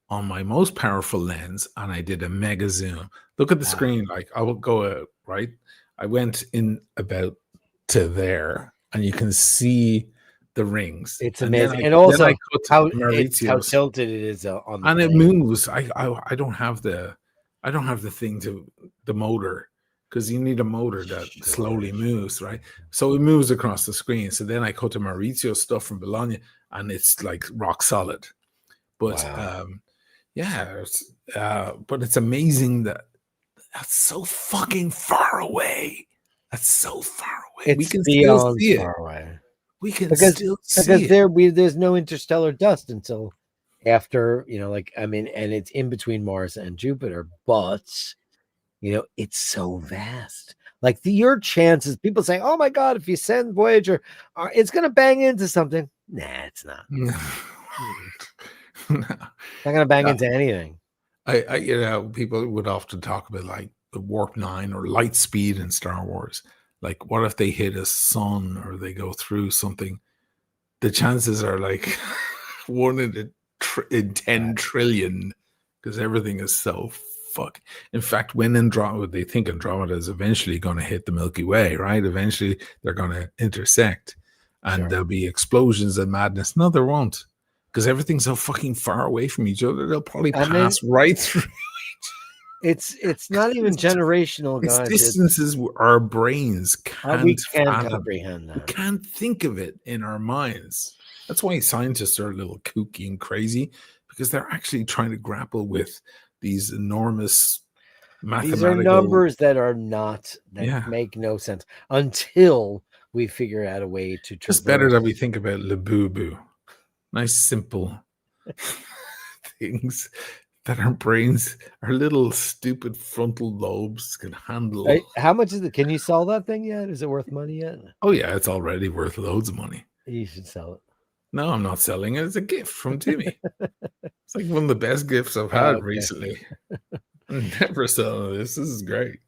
on my most powerful lens, and I did a mega zoom. Look at the screen. Like I will go right. I went in about to there, and you can see the rings. It's amazing, and also how tilted it is on the and it moves. I don't have the thing the motor, because you need a motor that slowly moves, right? So it moves across the screen. So then I cut to Maurizio's stuff from Bologna, and it's like rock solid. But but it's amazing that's so fucking far away. That's so far away. We can still see it. Away. We can still see it. Because there's no interstellar dust until after, and it's in between Mars and Jupiter, but it's so vast. Like your chances, people say, oh my God, if you send Voyager, it's going to bang into something. Nah, it's not. No. Not going to bang into anything. People would often talk about like the warp 9 or light speed in Star Wars. Like, what if they hit a sun or they go through something? The chances are like 1 in 10 trillion, because everything is so In fact, when they think Andromeda is eventually going to hit the Milky Way, right? Eventually, they're going to intersect, and there'll be explosions and madness. No, there won't, because everything's so fucking far away from each other. They'll probably pass right through. It's not even generational, guys. It's distances our brains can't comprehend that. We can't think of it in our minds. That's why scientists are a little kooky and crazy, because they're actually trying to grapple with these enormous mathematical. These are numbers that make no sense until we figure out a way to traverse. Just better that we think about Le Boo Boo. Nice, simple things that our brains, our little stupid frontal lobes can handle. Hey, how much is it? Can you sell that thing yet? Is it worth money yet? Oh, yeah, it's already worth loads of money. You should sell it. No, I'm not selling it. It's a gift from Timmy. It's like one of the best gifts I've had recently. I'm never selling this. This is great.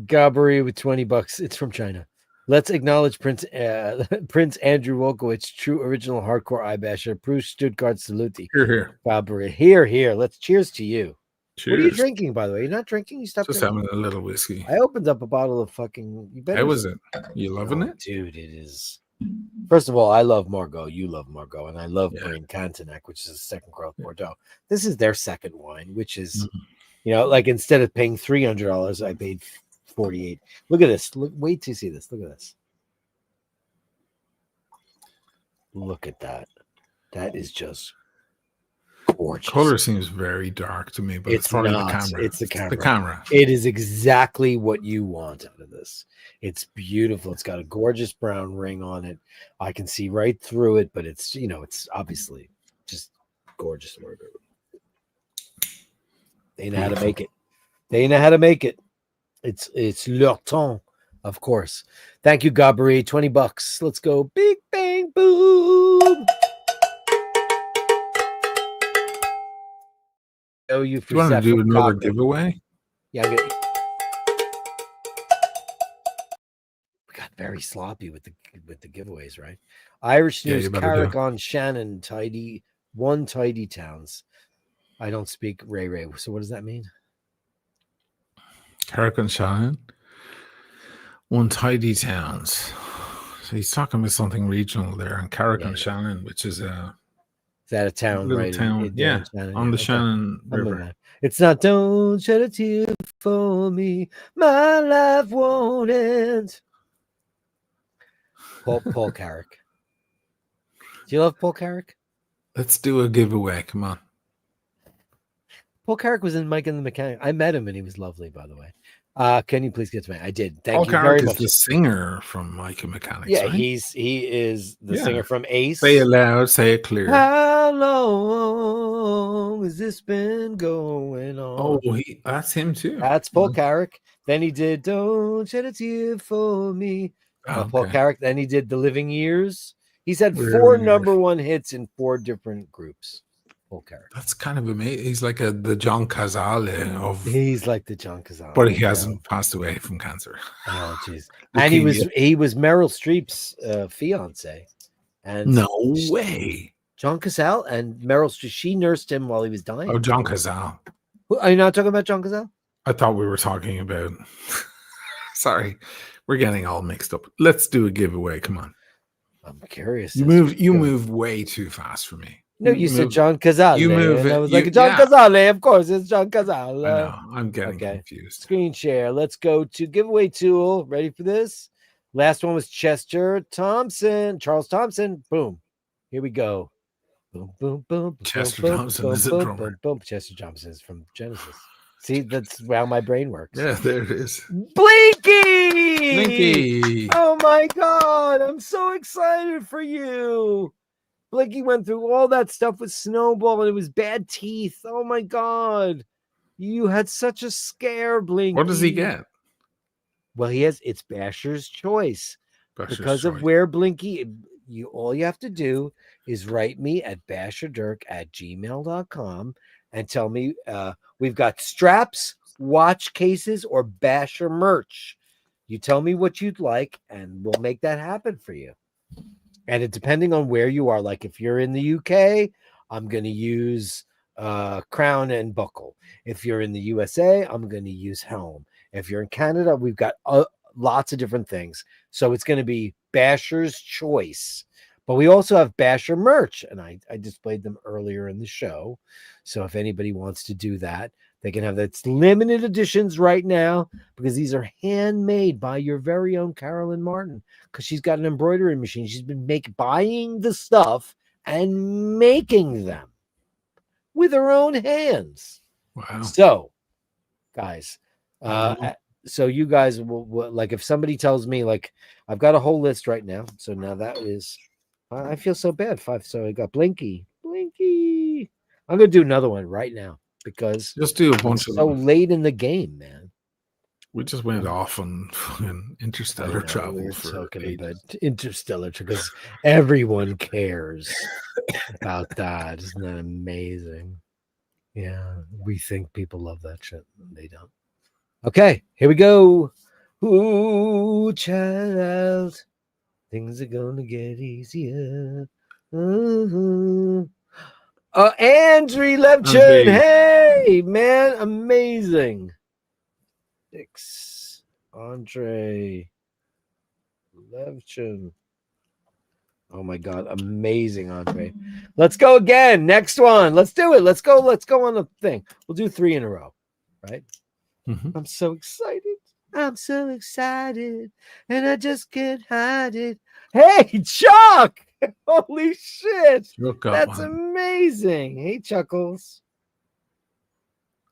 Gallery with $20. It's from China. Let's acknowledge Prince Andrew Wolkowitz, true original hardcore iBasher. Bruce Stuttgart Saluti. Here. Gallery. Here. Let's cheers to you. Cheers. What are you drinking, by the way? You're not drinking? You stopped Just drinking? having a little whiskey. I opened up a bottle of fucking... You better... How was it? You loving it? Dude, it is... First of all, I love Margaux. You love Margaux. And I love Brain Cantenac, which is a second growth Bordeaux. This is their second wine, which is... You know, like instead of paying $300, I paid $48. Look at this. Wait till you see this. Look at this. Look at that. That is just gorgeous. Color seems very dark to me, but it's probably not. the camera. It's the camera. The camera. It is exactly what you want out of this. It's beautiful. It's got a gorgeous brown ring on it. I can see right through it, but it's, you know, it's obviously just gorgeous murder. They know how to make it. They know how to make it. It's leur temps, of course. Thank you, Gabri. $20. Let's go. Big bang boom. Oh, you want to do another giveaway? Yeah, we got very sloppy with the giveaways, right? Irish News, Carrick on Shannon, tidy towns. I don't speak Ray. So what does that mean? Carrick on Shannon, one tidy towns. So he's talking about something regional there, and Carrick on Shannon, which is a town, right? Town, Shannon, on the Shannon River. It's not. Don't shed a tear for me. My life won't end. Paul Carrick. Do you love Paul Carrick? Let's do a giveaway. Come on. Paul Carrick was in Mike and the Mechanic. I met him and he was lovely, by the way. Can you please get to me? I did. Thank you very much. Is the singer from Mike and Mechanic. Yeah, right? he is the singer from Ace. Say it loud, say it clear. How long has this been going on? Oh, that's him too. That's Paul Carrick. Then he did Don't Shed a Tear for Me. Paul Carrick. Then he did The Living Years. He's had 4 number 1 hits in 4 different groups. Paul Carrick. That's kind of amazing. He's like the John Cazale of. He's like the John Cazale, but he hasn't passed away from cancer. Oh, jeez. And he was Meryl Streep's fiance. And no way. John Cazale and Meryl Streep. She nursed him while he was dying. Oh, John Cazale. Are you not talking about John Cazale? I thought we were talking about. Sorry, we're getting all mixed up. Let's do a giveaway. Come on. I'm curious. You moved way too fast for me. No, you said John Cazale. You move it. I was like, John Cazale. Of course, it's John Cazale. I know. I'm getting confused. Screen share. Let's go to giveaway tool. Ready for this? Last one was Charles Thompson. Boom. Here we go. Boom, boom, boom. Chester boom, Thompson boom, is a boom, drummer. boom, boom. Chester Thompson is from Genesis. See, that's how my brain works. Yeah, there it is. Blinky! Oh my God. I'm so excited for you. Blinky went through all that stuff with Snowball and it was bad teeth. Oh my God. You had such a scare, Blinky. What does he get? Well, it's Basher's choice. Because of where Blinky, all you have to do is write me at basherdirk@gmail.com and tell me we've got straps, watch cases, or Basher merch. You tell me what you'd like and we'll make that happen for you. And it depending on where you are, like if you're in the UK, I'm going to use crown and buckle. If you're in the USA, I'm going to use helm. If you're in Canada, we've got lots of different things. So it's going to be Basher's choice. But we also have Basher merch, and I displayed them earlier in the show. So if anybody wants to do that, they can have that. It's limited editions right now because these are handmade by your very own Carolyn Martin because she's got an embroidery machine. She's been buying the stuff and making them with her own hands. Wow. So, guys, Mhm. so you guys will like if somebody tells me like I've got a whole list right now. So now that is, I feel so bad. 5. So I got Blinky. I'm gonna do another one right now because Just do a I'm bunch of so them. late in the game, man. We just went off on fucking I interstellar know travel we're for talking about ages. interstellar because everyone cares about that. Isn't that amazing? Yeah, we think people love that shit. They don't. Okay, here we go. Ooh, child, things are gonna get easier. Andrew Levchin, Andre, hey man, amazing. Andre Levchin. Oh my god, amazing, Andre. Let's go again. Next one. Let's do it. Let's go on the thing. We'll do 3 in a row, right? Mhm. I'm so excited. I'm so excited. And I just can't hide it. Hey, Chuck! Holy shit. Look up That's on. amazing. Hey, Chuckles.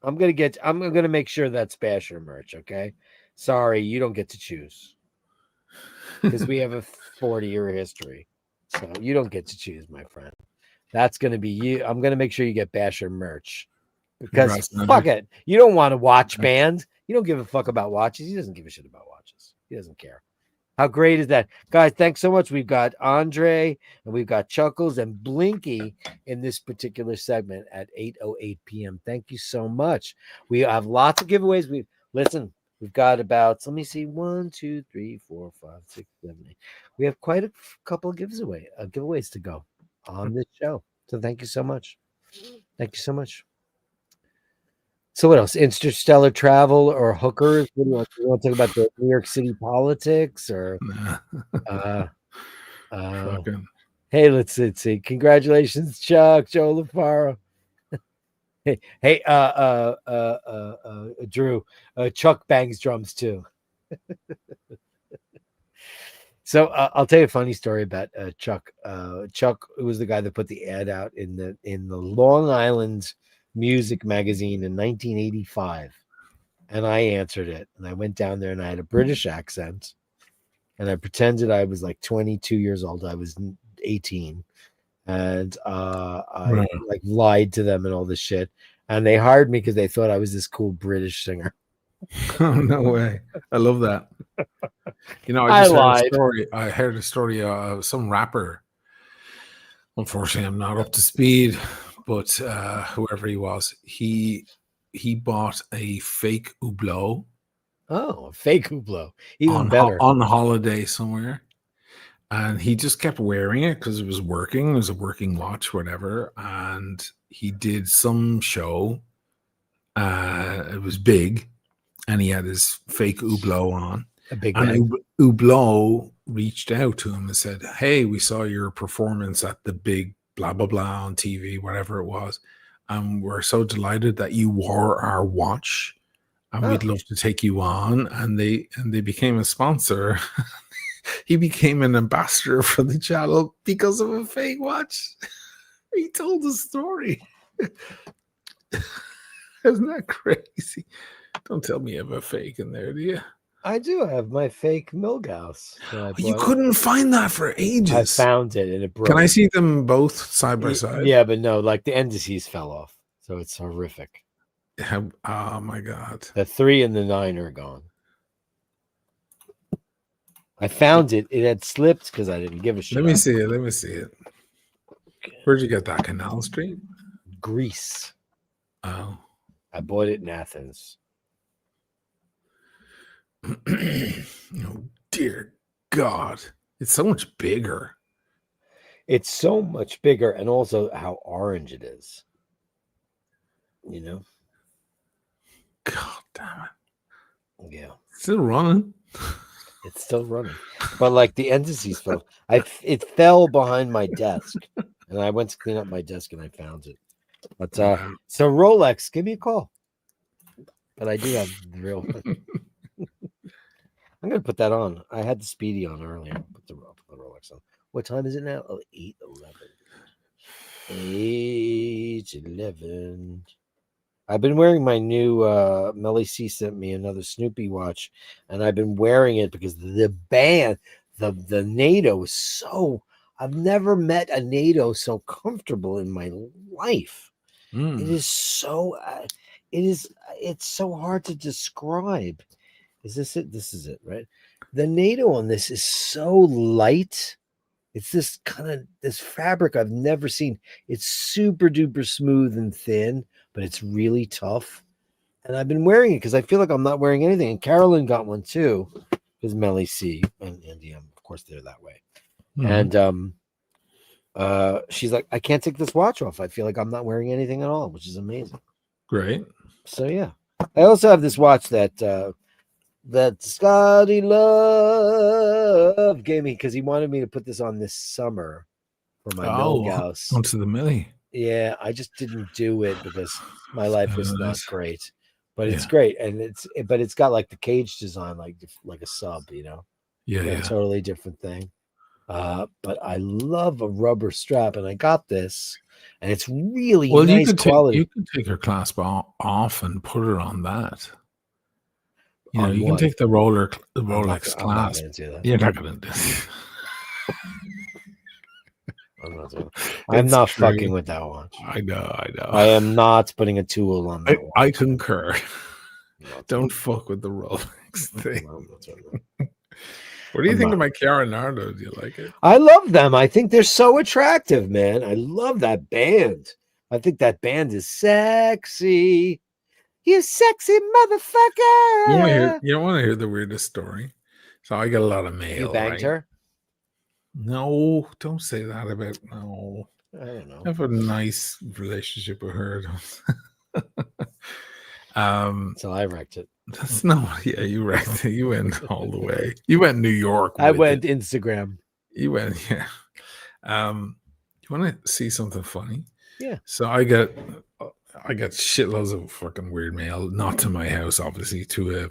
I'm gonna make sure that's Basher merch, okay? Sorry, you don't get to choose. Because we have a 40-year history. So you don't get to choose, my friend. That's gonna be you. I'm gonna make sure you get Basher merch. Because Congrats, Andre. fuck it. You don't want to watch bands. You don't give a fuck about watches. He doesn't give a shit about watches. He doesn't care. How great is that? Guys, thanks so much. We've got Andre and we've got Chuckles and Blinky in this particular segment at 8:08 p.m. Thank you so much. We have lots of giveaways. We've got about, let me see, 1, 2, 3, 4, 5, 6, 7, 8. We have quite a couple of giveaways to go on this show. So thank you so much. Thank you so much. So what else? Interstellar travel or hookers? What do you want to talk about the New York City politics or Nah, uh fucking. hey, let's see. Congratulations, Chuck, Joe LaFaro. Hey, Drew, Chuck bangs drums too. So I'll tell you a funny story about Chuck. Chuck was the guy that put the ad out in the Long Island Music magazine in 1985. And I answered it. And I went down there and I had a British accent. And I pretended I was like 22 years old. I was 18. And I Right. like lied to them and all this shit. And they hired me because they thought I was this cool British singer. Oh, no way. I love that. You know, I I just heard a lied. story. I heard a story of some rapper. Unfortunately, I'm not up to speed, but whoever he was, he bought a fake Hublot Oh, fake Hublot. Even better. on holiday somewhere, and he just kept wearing it because it was working. It was a working watch, whatever. And he did some show. It was big, and he had his fake Hublot on. A big And bang. Hublot reached out to him and said, "Hey, we saw your performance at the big blah blah blah on TV, whatever it was, and we're so delighted that you wore our watch, and we'd Oh, love to take you on." And they became a sponsor. He became an ambassador for the channel because of a fake watch. He told the story. Isn't that crazy? Don't tell me you have a fake in there, do you? I do have my fake Milgauss that I You bought. couldn't find that for I ages. found it and it broke. Can I see them both side by side? Yeah, but no, like the indices fell off. So it's horrific. Oh my god! The 3 and the 9 are gone. I found it. It had slipped because I didn't give a shit. Let me see it. Let me see it. Where'd you get that? Canal Street? Greece. Oh, I bought it in Athens. oh dear God! It's so much bigger. It's so much bigger, and also how orange it is. You know? God damn it! Yeah. Still running. It's still running. But like the indices fell. It fell behind my desk. And I went to clean up my desk and I found it. But Wow. so Rolex, give me a call. But I do have the real one. I'm gonna put that on. I had the Speedy on earlier. Put the Rolex on. What time is it now? Oh, 8:11. 8:11. I've been wearing my new Melly C sent me another Snoopy watch, and I've been wearing it because the band, the NATO is so. I've never met a NATO so comfortable in my life. It is so. It's so hard to describe. Is this it? This is it, right? The NATO on this is so light. It's this this fabric I've never seen. It's super duper smooth and thin, but it's really tough. And I've been wearing it because I feel like I'm not wearing anything. And Carolyn got one too, because Melly C and of course, they're that way. And she's like, I can't take this watch off. I feel like I'm not wearing anything at all, which is amazing. Great. So yeah, I also have this watch that Scotty Love gave me because he wanted me to put this on this summer for my Milgauss. Onto the Millie. Yeah, I just didn't do it because my life was not great. But it's great, and it's got like the cage design, like a sub, Yeah. Totally different thing. But I love a rubber strap, and I got this, and it's really nice quality. You could take your clasp off and put it on that. You can take the Rolex clasp. You're not going to do that. I'm not fucking with that watch. I know. I am not putting a tool on that watch. I concur. Don't fuck with the Rolex thing. What do you think of my Chiara Nardo? Do you like it? I love them. I think they're so attractive, man. I love that band. I think that band is sexy. You sexy motherfucker. You don't want to hear the weirdest story. So I get a lot of mail. You banged her? No, don't say that about no. I don't know. I have a nice relationship with her. So I wrecked it. That's you wrecked it. You went all the way. You went New York. I went Instagram. You went, yeah. You want to see something funny? Yeah. So I get shitloads of fucking weird mail, not to my house, obviously, to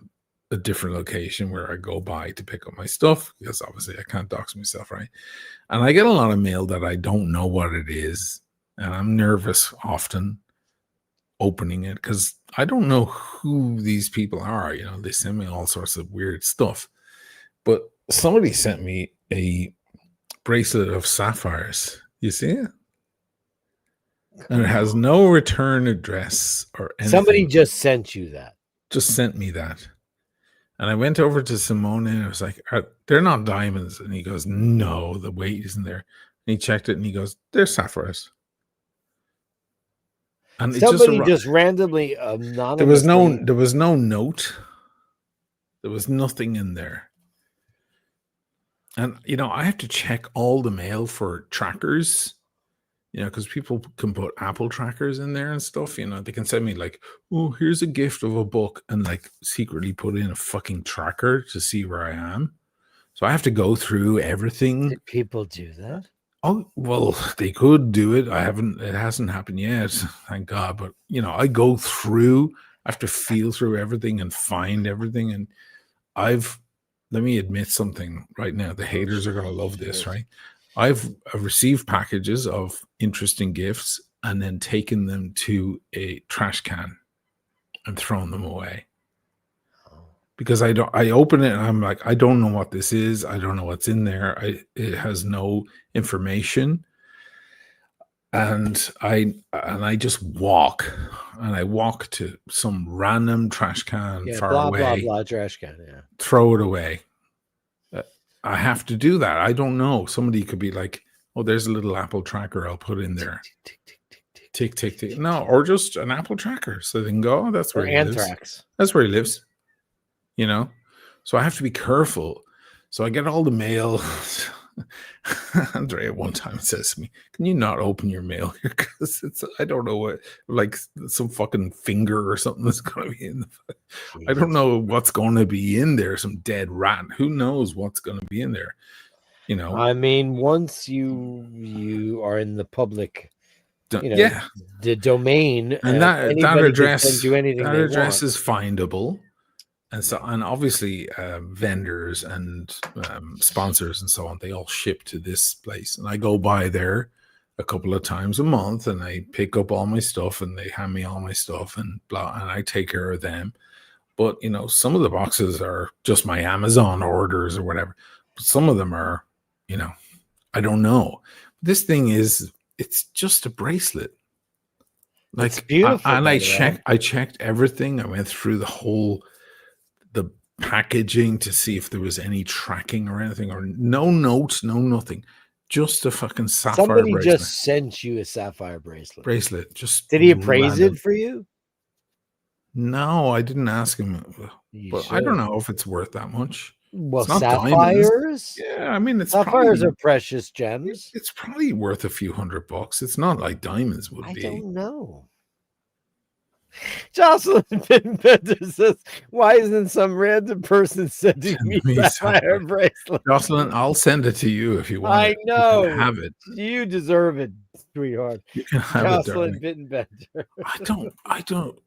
a different location where I go by to pick up my stuff, because obviously I can't dox myself, right? And I get a lot of mail that I don't know what it is, and I'm nervous often opening it because I don't know who these people are. They send me all sorts of weird stuff. But somebody sent me a bracelet of sapphires. You see it? And it has no return address or anything. Somebody just sent you that. Just sent me that. And I went over to Simone and I was like, they're not diamonds. And he goes, no, the weight isn't there. And he checked it and he goes, they're sapphires. And somebody just randomly anonymously. There was no note. There was nothing in there. And I have to check all the mail for trackers. Because people can put Apple trackers in there and stuff. They can send me like, oh, here's a gift of a book, and like secretly put in a fucking tracker to see where I am. So I have to go through everything. Did people do that? Oh, well, they could do it. It hasn't happened yet, thank God. But, I go through, I have to feel through everything and find everything. And let me admit something right now. The haters are going to love this, right? I've received packages of interesting gifts and then taken them to a trash can and thrown them away. Because I open it and I'm like, I don't know what this is. I don't know what's in there. It has no information. And I just walk. And I walk to some random trash can far away. Blah, blah, trash can, yeah. Throw it away. I have to do that. I don't know. Somebody could be like, oh, there's a little Apple tracker I'll put in there. Tick, tick, tick. No, or just an Apple tracker. So they can go, oh, that's where he lives. That's where he lives. So I have to be careful. So I get all the mail. Andrea one time says to me, can you not open your mail here? Because I don't know what, like some fucking finger or something that's going to be in I don't know what's going to be in there. Some dead rat. Who knows what's going to be in there? I mean, once you are in the public, the domain, and that address is findable. And so, and obviously, vendors and sponsors and so on, they all ship to this place. And I go by there a couple of times a month, and I pick up all my stuff, and they hand me all my stuff, and blah, and I take care of them. But you know, some of the boxes are just my Amazon orders or whatever. But some of them are, you know, I don't know. This thing it's just a bracelet. Like, It's beautiful. and I checked everything. I went through the packaging to see if there was any tracking or anything, or no notes, no nothing. Just a fucking sapphire Somebody bracelet. just sent you a sapphire bracelet. Just Did he appraise random. it for you? No, I didn't ask him. You But should. I don't know if it's worth that much. Well, It's not sapphires. diamonds. Yeah, I mean, Sapphires are precious gems. It's probably worth a few $100. It's not like diamonds would I be. don't know. Jocelyn Bender says, "Why isn't some random person sending me sapphire bracelet?" Jocelyn, I'll send it to you if you want. I know. You can have it. You deserve it, sweetheart. You can have Jocelyn it, darling. Bittenbender.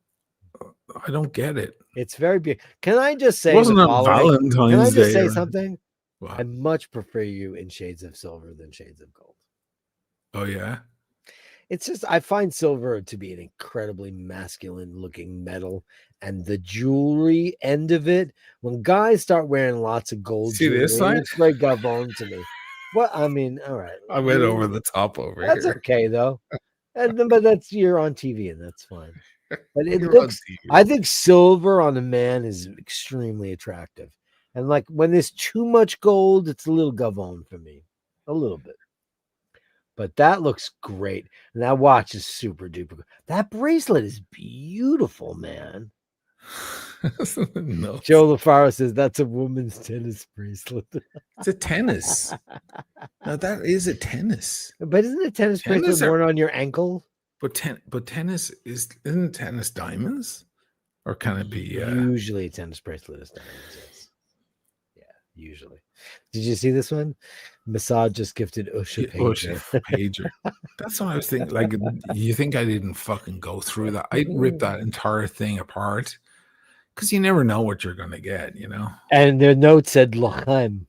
I don't get it. It's very beautiful. Can I just say, It wasn't on Valentine's Day. Can I just say something? What? I much prefer you in shades of silver than shades of gold. Oh yeah. It's just, I find silver to be an incredibly masculine looking metal, and the jewelry end of it, when guys start wearing lots of gold See jewelry, this side? it's very gavon to me. Well, I mean, all right. I went over the top over That's here. okay though. But that's, you're on TV and that's fine. But it You're looks, on TV. I think silver on a man is extremely attractive. And like when there's too much gold, it's a little gavon for me. A little bit. But that looks great. And that watch is super duper. That bracelet is beautiful, man. No, Joe LaFaro says that's a woman's tennis bracelet. it's a tennis. Now that is a tennis. But isn't a tennis bracelet worn on your ankle? But tennis isn't tennis diamonds? Or can it be Usually a tennis bracelet is diamonds, yes. Yeah, usually. Did you see this one? Massage just gifted Usha Pager. Pager. That's what I was thinking. Like, you think I didn't fucking go through that? I ripped that entire thing apart because you never know what you're gonna get, you know. And their note said L'chaim.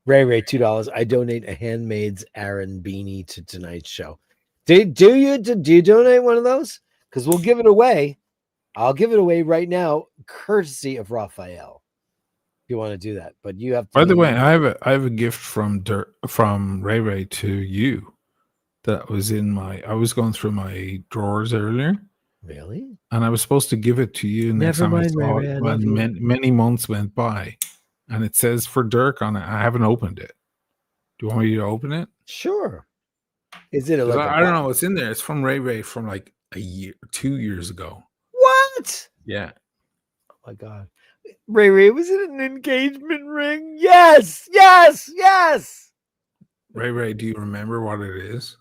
Ray, $2. I donate a handmaid's Aaron beanie to tonight's show. Do you donate one of those? Because we'll give it away. I'll give it away right now, courtesy of Raphael. If you want to do that, but you have to. By the way, I have a gift from Ray to you. That was in I was going through my drawers earlier. Really? And I was supposed to give it to you next time I saw Ray, it, when many months went by. And it says for Dirk on it. I haven't opened it. Do you want me to open it? Sure. Is it like I don't know what's in there. It's from Ray from like 2 years ago. What? Yeah. Oh my God. Ray, was it an engagement ring? Yes. Ray, do you remember what it is?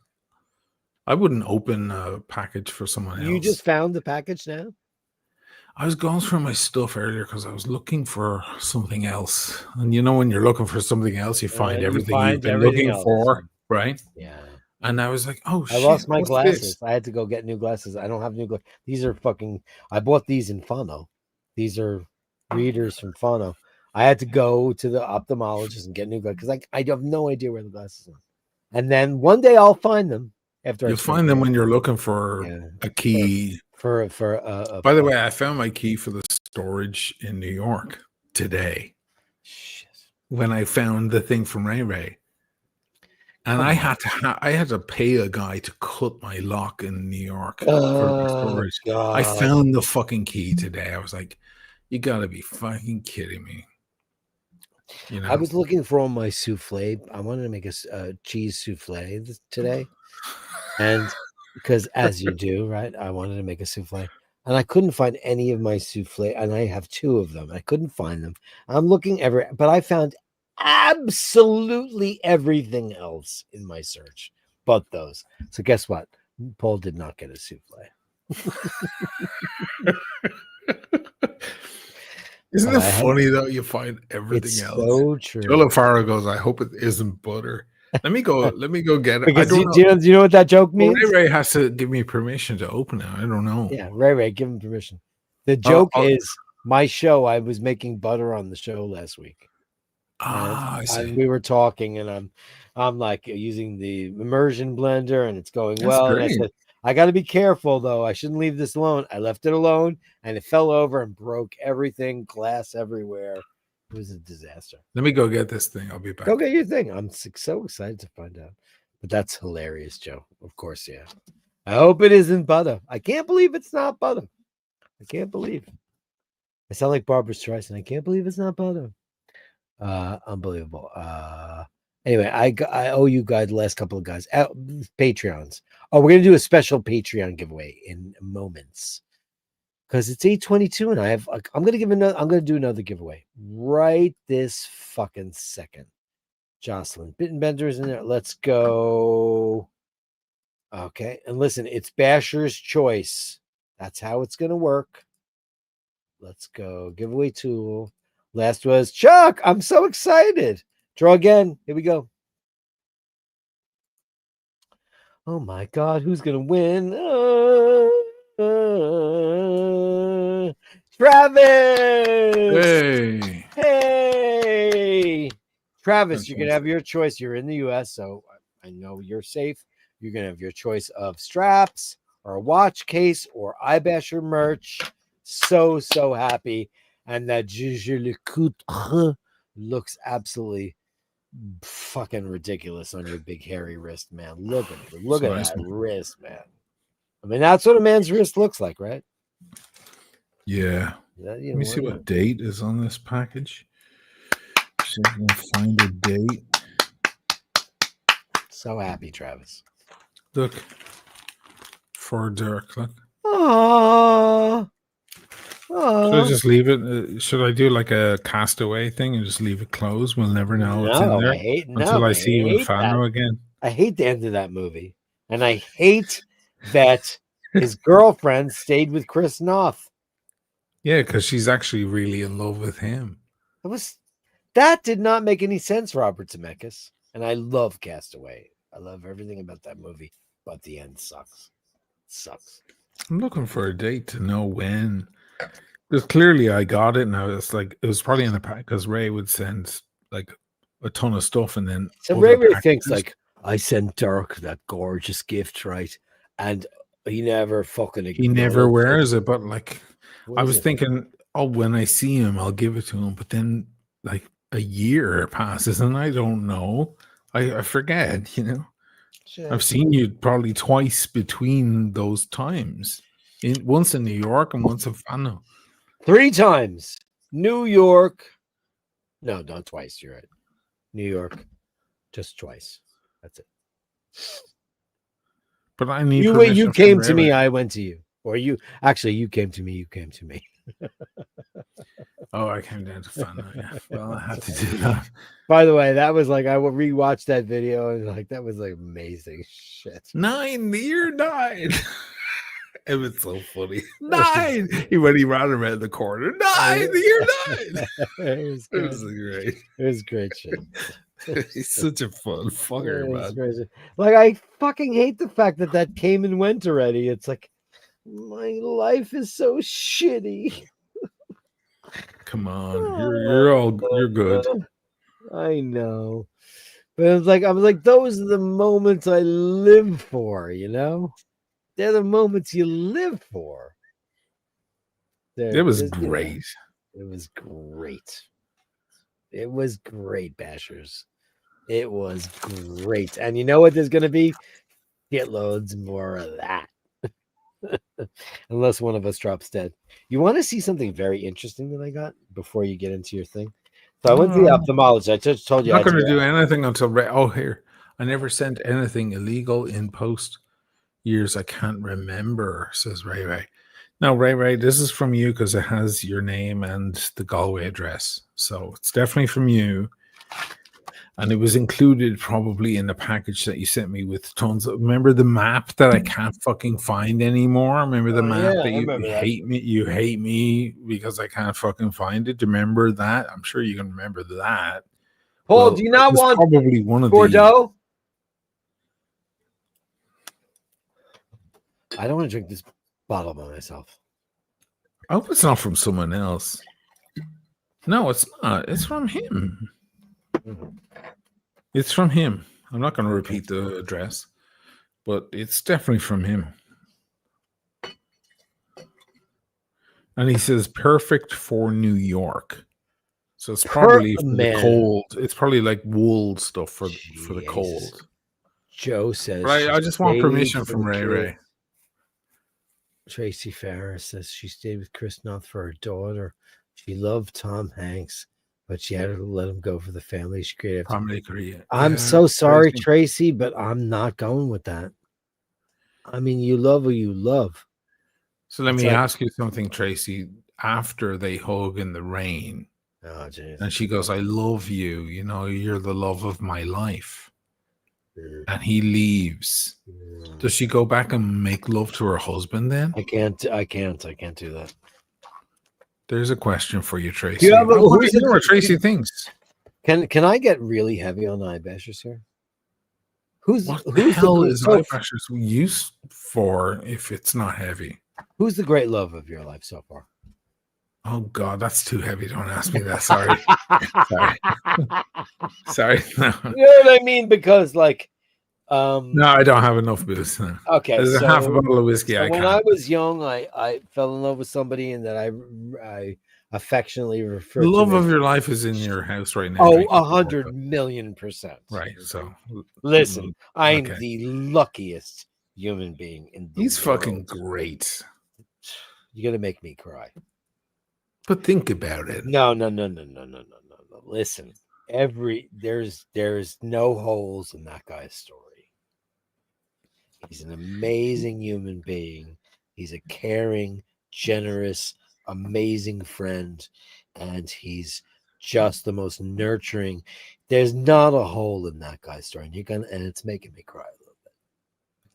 I wouldn't open a package for someone else. You just found the package now? I was going through my stuff earlier because I was looking for something else. And you know, when you're looking for something else, you find everything you've been looking for, right? Yeah. And I was like, oh, shit. I lost my glasses. I had to go get new glasses. I don't have new glasses. These are I bought these in Fano. These are readers from Fano. I had to go to the ophthalmologist and get new glasses because I have no idea where the glasses are. And then one day I'll find them. You'll find them when you're looking for a key. By the way, I found my key for the storage in New York today. Shit. When I found the thing from Ray. And I had to pay a guy to cut my lock in New York for storage. God. I found the fucking key today. I was like, you gotta be fucking kidding me. You know, I was looking for all my souffle. I wanted to make a cheese souffle today. And because as you do, right? I wanted to make a souffle. And I couldn't find any of my souffle. And I have 2 of them. I couldn't find them. I'm looking everywhere, but I found absolutely everything else in my search but those. So guess what? Paul did not get a souffle. Isn't it funny though? You find everything else. So true. Joe LaFaro goes, I hope it isn't butter. Let me go get it. Because do you know what that joke means? Ray has to give me permission to open it. I don't know. Yeah, Ray, give him permission. The joke is my show. I was making butter on the show last week. I see. we were talking, and I'm like using the immersion blender, and it's going That's well. And I great. said, I got to be careful though. I shouldn't leave this alone. I left it alone, and it fell over and broke everything, glass everywhere. It was a disaster. Let me go get this thing. I'll be back. Go get your thing. I'm so excited to find out. But that's hilarious, Joe. Of course, yeah. I hope it isn't butter. I can't believe it's not butter. I can't believe. I sound like Barbara Streisand. I can't believe it's not butter. Unbelievable. Anyway, I owe you guys the last couple of guys Patreons. Oh, we're gonna do a special Patreon giveaway in moments because it's 8:22, and I'm gonna do another giveaway right this fucking second. Jocelyn Bittenbender's in there. Let's go. Okay, and listen, it's Basher's choice. That's how it's gonna work. Let's go. Giveaway tool. Last was Chuck. I'm so excited. Draw again. Here we go. Oh my God, who's gonna win? Travis. Hey. Hey. Travis, That's you're gonna have your choice. You're in the US, so I know you're safe. You're gonna have your choice of straps or a watch case or iBasher merch. So happy. And that je le coutre looks absolutely fucking ridiculous on your big hairy wrist, man. Look at Nice, that man. wrist, man. I mean, that's what a man's wrist looks like, right? Yeah. Let Let me see what date is on this package. See if I can find a date. So happy, Travis. Look. For Dirk. Look. Aww. Should I just leave it? Should I do like a castaway thing and just leave it closed? We'll never know what's in there until I see you in Fano again. I hate the end of that movie, and I hate that his girlfriend stayed with Chris Noth. Yeah, because she's actually really in love with him. That did not make any sense, Robert Zemeckis. And I love Castaway. I love everything about that movie, but the end sucks. It sucks. I'm looking for a date to know when. Because clearly I got it, and I was like, it was probably in the pack because Ray would send like a ton of stuff, and then so Ray thinks like, I sent Dirk that gorgeous gift, right? And he never fucking he never wears it. But like, I was thinking, oh, when I see him, I'll give it to him. But then like a year passes, and I don't know. I forget, you know. Sure. I've seen you probably twice between those times. Once in New York and once in Fano. 3 times. New York. No, not twice. You're right. New York. Just twice. That's it. But I need you came to me, I went to you. Or you came to me, you came to me. Oh, I came down to Fano. Yeah. Well, I had to do that. By the way, that was like I will rewatch that video and like that was like amazing shit. 9, you're 9. It was so funny. 9. When he ran around the corner. 9, you're 9. It was great. It was great shit. He's such a fun fucker, man. Crazy. Like I fucking hate the fact that came and went already. It's like my life is so shitty. Come on, you're good. I know, but I was like, those are the moments I live for. You know, they're the moments you live for. It was great. You know, it was great. It was great, Bashers. It was great, and you know what? There's going to be shitloads more of that. Unless one of us drops dead. You want to see something very interesting that I got before you get into your thing? So I went to the ophthalmologist. I just told you I'm not going to do anything until here. I never sent anything illegal in post years. I can't remember, says Ray. Now, Ray, this is from you because it has your name and the Galway address. So it's definitely from you. And it was included probably in the package that you sent me with tons of. Remember the map that I can't fucking find anymore? Remember the map that you hate me? You hate me because I can't fucking find it. Do you remember that? I'm sure you can remember that. Paul, do you not want probably one of Bordeaux? I don't want to drink this bottle by myself. I hope it's not from someone else. No, it's not. It's from him. It's from him. I'm not going to repeat the address, but it's definitely from him. And he says perfect for New York. So it's probably for the cold. It's probably like wool stuff for the cold. Joe says, but I just want permission from Ray Ray. Tracy Farris says she stayed with Chris Noth for her daughter. She loved Tom Hanks, but she had to let him go for the family she created. I'm so sorry, Tracy, but I'm not going with that. I mean, you love who you love. So let me ask you something, Tracy. After they hug in the rain, and she goes, "I love you. You know, you're the love of my life." And he leaves. Does she go back and make love to her husband then? I can't do that. There's a question for you, Tracy. You know what Tracy thinks. Can I get really heavy on iBashers here? Who's the hell is iBashers used for if it's not heavy? Who's the great love of your life so far? Oh God, that's too heavy. Don't ask me that. Sorry. Sorry. No. You know what I mean? Because no, I don't have enough booze. No. Okay, there's a half a bottle of whiskey. When I was young, I fell in love with somebody, and that I affectionately refer. The love of your life is in your house right now. Oh, 100,000,000%. Right. So listen, I'm the luckiest human being in the He's world. Fucking great. You're gonna make me cry. But think about it. No. Listen, there's no holes in that guy's story. He's an amazing human being. He's a caring, generous, amazing friend, and he's just the most nurturing. There's not a hole in that guy's story, and it's making me cry a little bit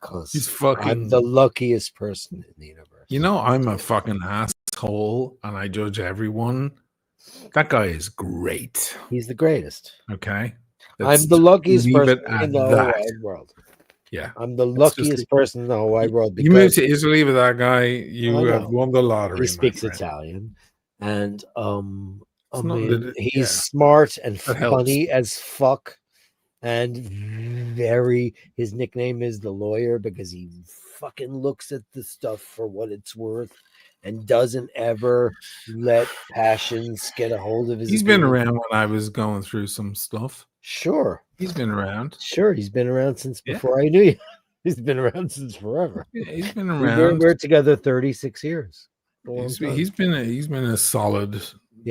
because I'm the luckiest person in the universe. You know, I'm a fucking asshole, and I judge everyone. That guy is great. He's the greatest. Okay, I'm the luckiest person in the whole wide world. Yeah, I'm the luckiest person in the whole wide world. You moved to Italy with that guy. You have won the lottery. He speaks Italian, and he's smart and funny as fuck, and his nickname is the lawyer because he fucking looks at the stuff for what it's worth and doesn't ever let passions get a hold of his. He's been around when I was going through some stuff. Sure. He's been around. Sure. He's been around since before I knew you. He's been around since forever. Yeah, he's been around. We're together 36 years. He's been a solid,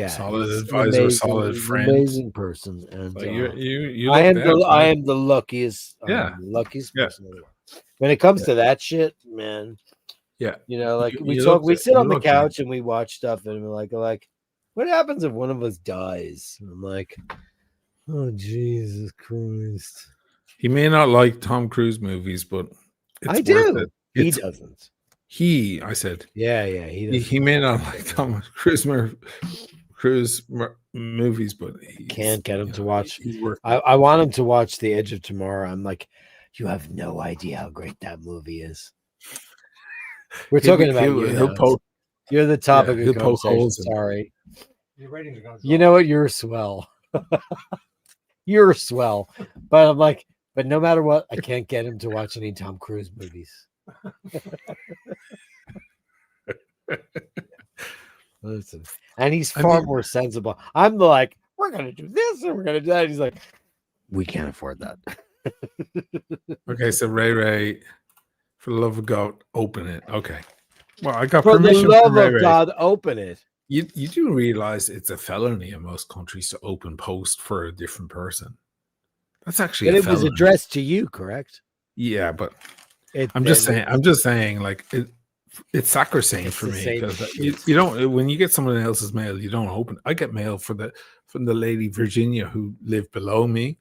solid advisor, amazing, solid friend, amazing person. And I am the luckiest, luckiest person in the world. When it comes to that shit, man. Yeah, you know, like we sit on the couch and we watch stuff, and we're like, what happens if one of us dies? And I'm like, oh Jesus Christ. He may not like Tom Cruise movies, but I do. He doesn't. I said, yeah, he doesn't. He may not like Tom Cruise movies, but he can't get him to watch. I want him to watch The Edge of Tomorrow. I'm like, you have no idea how great that movie is. We're talking about you. You're the topic of conversation. Sorry. You know what? You're swell. You're swell. But I'm like, but no matter what, I can't get him to watch any Tom Cruise movies. Listen, and he's far more sensible. I'm like, we're gonna do this and we're gonna do that. He's like, we can't afford that. Okay, so Ray, for the love of God, open it. Okay. Well, I got permission. For the love of God, open it. You do realize it's a felony in most countries to open post for a different person. That's actually. But it was addressed to you, correct? Yeah, but I'm just saying, like it's sacrosanct for me because you don't. When you get someone else's mail, you don't open. I get mail from the lady Virginia who lived below me,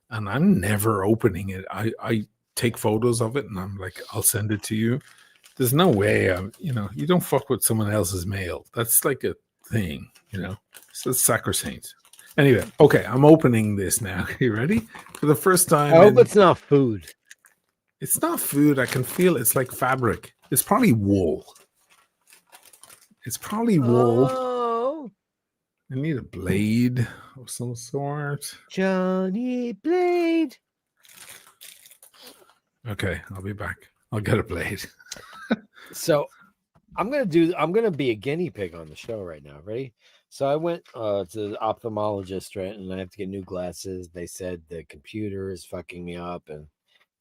and I'm never opening it. I take photos of it and I'm like, I'll send it to you. There's no way you don't fuck with someone else's mail. That's like a thing, so it's sacrosanct. Anyway, okay, I'm opening this now. You ready? For the first time. I hope it's not food. It's not food. I can feel it's like fabric. It's probably wool. Oh. I need a blade of some sort. Johnny Blade. Okay, I'll be back. I'll get a blade. So I'm gonna be a guinea pig on the show right now. Ready? So I went to the ophthalmologist, right, and I have to get new glasses. They said the computer is fucking me up, and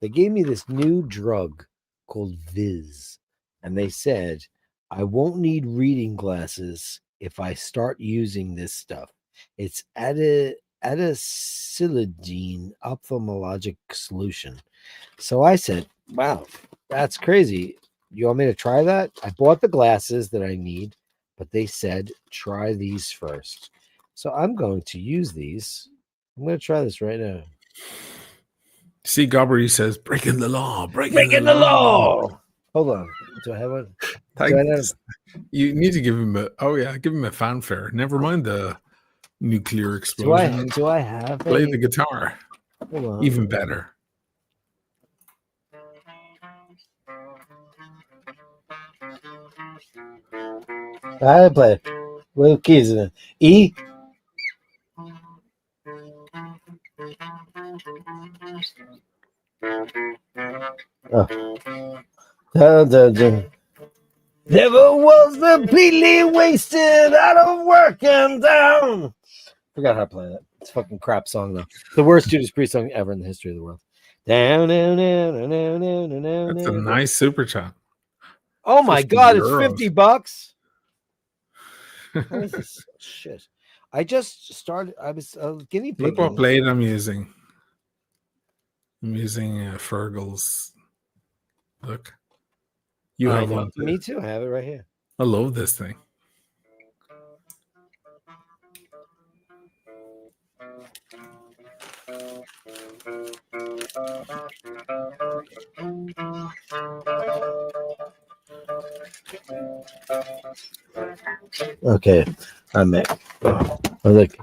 they gave me this new drug called Viz, and they said I won't need reading glasses if I start using this stuff. It's acetylidine ophthalmologic solution. So I said, wow, that's crazy. You want me to try that? I bought the glasses that I need, but they said try these first. So I'm going to use these. I'm going to try this right now. See, Gobbery says, breaking the law, Breaking the law. Hold on. Do I have one? Thanks. You need to give him give him a fanfare. Never mind the nuclear explosion. Do I have Play the guitar. Hold on. Even better. I play it. What keys in it? E. Oh. Never was completely wasted out of working down. Forgot how to play that. It's a fucking crap song though. The worst Judas Priest song ever in the history of the world. Down, down, down, down, down, down, down. That's a nice super chat. Oh my god, it's euros. $50. What is this shit? I just started. I was guinea pig. Look what blade I'm using. I'm using Fergal's. Look. You have one. Me too. I have it right here. I love this thing. Okay, I'm it. I was like,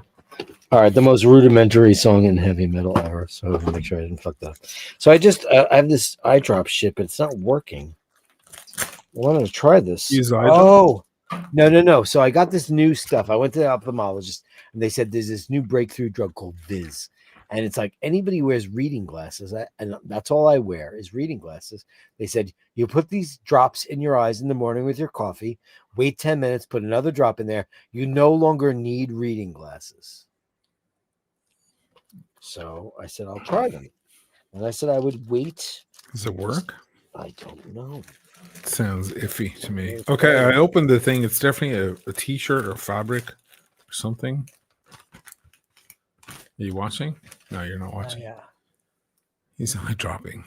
all right, the most rudimentary song in heavy metal ever. So I have to make sure I didn't fuck that up. So I just I have this eye drop shit, but it's not working. I wanted to try this. No. So I got this new stuff. I went to the ophthalmologist and they said there's this new breakthrough drug called Viz. And it's like anybody wears reading glasses, and that's all I wear is reading glasses. They said you put these drops in your eyes in the morning with your coffee, wait 10 minutes, put another drop in there. You no longer need reading glasses. So I said, I'll try them. And I said I would wait. Does it work? I don't know. It sounds iffy to me. Okay, I opened the thing. It's definitely a t-shirt or fabric or something. Are you watching? No, you're not watching. Yeah. He's eye dropping.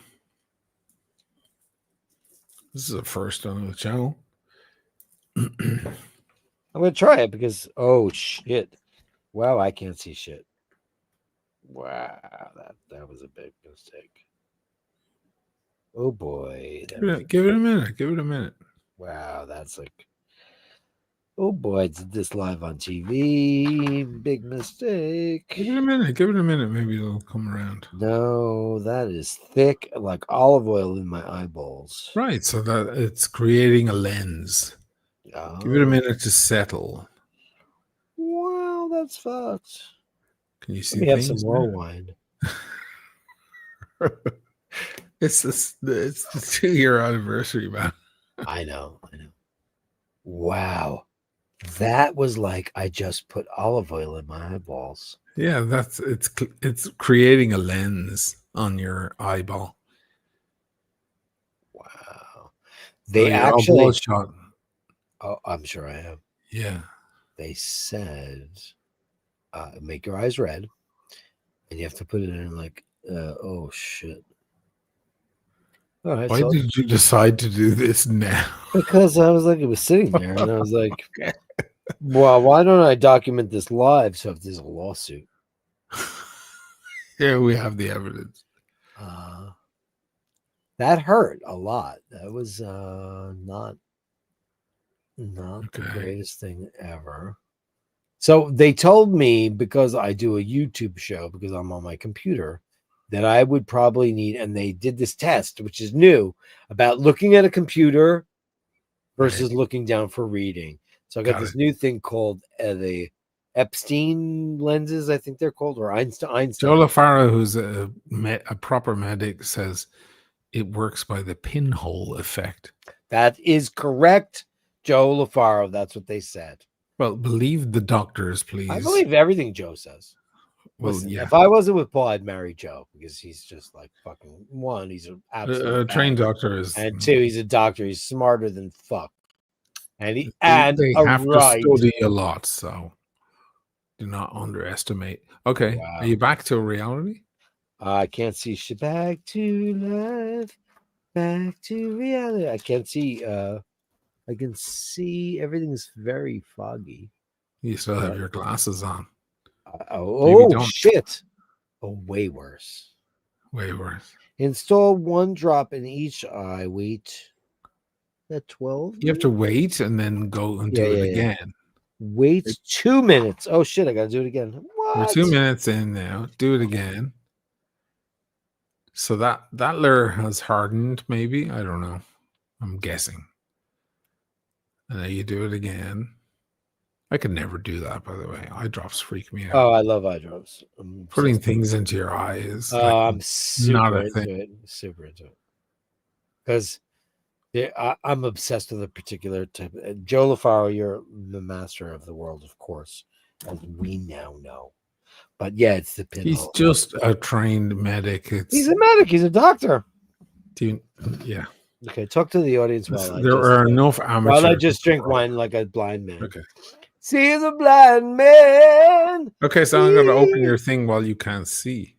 This is a first on the channel. I'm going to try it because, oh, shit. Wow, I can't see shit. Wow, that was a big mistake. Oh, boy. Give it a minute. Give it a minute. Wow, that's like... Oh, boy, did this live on TV. Big mistake. Give it a minute. Give it a minute. Maybe it'll come around. No, that is thick like olive oil in my eyeballs. Right, so that it's creating a lens. Oh. Give it a minute to settle. Wow, that's fucked. Can you see? We have some more wine. It's the 2-year anniversary, man. I know. Wow. That was like I just put olive oil in my eyeballs. Yeah, it's creating a lens on your eyeball. Wow. They actually shot. Oh, I'm sure I am. Yeah. They said make your eyes red and you have to put it in like oh shit. All right, Why did you decide to do this now? Because I was like, it was sitting there, and I was like, well, why don't I document this live? So if there's a lawsuit, yeah, we have the evidence. That hurt a lot. That was not the greatest thing ever. So they told me because I do a YouTube show because I'm on my computer that I would probably need, and they did this test, which is new, about looking at a computer versus looking down for reading. So I got this new thing called the Epstein lenses, I think they're called, or Einstein. Joe LaFaro, who's a proper medic, says it works by the pinhole effect. That is correct, Joe LaFaro. That's what they said. Well, believe the doctors, please. I believe everything Joe says. Well, Listen, yeah. if I wasn't with Paul, I'd marry Joe because he's just like fucking one. He's an absolute trained badass. doctor is, And two, he's a doctor. He's smarter than fuck. And they have to study a lot, so do not underestimate. Okay, Wow. Are you back to reality? I can't see shit. Back to life, back to reality. I can't see. I can see everything's very foggy. You still have your glasses on. Shit! Oh, way worse. Way worse. Install one drop in each eye. Wait. That 12. You have to wait and then go and do it again. Wait 2 minutes. Oh shit! I gotta do it again. What? We're 2 minutes in now. Do it again. So that layer has hardened, maybe. I don't know. I'm guessing. And then you do it again. I could never do that, by the way. Eye drops freak me out. Oh, I love eye drops. Putting things into your eyes. I'm super into it. Super into it. Because I'm obsessed with a particular type. Joe LaFaro, you're the master of the world, of course, as we now know. But yeah, it's the pinhole. He's just a trained medic. He's a medic. He's a doctor. Yeah. Okay, talk to the audience while there are enough amateurs. While I just drink wine like a blind man. Okay. See the blind man. Okay, so I'm going to open your thing while you can't see.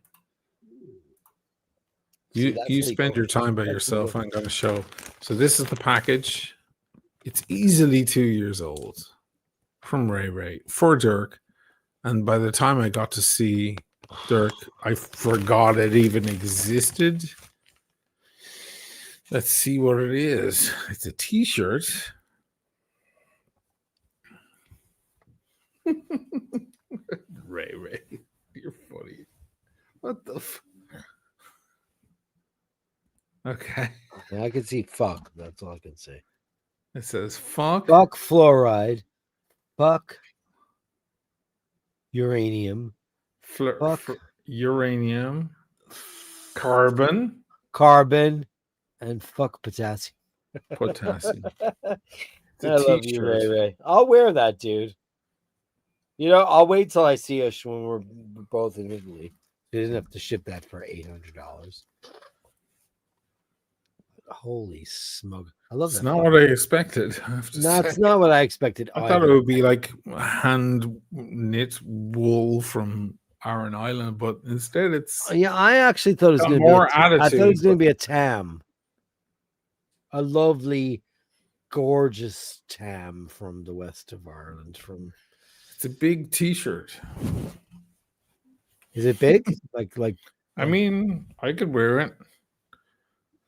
You spend your time by yourself. I'm going to show. So this is the package. It's easily 2 years old from Ray for Dirk. And by the time I got to see Dirk, I forgot it even existed. Let's see what it is. It's a t-shirt. Ray, you're funny. What the Okay. I can see fuck. That's all I can see. It says fuck. Fuck fluoride. Fuck uranium. Fuck uranium. Carbon. And fuck potassium. Potassium. I love you, Ray. I'll wear that, dude. You know, I'll wait till I see us when we're both in Italy. He doesn't have to ship that for $800. Holy smoke. I love that. It's not what I expected. That's not what I expected. I thought it would be like hand knit wool from Aran Island, but instead it's I actually thought it was going to be more attitude. I thought it was going to be a tam. A lovely, gorgeous tam from the west of Ireland. It's a big t-shirt. Is it big? like I mean, I could wear it.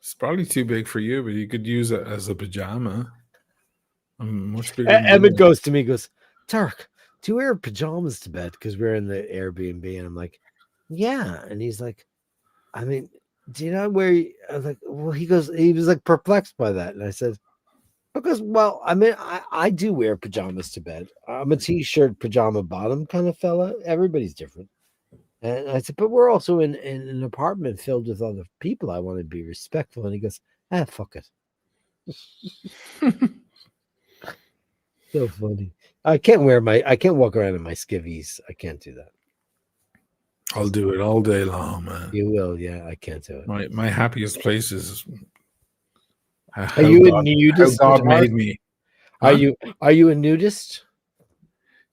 It's probably too big for you, but you could use it as a pajama. I'm much bigger. Emmett goes to me, goes, Dirk, do you wear pajamas to bed? Because we're in the Airbnb, and I'm like, yeah. And he's like, I mean, do you not wear? I was like, well, he was like perplexed by that, and I said, because, well, I mean, I do wear pajamas to bed. I'm a t-shirt, pajama bottom kind of fella. Everybody's different. And I said, but we're also in an apartment filled with other people. I want to be respectful. And he goes, fuck it. So funny. I can't walk around in my skivvies. I can't do that. I'll do it all day long, man. You will, yeah. I can't do it. My happiest place is Are you a nudist? How God made me. Huh? Are you a nudist?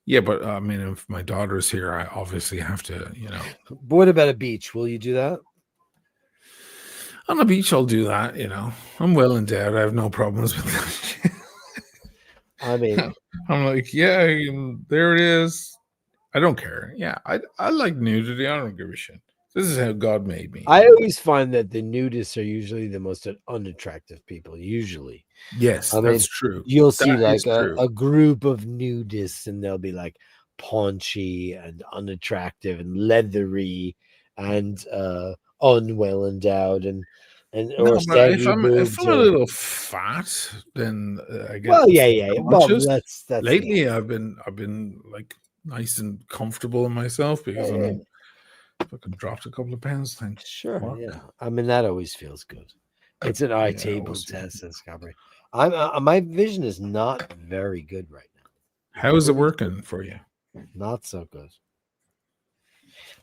Yeah, but I mean, if my daughter's here, I obviously have to, But what about a beach? Will you do that? On the beach, I'll do that, I'm well endowed. I have no problems with that. I mean, I'm like, yeah, there it is. I don't care. Yeah, I like nudity. I don't give a shit. This is how God made me. I always find that the nudists are usually the most unattractive people. Usually, yes, that's true. You'll see like a group of nudists, and they'll be like paunchy and unattractive and leathery and unwell endowed and or if I'm a little fat, then I get well, yeah. Well, that's lately. I've been like nice and comfortable in myself because Yeah, I'm fucking dropped a couple of pounds. Thank sure. fuck. Yeah. I mean, that always feels good. It's an eye Yeah, table always feels test, Discovery. My vision is not very good right now. How is it working for you? Not so good.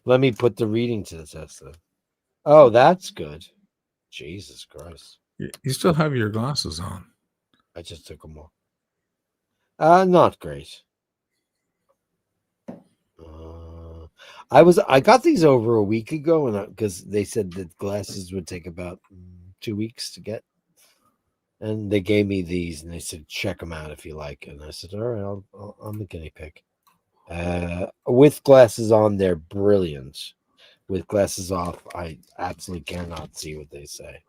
Let me put the reading to the test, though. Oh, that's good. Jesus Christ. You still have your glasses on. I just took them off. Not great. I got these over a week ago, and because they said that glasses would take about 2 weeks to get, and they gave me these, and they said check them out if you like, and I said all right, I'm the guinea pig. With glasses on, they're brilliant. With glasses off, I absolutely cannot see what they say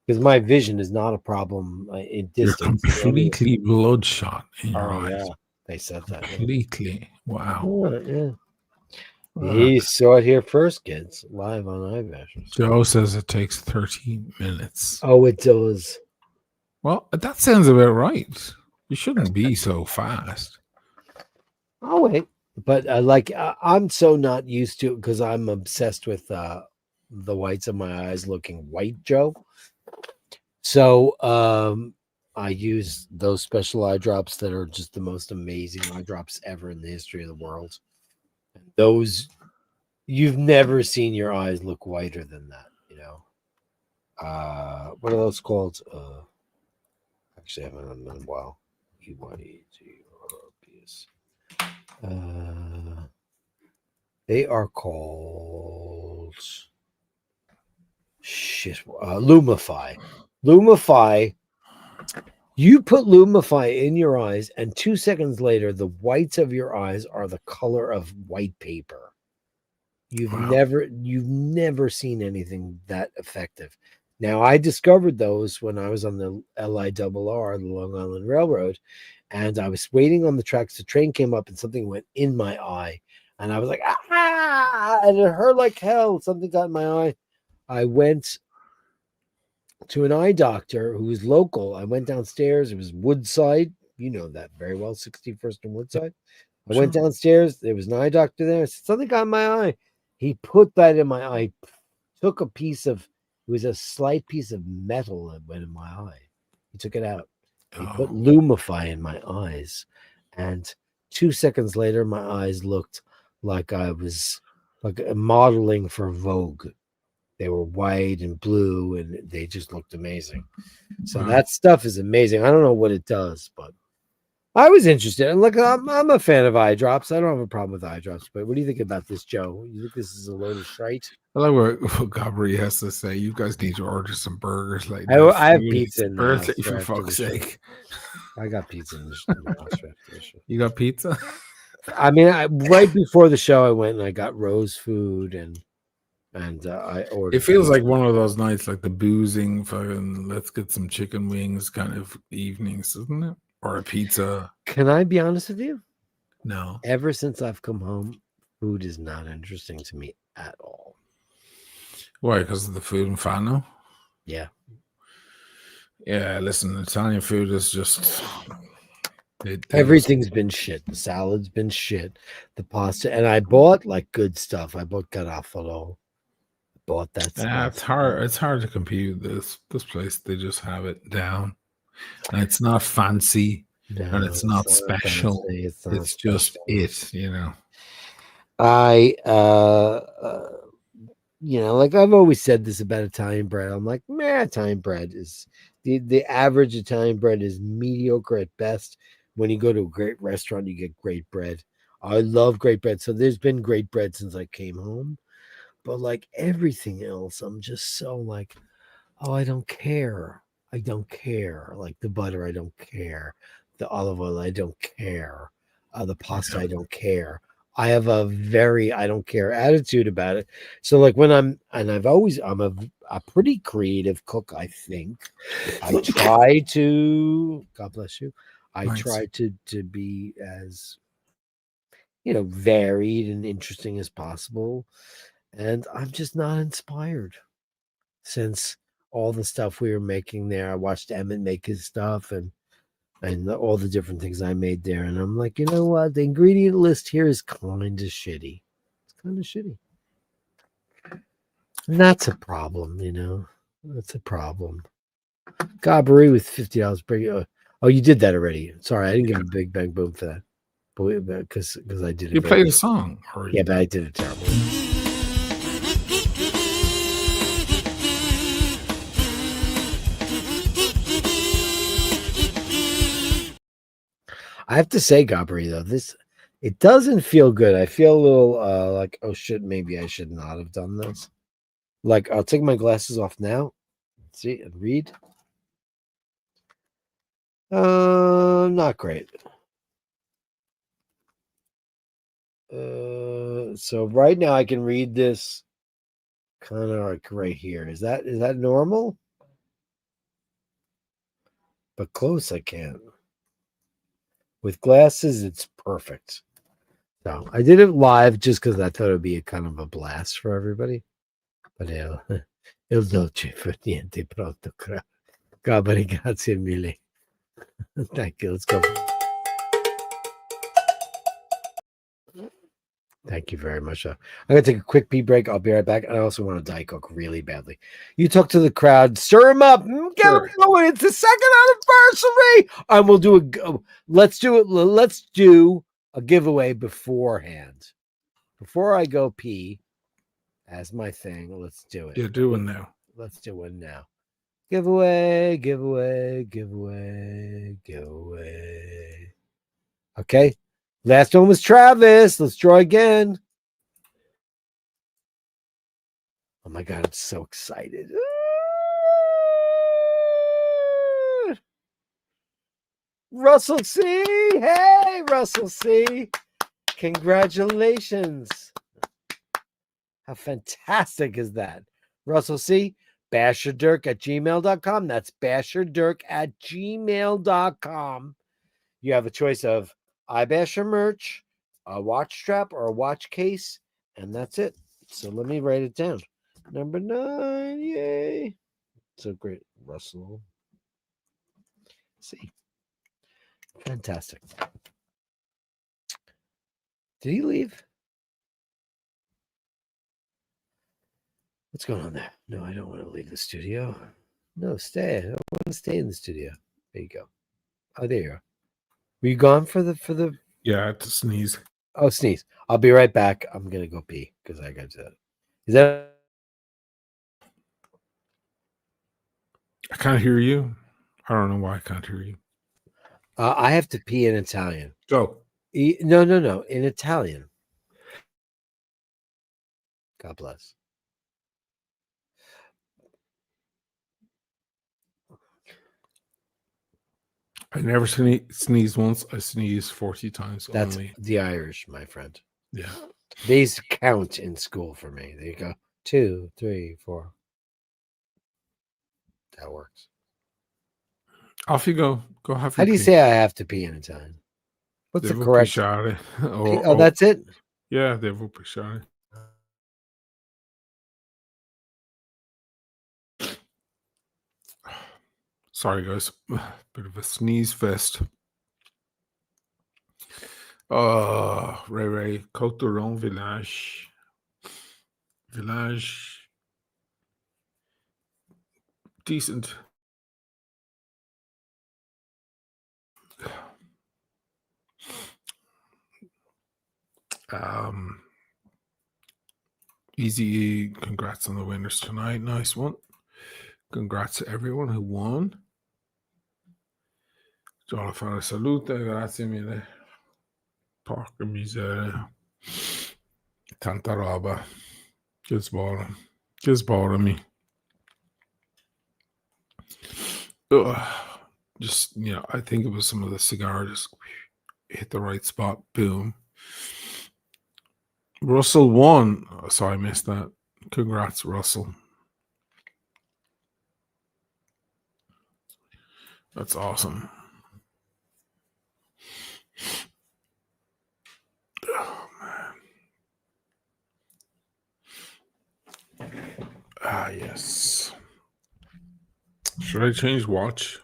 because my vision is not a problem in You're distance. completely bloodshot in your Oh eyes. yeah, they said that. Completely. Wow. Oh, yeah. Wow. He saw it here first, kids, live on iBashers. Joe says it takes 30 minutes. Oh, it does. Well, that sounds about right. You shouldn't be so fast. Oh wait, but I'm so not used to it because I'm obsessed with the whites of my eyes looking white, Joe. So I use those special eye drops that are just the most amazing eye drops ever in the history of the world. Those you've never seen your eyes look whiter than that, you know. What are those called? Actually, I haven't done them in a while. EYGRPS. They are called Lumify. Lumify. You put Lumify in your eyes, and 2 seconds later, the whites of your eyes are the color of white paper. You've never seen anything that effective. Now, I discovered those when I was on the LIRR, the Long Island Railroad, and I was waiting on the tracks. The train came up and something went in my eye, and I was like, ah, and it hurt like hell. Something got in my eye. I went to an eye doctor who was local. I went downstairs. It was Woodside. You know that very well, 61st and Woodside. I went downstairs. There was an eye doctor there. I said, something got in my eye. He put that in my eye, took a piece of, it was a slight piece of metal that went in my eye. He took it out. He put Lumify in my eyes. And 2 seconds later, my eyes looked like I was like modeling for Vogue. They were white and blue, and they just looked amazing. So that stuff is amazing. I don't know what it does, but I was interested. And look, I'm a fan of eye drops. I don't have a problem with eye drops. But what do you think about this, Joe? You think this is a load of shite? I like what Gabri has to say. You guys need to order some burgers. Like I have pizza in the birthday house for after the fuck's show. sake. I got pizza in the house after the show. You got pizza? I mean, right before the show, I went and I got Rose food and I ordered. It feels like one of those nights, like the boozing, fucking let's get some chicken wings kind of evenings, isn't it? Or a pizza. Can I be honest with you? No. Ever since I've come home, food is not interesting to me at all. Why? Because of the food in Fano? Yeah. Yeah, listen, Italian food is just... Everything's been shit. The salad's been shit. The pasta. And I bought like good stuff. I bought garofalo. Bought that stuff. Yeah, it's hard to compete with this place. They just have it down. And it's not fancy. No, and it's not special. It's just it, you know. You know, like I've always said this about Italian bread. I'm like, Italian bread is the average Italian bread is mediocre at best. When you go to a great restaurant, you get great bread. I love great bread. So there's been great bread since I came home. But like everything else, I'm just so like, oh, I don't care. I don't care. Like the butter, I don't care. The olive oil, I don't care. The pasta, I don't care. I have a very I don't care attitude about it. So like when I'm a pretty creative cook, I think. I try to, God bless you. I try to be as, you know, varied and interesting as possible. And I'm just not inspired since all the stuff we were making there. I watched Emmett make his stuff, and and all the different things I made there. And I'm like, you know what? The ingredient list here is kind of shitty. It's kind of shitty. And that's a problem, you know. That's a problem. Gabri with $50. Oh, you did that already. Sorry, I didn't give a big bang boom for that. Because I did it. You played a song. Yeah, but I did it terribly. I have to say, Gabri, though, it doesn't feel good. I feel a little like, oh shit, maybe I should not have done this. Like, I'll take my glasses off now. See and read. Not great. So right now I can read this kind of like right here. Is that normal? But close I can't. With glasses, it's perfect. So I did it live just because I thought it would be a kind of a blast for everybody. But il dolce per niente pronto. Gabri, grazie mille. Thank you. Let's go. Thank you very much. I'm going to take a quick pee break. I'll be right back. I also want a Diet Coke really badly. You talk to the crowd, stir them up, get them going. It's the second anniversary. And we'll do let's do a giveaway beforehand. Before I go pee, as my thing, let's do it. You're doing now. Let's do it now. Giveaway, giveaway, giveaway, giveaway. Okay. Last one was Travis. Let's draw again. Oh my God, I'm so excited. Russell C. Hey, Russell C. Congratulations. How fantastic is that? Russell C. Basherdirk@gmail.com. That's Basherdirk@gmail.com. You have a choice of iBasher merch, a watch strap, or a watch case, and that's it. So let me write it down. Number 9, yay. So great, Russell. See. Fantastic. Did he leave? What's going on there? No, I don't want to leave the studio. No, stay. I want to stay in the studio. There you go. Oh, there you are. Were you gone for the Yeah, I had to sneeze. Oh, sneeze. I'll be right back. I'm gonna go pee because I got to. Is that? I can't hear you. I don't know why I can't hear you. I have to pee in Italian. Go. No. In Italian. God bless. I never sneeze once. I sneeze 40 times. That's only. the Irish, my friend. Yeah. These count in school for me. There you go. 2, 3, 4. That works. Off you go. Go have your How do you pee. say I have to pee in Italian? What's the Devo correct? pisciare. Oh, that's it? Yeah, devo pisciare. Sorry, guys. Bit of a sneeze fest. Ray, Côte d'Oron Village. Decent. Easy. Congrats on the winners tonight. Nice one. Congrats to everyone who won. Già fare salute, grazie mille. Porca miseria. Tanta roba. Che sborami. Just, I think it was some of the cigar just hit the right spot. Boom. Russell won. Oh, sorry, I missed that. Congrats, Russell. That's awesome. Oh, man. Yes. Should I change watch?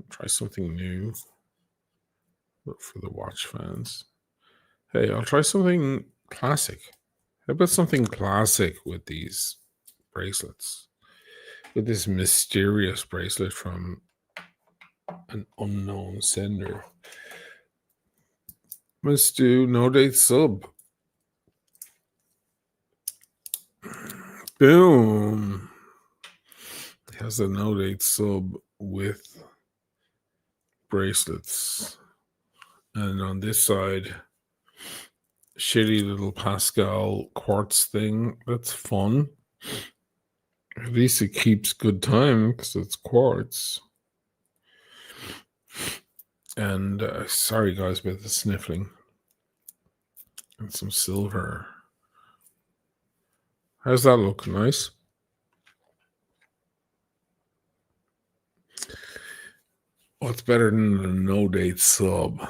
Try something new. But for the watch fans. Hey, I'll try something classic. How about something classic with these bracelets? With this mysterious bracelet from an unknown sender. Let's do no date sub. Boom. It has a no date sub with bracelets. And on this side, shitty little Pascal quartz thing. That's fun. At least it keeps good time because it's quartz. And sorry, guys, about the sniffling. And some silver. How's that look? Nice. What's better than a no date sub?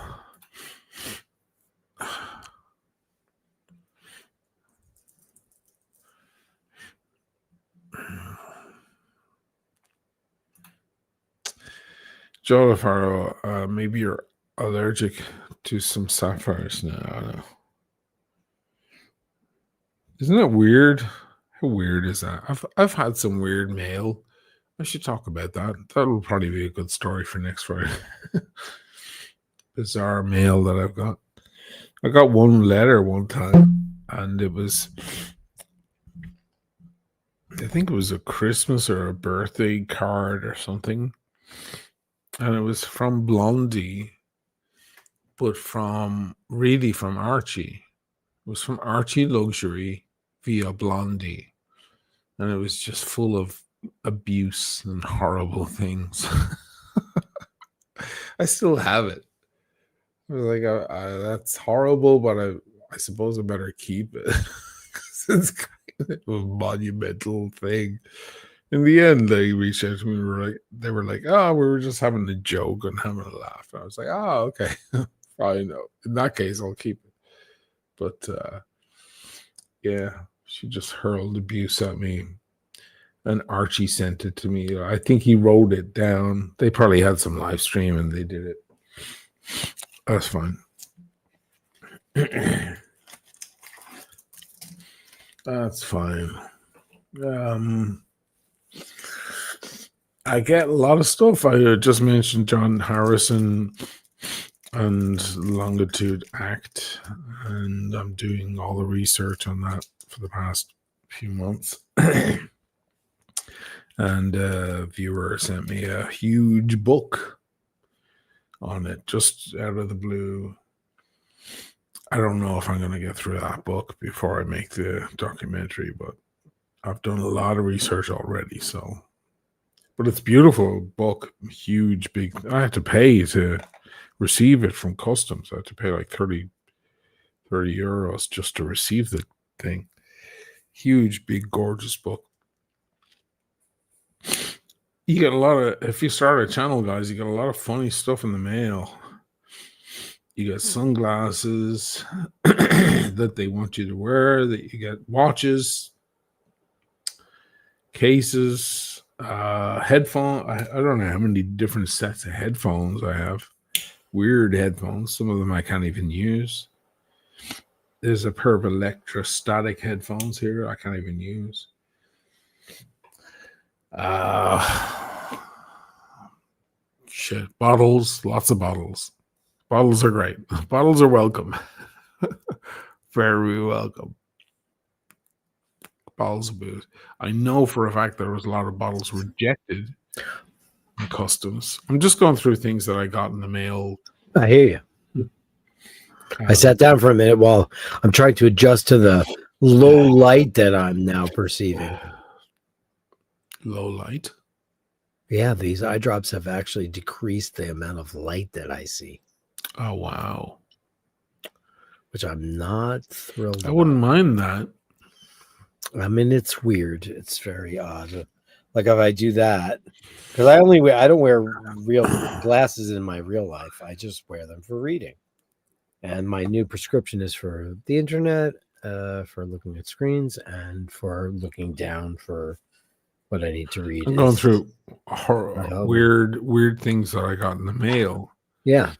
Joe LaFaro, maybe you're allergic to some sapphires now. Isn't that weird? How weird is that? I've had some weird mail. I should talk about that. That'll probably be a good story for next Friday. Bizarre mail that I've got. I got one letter one time, and it was, I think it was a Christmas or a birthday card or something. And it was from Blondie, but from Archie. It was from Archie Luxury via Blondie. And it was just full of abuse and horrible things. I still have it. I was like, that's horrible, but I suppose I better keep it. It's kind of a monumental thing. In the end, they reached out to me. They were like, oh, we were just having a joke and having a laugh. And I was like, oh, okay. Fine. In that case, I'll keep it. But yeah, she just hurled abuse at me. And Archie sent it to me. I think he wrote it down. They probably had some live stream and they did it. That's fine. That's fine. I get a lot of stuff. I just mentioned John Harrison and Longitude Act, and I'm doing all the research on that for the past few months. And a viewer sent me a huge book on it just out of the blue. I don't know if I'm going to get through that book before I make the documentary, but I've done a lot of research already. So, but it's a beautiful book, huge, big. I had to pay to receive it from customs. I had to pay like 30 euros just to receive the thing. Huge, big, gorgeous book. You get a lot of, if you start a channel, guys, you get a lot of funny stuff in the mail. You get sunglasses that they want you to wear, that you get watches, cases, headphones. I don't know how many different sets of headphones I have. Weird headphones. Some of them I can't even use. There's a pair of electrostatic headphones here I can't even use. Shit. Bottles. Lots of bottles. Bottles are great. Bottles are welcome. Very welcome. Bottles of booze. I know for a fact there was a lot of bottles rejected in customs. I'm just going through things that I got in the mail. I hear you. I sat down for a minute while I'm trying to adjust to the low light that I'm now perceiving. Low light? Yeah, these eye drops have actually decreased the amount of light that I see. Oh, wow. Which I'm not thrilled I wouldn't mind that. I mean, it's weird. It's very odd. Like if I do that, because I don't wear real glasses in my real life. I just wear them for reading. And my new prescription is for the internet, for looking at screens, and for looking down for what I need to read. I'm going is- through weird things that I got in the mail. Yeah.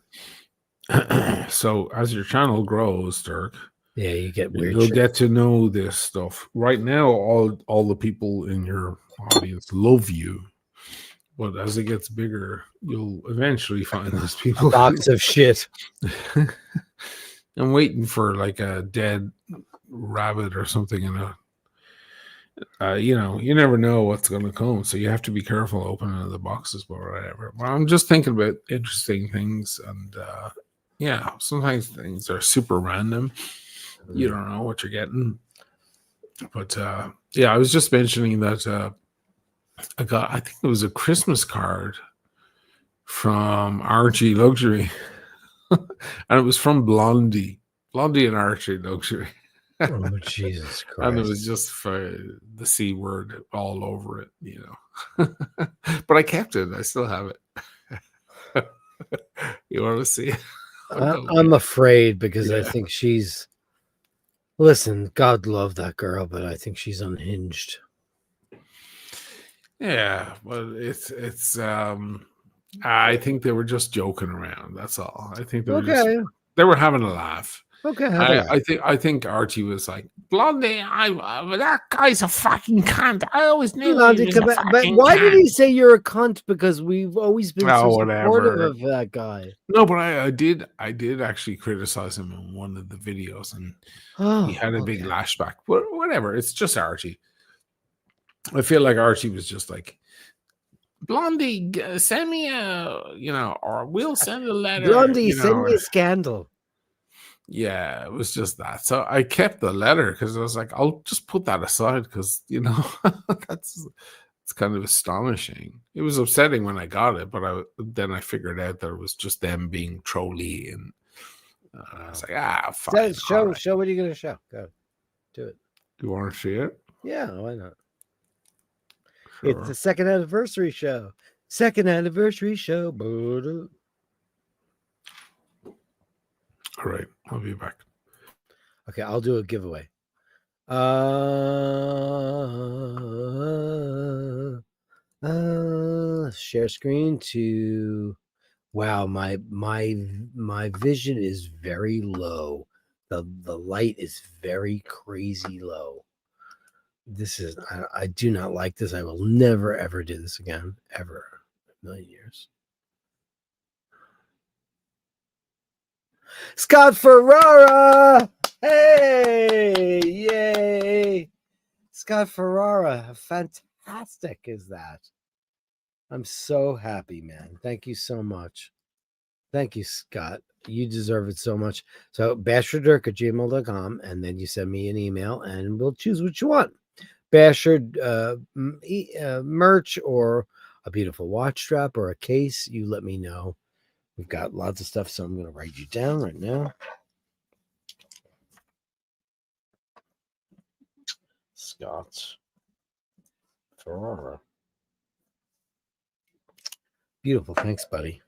So as your channel grows, Dirk, Yeah, you get weird you'll shit. get to know this stuff. Right now, all the people in your audience love you. But as it gets bigger, you'll eventually find those people. Box of shit. I'm waiting for like a dead rabbit or something in a you know, you never know what's going to come, so you have to be careful opening the boxes or whatever. But I'm just thinking about interesting things, and yeah, sometimes things are super random. You don't know what you're getting. But yeah, I was just mentioning that I think it was a Christmas card from RG Luxury, and it was from Blondie and RG Luxury. Oh, Jesus Christ. And it was just for the C word all over it, you know. But I kept it. I still have it. You want to see it? I'm afraid because I Yeah. think she's. Listen, God love that girl, but I think she's unhinged. Yeah, but it's I think they were just joking around. That's all. I think they were they were having a laugh. Okay. I think Archie was like, Blondie, that guy's a fucking cunt. I always knew he was a But fucking why cunt. did he say you're a cunt? Because we've always been so supportive whatever. of that guy. No, but I did actually criticize him in one of the videos, and he had a big lashback. But whatever, it's just Archie. I feel like Archie was just like, Blondie, send me or we'll send a letter. Blondie, send me a scandal. Yeah, it was just that. So I kept the letter because I was like, I'll just put that aside because it's kind of astonishing. It was upsetting when I got it, but then I figured out that it was just them being trolly, and I was like, fine. Show what are you gonna show? Go do it. You want to see it? Yeah, why not? Sure. It's the second anniversary show. Second anniversary show. All right, I'll be back. Okay, I'll do a giveaway. Share screen to. Wow, my vision is very low. The light is very crazy low. This is I do not like this. I will never ever do this again, ever. A million years. Scott Ferrara! Hey! Yay! Scott Ferrara. Fantastic is that. I'm so happy, man. Thank you so much. Thank you, Scott. You deserve it so much. So basherdirk@gmail.com, and then you send me an email and we'll choose what you want. Bashard merch or a beautiful watch strap or a case, you let me know. We've got lots of stuff, so I'm going to write you down right now. Scott Ferrara. Beautiful. Thanks, buddy.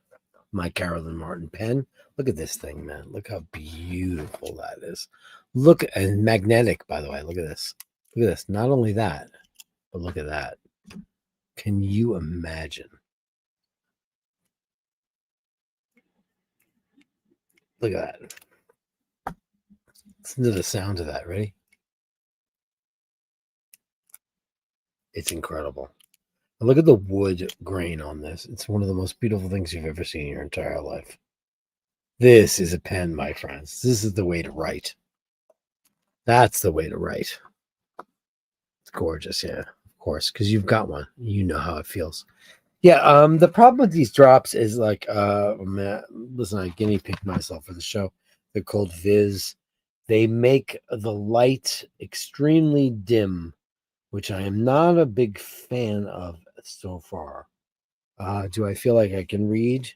My Carolyn Martin pen. Look at this thing, man. Look how beautiful that is. Look, and magnetic, by the way. Look at this. Look at this. Not only that, but look at that. Can you imagine? Look at that. Listen to the sound of that. Ready? It's incredible. And look at the wood grain on this. It's one of the most beautiful things you've ever seen in your entire life. This is a pen, my friends. This is the way to write. That's the way to write. It's gorgeous, yeah, of course, because you've got one. You know how it feels. Yeah, the problem with these drops is like, man, listen, I guinea pigged myself for the show. They're called Viz. They make the light extremely dim, which I am not a big fan of so far. Do I feel like I can read?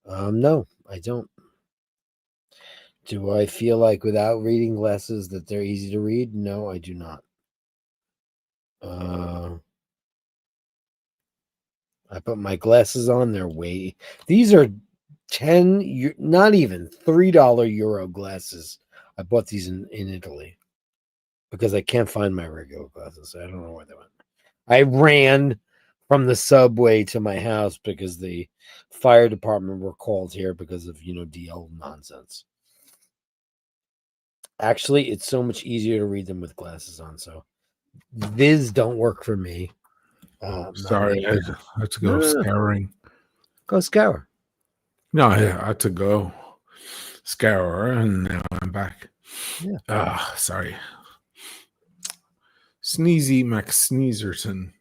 No, I don't. Do I feel like without reading glasses that they're easy to read? No, I do not. I put my glasses on. They're way. These are 10, not even $3 Euro glasses. I bought these in Italy because I can't find my regular glasses. I don't know where they went. I ran from the subway to my house because the fire department were called here because of, DL nonsense. Actually, it's so much easier to read them with glasses on. So Viz don't work for me. Sorry, I had to go scouring. Go scour. No, I had to go scour, and now I'm back. Yeah. Sorry. Sneezy McSneezerton.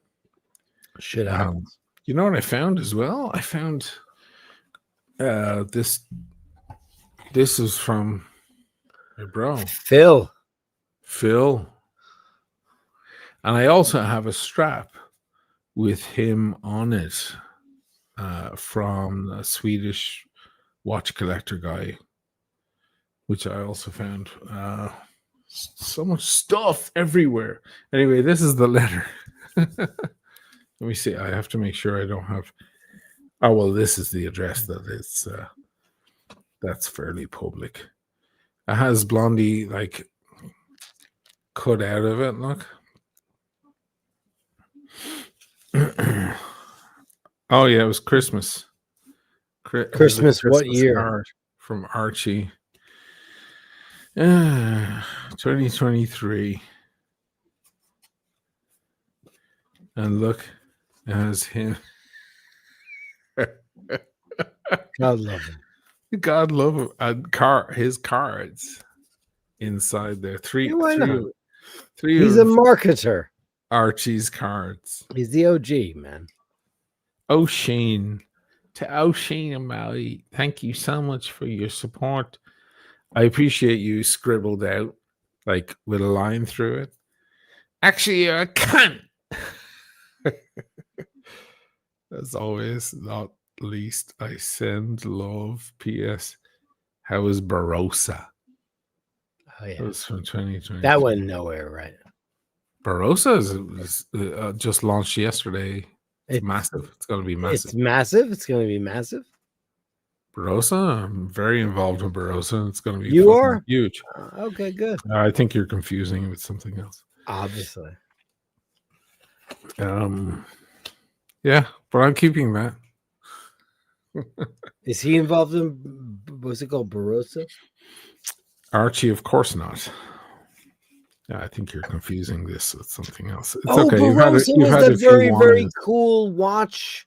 Shit happens. You know what I found as well? I found this. This is from my bro Phil. And I also have a strap with him on it from a Swedish watch collector guy, which I also found. So much stuff everywhere. Anyway, this is the letter. Let me see. I have to make sure I don't have. Oh, well, this is the address that it's. That's fairly public. It has Blondie like cut out of it. Look. Oh yeah, it was Christmas. Christmas what year? Card from Archie. 2023. And look, it has him. God love him. God love him. And his cards inside there. Three He's of a marketer. Archie's cards. He's the OG, man. O'Shane. To O'Shane and Mally, thank you so much for your support. I appreciate you scribbled out, like, with a line through it. Actually, you're a cunt. As always, not least, I send love. P.S. How is Barossa? Oh, yeah. It was from 2020. That went nowhere, right? Barossa is just launched yesterday. It's massive. It's going to be massive. It's massive. It's going to be massive. Barossa? I'm very involved in Barossa. It's going to be huge. Okay, good. I think you're confusing it with something else. Obviously. Yeah, but I'm keeping that. Is he involved in, what's it called, Barossa? Archie, of course not. Yeah, I think you're confusing this with something else. It's okay. Barossa was the very, very cool watch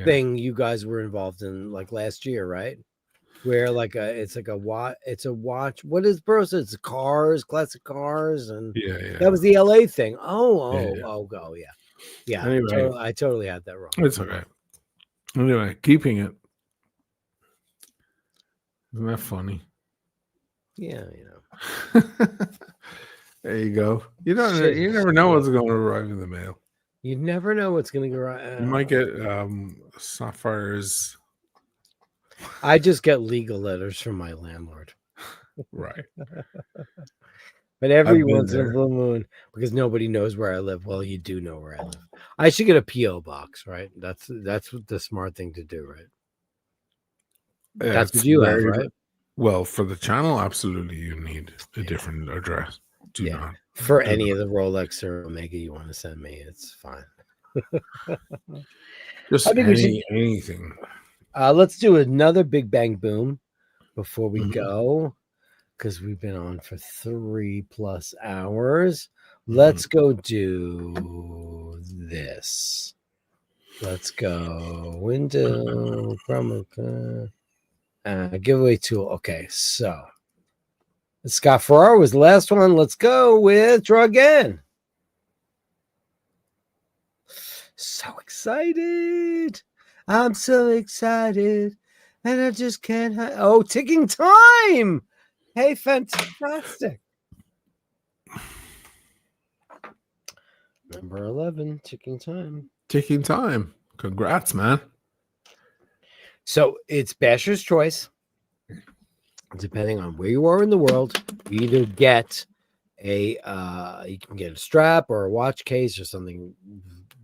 thing you guys were involved in, like last year, right? Where it's a watch. What is Barossa? It's cars, classic cars, and that was the LA thing. Yeah. Anyway, I totally had that wrong. It's okay. Anyway, keeping it. Isn't that funny? Yeah, There you go. You never know what's going to arrive in the mail. You never know what's going to arrive. You might get Sapphire's. I just get legal letters from my landlord. Right. But every once in a blue moon, because nobody knows where I live. Well, you do know where I live. I should get a P.O. box, right? That's the smart thing to do, right? That's what you have, right? Well, for the channel, absolutely, you need a different address. Do not. For any of the Rolex or Omega you want to send me, it's fine. Just anything. Let's do another Big Bang Boom before we go, because we've been on for 3+ hours. Let's go do this. Let's go window promo giveaway tool. Okay, so Scott Ferraro was the last one. Let's go with draw again. So excited. I'm so excited. And I just can't. Ticking time. Hey, fantastic. Number 11, ticking time. Ticking time. Congrats, man. So it's Basher's choice. Depending on where you are in the world, you either get you can get a strap or a watch case or something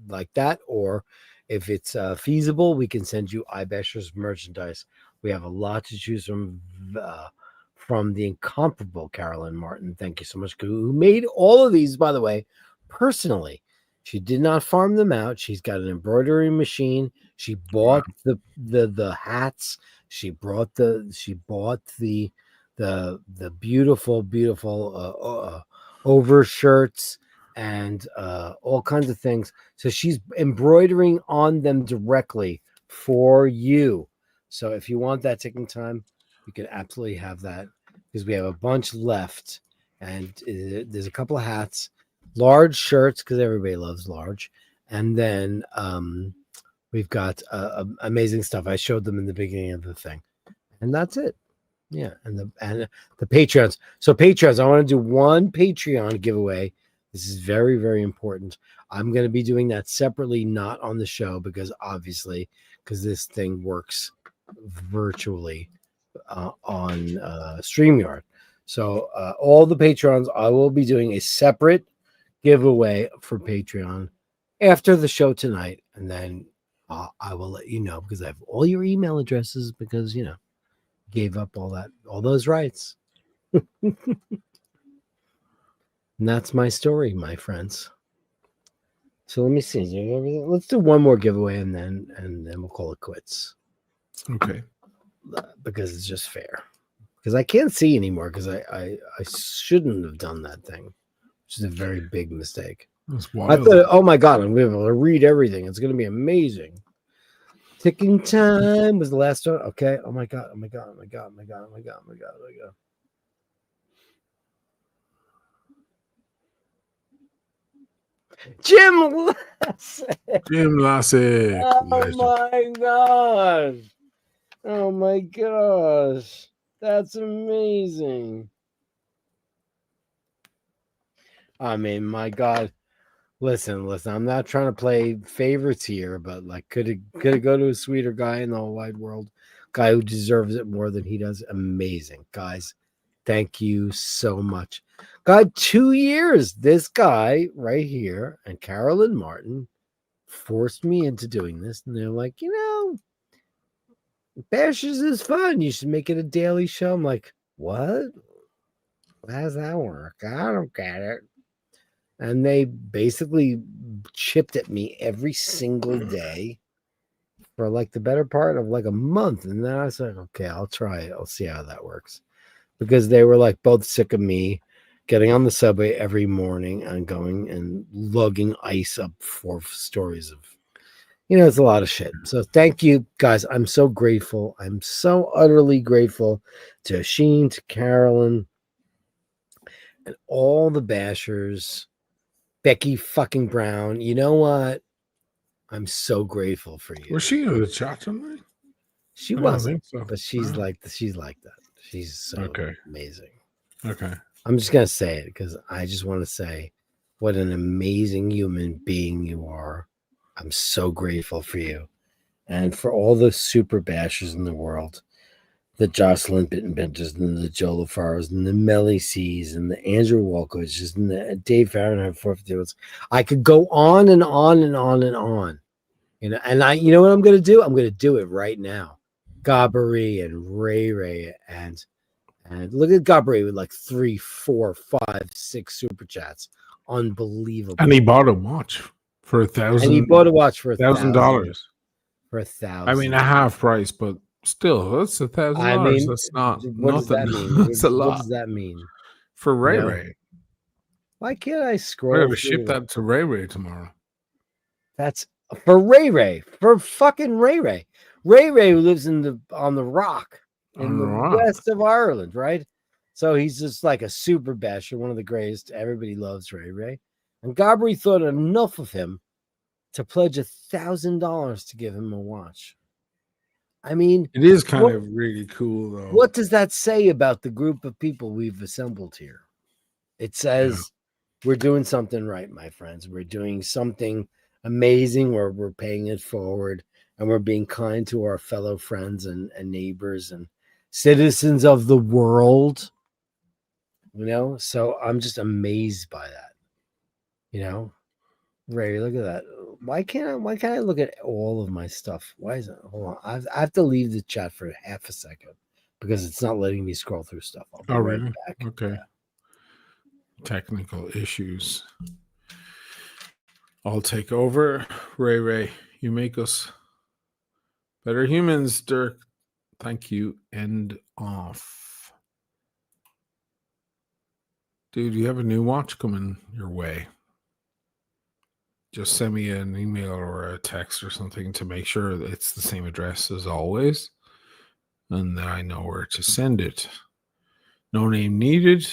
like that, or if it's feasible, we can send you iBashers merchandise. We have a lot to choose from the incomparable Carolyn Martin. Thank you so much, who made all of these, by the way, personally. She did not farm them out. She's got an embroidery machine. She bought the hats. She bought the beautiful overshirts and all kinds of things. So she's embroidering on them directly for you. So if you want that taking time, you can absolutely have that because we have a bunch left, and there's a couple of hats, large shirts because everybody loves large, and then we've got amazing stuff. I showed them in the beginning of the thing, and that's it. Yeah, and the Patreons. So Patreons, I want to do one Patreon giveaway. This is very, very important. I'm going to be doing that separately, not on the show, because this thing works virtually on StreamYard. So all the Patreons, I will be doing a separate giveaway for Patreon after the show tonight, and then I will let you know because I have all your email addresses because gave up all those rights. And that's my story, my friends. So let me see. Let's do one more giveaway and then we'll call it quits. Okay. Because it's just fair. Because I can't see anymore because I shouldn't have done that thing, which is a very big mistake. That's wild. I thought, oh my God, I'm going to be able to read everything. It's going to be amazing. Ticking time was the last one. Okay. Oh my God. Oh my God. Oh my God. Oh my God. Oh my God. Oh my God. Oh my God. Jim Lassie. Jim Lassie. Oh my gosh. Oh my gosh. That's amazing. I mean, my God. Listen. I'm not trying to play favorites here, but like, could it go to a sweeter guy in the whole wide world? Guy who deserves it more than he does. Amazing, guys. Thank you so much. God, 2 years. This guy right here and Carolyn Martin forced me into doing this, and they're like, Bashers is fun. You should make it a daily show. I'm like, what? How does that work? I don't get it. And they basically chipped at me every single day for like the better part of like a month. And then I was like, okay, I'll try it. I'll see how that works. Because they were like both sick of me getting on the subway every morning and going and lugging ice up for stories of, it's a lot of shit. So thank you guys. I'm so grateful. I'm so utterly grateful to Sheen, to Carolyn, and all the Bashers. Becky fucking Brown. You know what? I'm so grateful for you. Was she in the chat tonight? She wasn't, so. but she's like that. She's so amazing. Okay. I'm just gonna say it because I just want to say what an amazing human being you are. I'm so grateful for you. And for all the super bashers in the world. The Jocelyn Bittenbenters and the Joe LaFaros and the Melly C's and the Andrew Walkovich and the Dave Fahrenheit 451. I could go on and on and on and on. And you know what I'm going to do? I'm going to do it right now. Gabri and Ray and look at Gabri with like 3, 4, 5, 6 super chats. Unbelievable. And he bought a watch for $1,000. And he bought a watch for $1,000. For $1,000. I mean, a half price, but still, that's $1,000. I mean, that's not. What does that mean? That's a lot. What does that mean? For Ray. Why can't I scroll? We're going to ship that to Ray tomorrow. That's for Ray. For fucking Ray. Ray who lives on the rock in the west of Ireland, right? So he's just like a super basher, one of the greatest. Everybody loves Ray. And Gabri thought enough of him to pledge $1,000 to give him a watch. I mean, it is kind of really cool, though. What does that say about the group of people we've assembled here? It says we're doing something right, my friends. We're doing something amazing where we're paying it forward and we're being kind to our fellow friends and neighbors and citizens of the world. So I'm just amazed by that. Ray, look at that. Why can't I look at all of my stuff? Why is it? Hold on. I have to leave the chat for half a second because it's not letting me scroll through stuff. I'll be right back. Okay. Yeah. Technical issues. I'll take over. Ray, you make us better humans, Dirk. Thank you. End off. Dude, you have a new watch coming your way. Just send me an email or a text or something to make sure that it's the same address as always. And then I know where to send it. No name needed.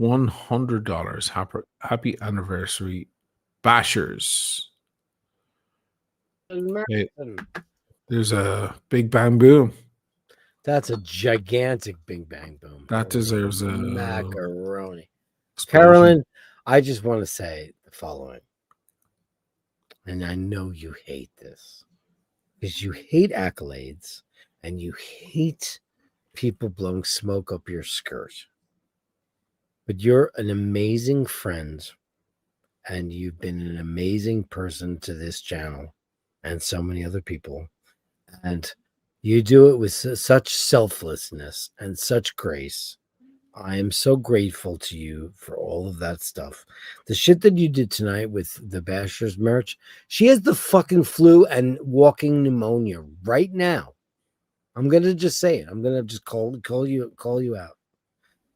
$100. Happy anniversary, Bashers. Hey, there's a big bang boom. That's a gigantic big bang boom. That deserves a macaroni. explosion. Carolyn, I just want to say the following. And I know you hate this because you hate accolades and you hate people blowing smoke up your skirt. But you're an amazing friend and you've been an amazing person to this channel and so many other people. And you do it with such selflessness and such grace. I am so grateful to you for all of that stuff. The shit that you did tonight with the Bashers merch, she has the fucking flu and walking pneumonia right now. I'm going to just say it. I'm going to just call you out.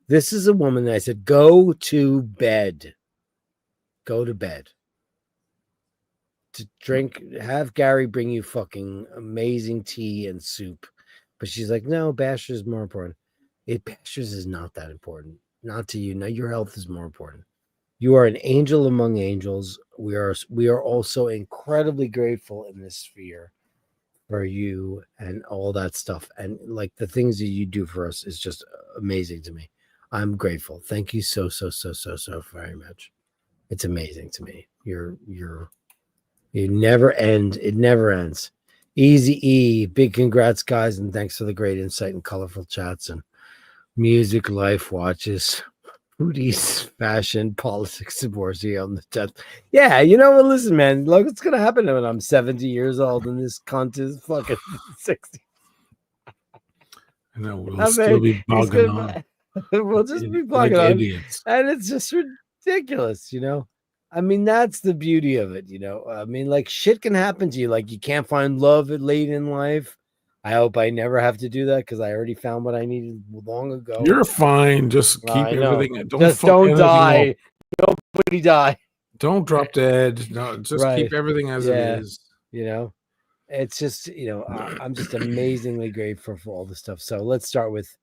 This is a woman that I said, go to bed. Go to bed. To drink, have Gary bring you fucking amazing tea and soup. But she's like, no, Bashers is more important. Bashers is not that important. Not to you. Now your health is more important. You are an angel among angels. We are also incredibly grateful in this sphere for you and all that stuff. And like the things that you do for us is just amazing to me. I'm grateful. Thank you so very much. It's amazing to me. You never end. It never ends. Easy E, big congrats, guys, and thanks for the great insight and colorful chats and music, life watches, foodies, fashion, politics, divorcee on the 10th. Yeah, you know what? Listen, man, look what's gonna happen when I'm 70 years old and this cunt is fucking 60. I know we'll still be bogging on. We'll just be bogging on, idiots, and it's just ridiculous, you know. I mean, that's the beauty of it, you know. I mean, like shit can happen to you, like you can't find love late in life. I hope I never have to do that because I already found what I needed long ago. You're fine. Just keep everything. Don't die. Nobody die. Don't drop dead. No, just keep everything as it is. You know, it's just, you know, I'm just amazingly grateful for all the stuff. So let's start with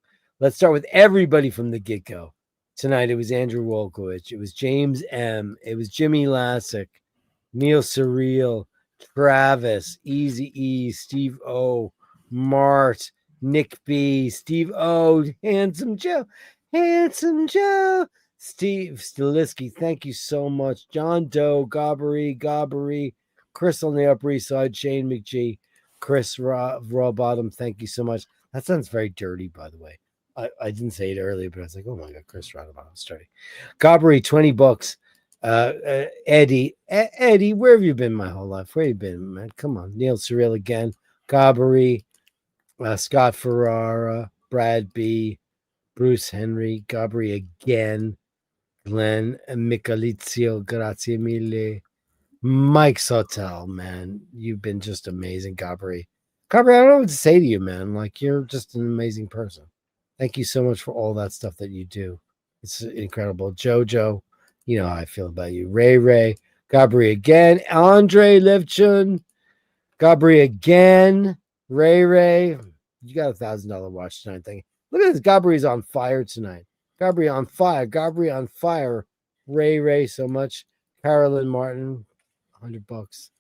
everybody from the get-go. Tonight it was Andrew Wolkowicz, it was James M, it was Jimmy Lassick, Neil Surreal, Travis, Easy E, Steve O, Mart, Nick B, Steve O, Handsome Joe, Steve Stilisky, thank you so much. John Doe, Gobbery, Chris on the Upper East Side, Shane McGee, Chris Raw Bottom, thank you so much. That sounds very dirty, by the way. I didn't say it earlier, but I was like, oh my God, Chris Raw Bottom, dirty. Gobbery, $20. Eddie, where have you been my whole life? Where you been, man? Come on. Neil Surreal again. Gobbery, Scott Ferrara, Brad B, Bruce Henry, Gabri again, Glenn Michalizio, grazie mille, Mike Sautel, man, you've been just amazing, Gabri. I don't know what to say to you, man. Like, you're just an amazing person. Thank you so much for all that stuff that you do. It's incredible. Jojo, you know how I feel about you. Ray, Gabri again, Andre Levchun, Gabri again, Ray, you got $1,000 watch tonight. Thank you. Look at this. Gabri's on fire tonight. Gabri on fire. Ray, so much. Carolyn Martin, $100.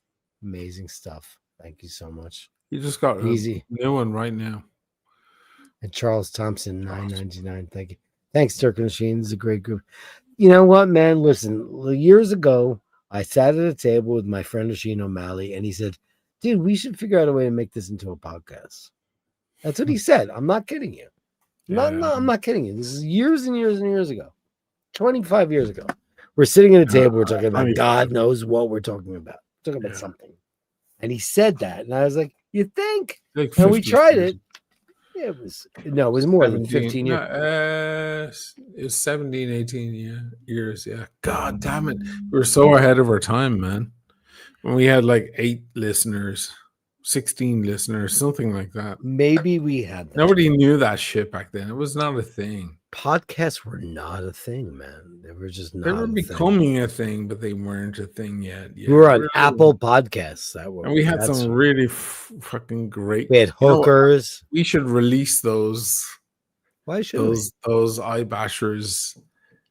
Amazing stuff. Thank you so much. You just got easy new one right now. And Charles Thompson, $9.99. Thank you. Thanks, Turk Machine. This is a great group. You know what, man? Listen, years ago, I sat at a table with my friend Asheen O'Malley, and he said, dude, we should figure out a way to make this into a podcast. That's what he said. I'm not kidding you. No, I'm not kidding you. This is years and years and years ago. 25 years ago. We're sitting at a table. We're talking about God knows what we're talking about. We're talking about something. And he said that. And I was like, you think? Like and we tried it. Yeah, it was more than 15 years. It was 17, 18 years. Yeah. God damn it. We were so ahead of our time, man. When we had like 8 listeners, 16 listeners, something like that. Maybe we had that. Nobody knew that shit back then. It was not a thing. Podcasts were not a thing, man. They were just not. They were a becoming a thing, but they weren't a thing yet. We were on Apple Podcasts. And we had some really fucking great. We had hookers. We should release those. Why should those iBashers?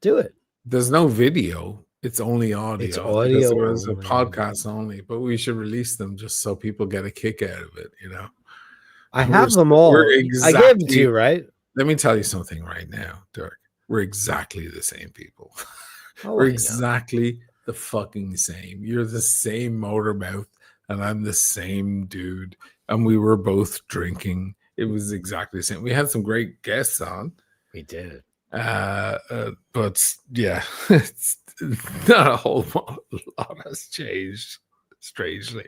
Do it. There's no video. It's only audio. It's audio. It's a podcast only, but we should release them just so people get a kick out of it. You know, I have them all. I gave them to you, right? Let me tell you something right now, Dirk. We're exactly the same people. Oh, We're exactly the fucking same. You're the same motor mouth, and I'm the same dude. And we were both drinking. It was exactly the same. We had some great guests on. We did. But yeah, it's not a whole lot has changed. Strangely,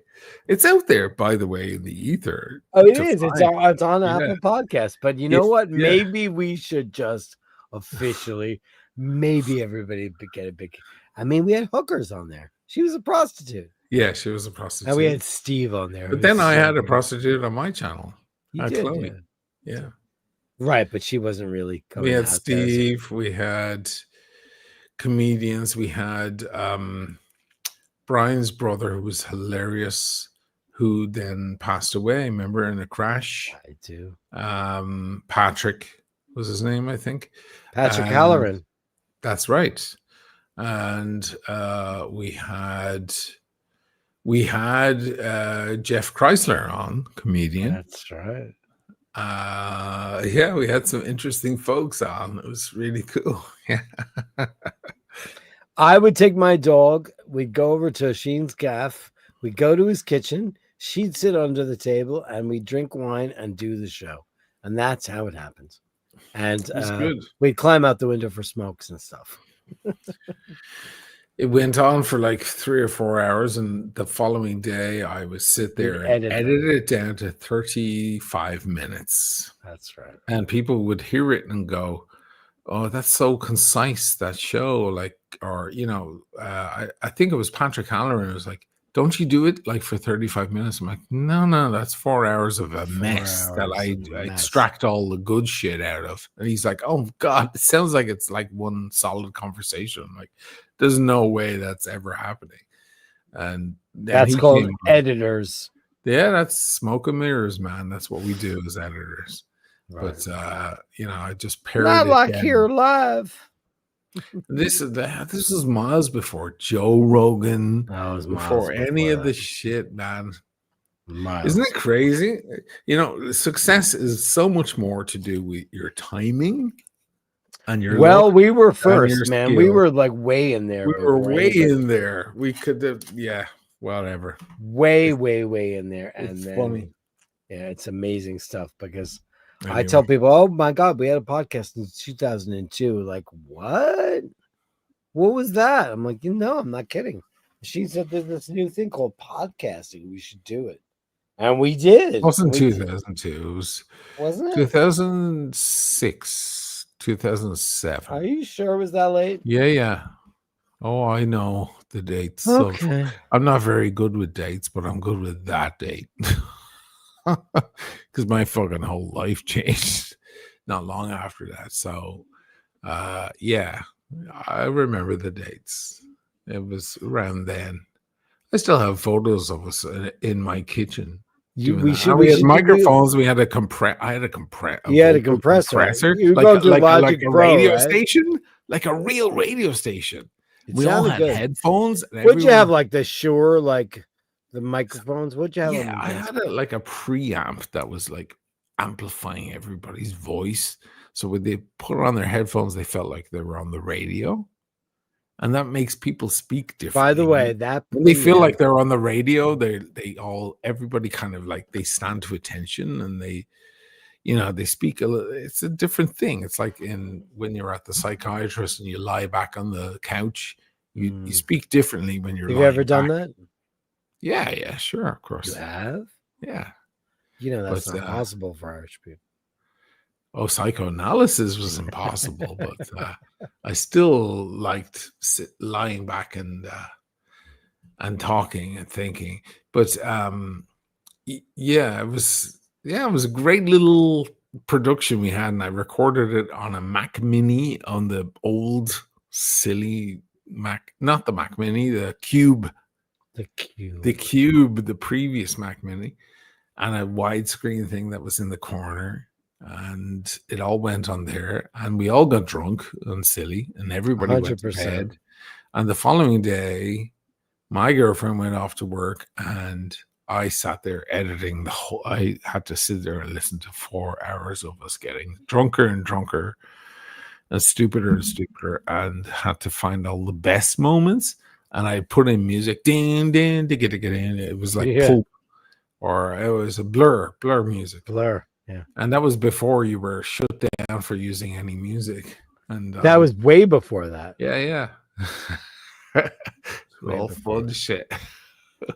it's out there, by the way, in the ether. Oh, it is. It's on Apple Podcasts. But you know what? Maybe we should just officially. Maybe everybody get a big. I mean, we had hookers on there. She was a prostitute. Yeah, she was a prostitute. And we had Steve on there. But then I had a prostitute on my channel. You did, Chloe. Yeah. Right, but she wasn't really coming. We had Steve. We had comedians. We had Brian's brother, who was hilarious, who then passed away. Remember, in a crash. I do. Patrick was his name, I think. Patrick Halloran. That's right. And we had Jeff Chrysler on, comedian. That's right. Yeah, we had some interesting folks on. It was really cool. Yeah. I would take my dog. We'd go over to Sheen's gaff. We'd go to his kitchen. She'd sit under the table, and we'd drink wine and do the show. And that's how it happens. And we'd climb out the window for smokes and stuff. It went on for like 3 or 4 hours, and the following day I would sit there and edit it down to 35 minutes. That's right. And people would hear it and go, "Oh, that's so concise, that show." Like, or, you know, I think it was Patrick Halloran. It was like, "Don't you do it like for 35 minutes?" I'm like, no, that's 4 hours of a mess that I extract all the good shit out of. And he's like, "Oh God, it sounds like it's like one solid conversation." I'm like, there's no way that's ever happening. And that's called editors. Yeah, that's smoke and mirrors, man. That's what we do as editors. Right. But you know, I just parried not it like down. Here live. This is miles before Joe Rogan. Before any of the shit, man. Isn't it crazy? You know, success is so much more to do with your timing and your luck, we were first, man. We were like way in there. We were way in there. We could have, whatever. Way in there. And it's then, funny. Yeah, it's amazing stuff because I tell people, "Oh my God, we had a podcast in 2002." Like, what? What was that? I'm like, I'm not kidding. She said there's this new thing called podcasting. We should do it. And we did. It wasn't 2002. Wasn't it? 2006, 2007. Are you sure it was that late? Yeah. Oh, I know the dates. Okay. So I'm not very good with dates, but I'm good with that date. Because my fucking whole life changed not long after that. So, yeah, I remember the dates. It was around then. I still have photos of us in my kitchen. We had microphones. We had a compressor. I had a compressor. You had a compressor. Like a radio station, like a real radio station. We all had headphones. Would you have like the Shure, like the microphones? Would you have? Yeah, I had like a preamp that was like amplifying everybody's voice. So when they put on their headphones, they felt like they were on the radio. And that makes people speak differently. By the way, when they feel like they're on the radio, everybody kind of like they stand to attention and they speak a little. It's a different thing. It's like when you're at the psychiatrist and you lie back on the couch, you speak differently when you're. Have you ever done that? Yeah, sure, of course. You have? Yeah. That's not possible for Irish people. Oh, psychoanalysis was impossible, but I still liked lying back and and talking and thinking. But yeah, it was a great little production we had, and I recorded it on a Mac Mini, on the old silly Mac, not the Mac Mini, the Cube, the previous Mac Mini, and a widescreen thing that was in the corner. And it all went on there, and we all got drunk and silly, and everybody went to 100%. bed. And the following day, my girlfriend went off to work, and I sat there editing the whole. I had to sit there and listen to 4 hours of us getting drunker and drunker and stupider, and had to find all the best moments. And I put in music, ding, ding, digga, digga, ding. It was like Pulp, or it was a Blur music. Blur. Yeah. And that was before you were shut down for using any music. And that was way before that. Yeah. All fun shit.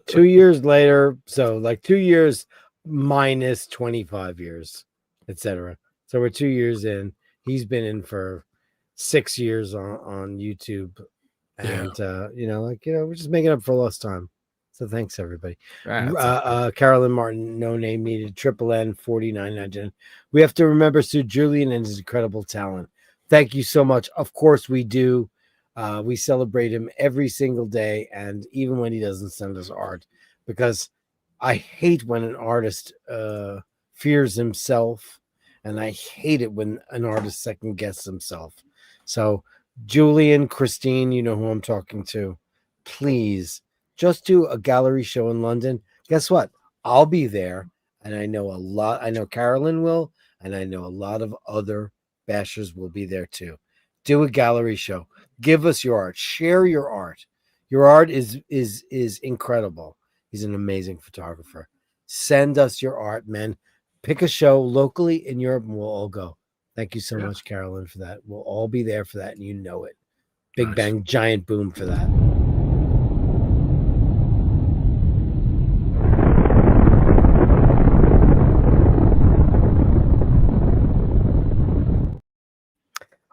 2 years later, so like 2 years minus 25 years, etc. So we're 2 years in. He's been in for 6 years on YouTube, and we're just making up for lost time. So thanks everybody. Carolyn Martin, no name needed. Triple N 49.99. We have to remember Sue Julian and his incredible talent. Thank you so much. Of course we do. We celebrate him every single day, and even when he doesn't send us art, because I hate when an artist fears himself, and I hate it when an artist second guesses himself. So Julian, Christine, you know who I'm talking to. Please just do a gallery show in London. Guess what? I'll be there, and I know a lot. I know Carolyn will, and I know a lot of other bashers will be there too. Do a gallery show. Give us your art. Share your art. Your art is incredible. He's an amazing photographer. Send us your art, man. Pick a show locally in Europe, and we'll all go. Thank you so much, Carolyn, for that. We'll all be there for that, and you know it. Big bang, giant boom for that.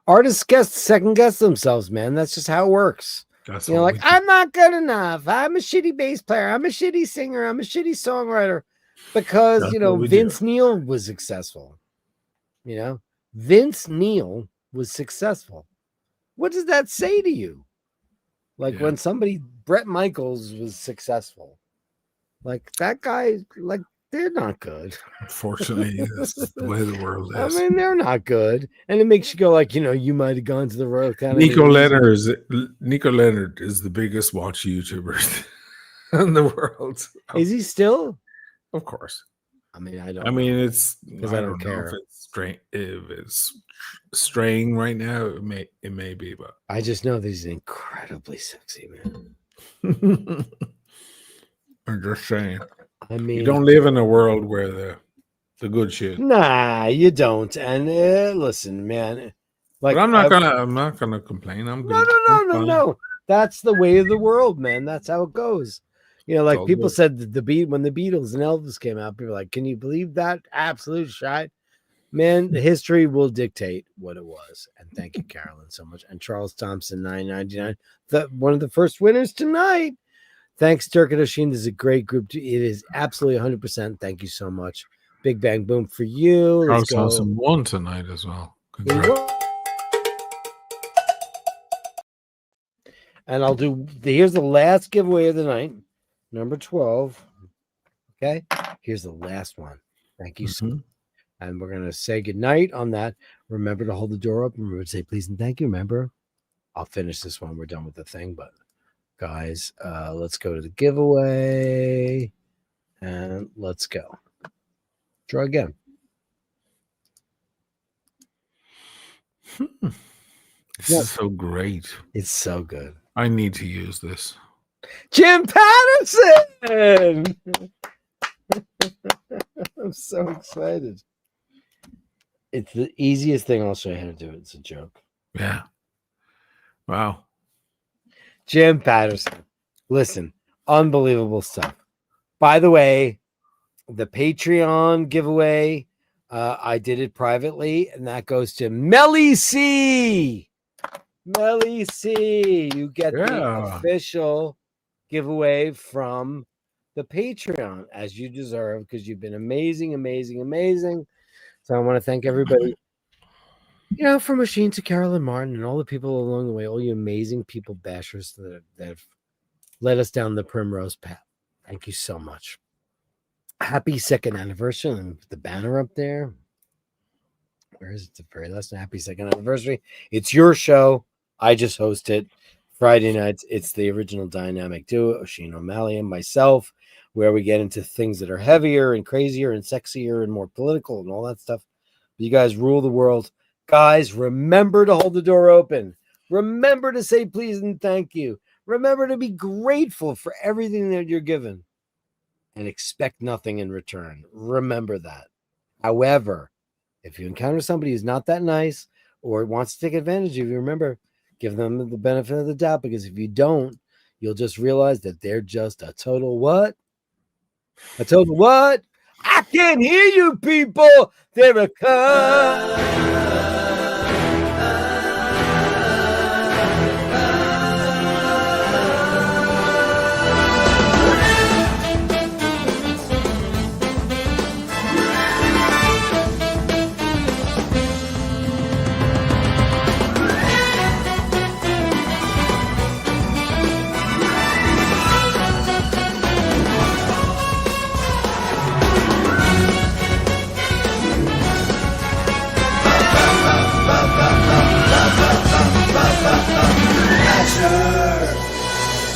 Artists second guess themselves, man. That's just how it works. I'm not good enough. I'm a shitty bass player. I'm a shitty singer. I'm a shitty songwriter. Because, Vince Neil was successful. Vince Neil was successful. What does that say to you? When Bret Michaels was successful. That guy, they're not good. Unfortunately, that's the way the world is. I mean, they're not good. And it makes you go you might have gone to the Royal Academy. Nico Leonard is the biggest watch YouTuber in the world. Is he still? Of course. I mean, I don't know. It's because I don't care. If it's straying right now, it may be, but I just know that he's incredibly sexy, man. I'm just saying. I mean, you don't live in a world where the good shit. Nah, you don't. And listen, man. But I'm not gonna complain. I'm good. No. That's the way of the world, man. That's how it goes. People said that when the Beatles and Elvis came out, people were like, can you believe that absolute shite? Man, the history will dictate what it was. And thank you, Carolyn, so much. And Charles Thompson, $9.99. One of the first winners tonight. Thanks, Dirk and Oshin. This is a great group. It is absolutely 100%. Thank you so much. Big bang boom for you. Charles Thompson won tonight as well. And here's the last giveaway of the night. Number 12. Okay. Here's the last one. Thank you so much. And we're going to say goodnight on that. Remember to hold the door open. Remember to say please and thank you. Remember, I'll finish this one. We're done with the thing, but guys, let's go to the giveaway and let's go. Try again. This is so great. It's so good. I need to use this. Jim Patterson! I'm so excited. It's the easiest thing. I'll show you how to do it. It's a joke. Yeah. Wow. Jim Patterson. Listen, unbelievable stuff. By the way, the Patreon giveaway, I did it privately, and that goes to Melly C. Melly C. You get the official giveaway from the Patreon, as you deserve, because you've been amazing, amazing, amazing. So I want to thank everybody, from Machine to Carolyn Martin and all the people along the way, all you amazing people, bashers that have led us down the primrose path. Thank you so much. Happy 2nd anniversary, and the banner up there. Where is it? The very last happy 2nd anniversary. It's your show. I just host it Friday nights. It's the original dynamic duo, Oisin O'Malley and myself, where we get into things that are heavier and crazier and sexier and more political and all that stuff. You guys rule the world. Guys, remember to hold the door open. Remember to say please and thank you. Remember to be grateful for everything that you're given and expect nothing in return. Remember that. However, if you encounter somebody who's not that nice or wants to take advantage of you, remember, give them the benefit of the doubt, because if you don't, you'll just realize that they're just a total what? A total what? I can't hear you, people. They're a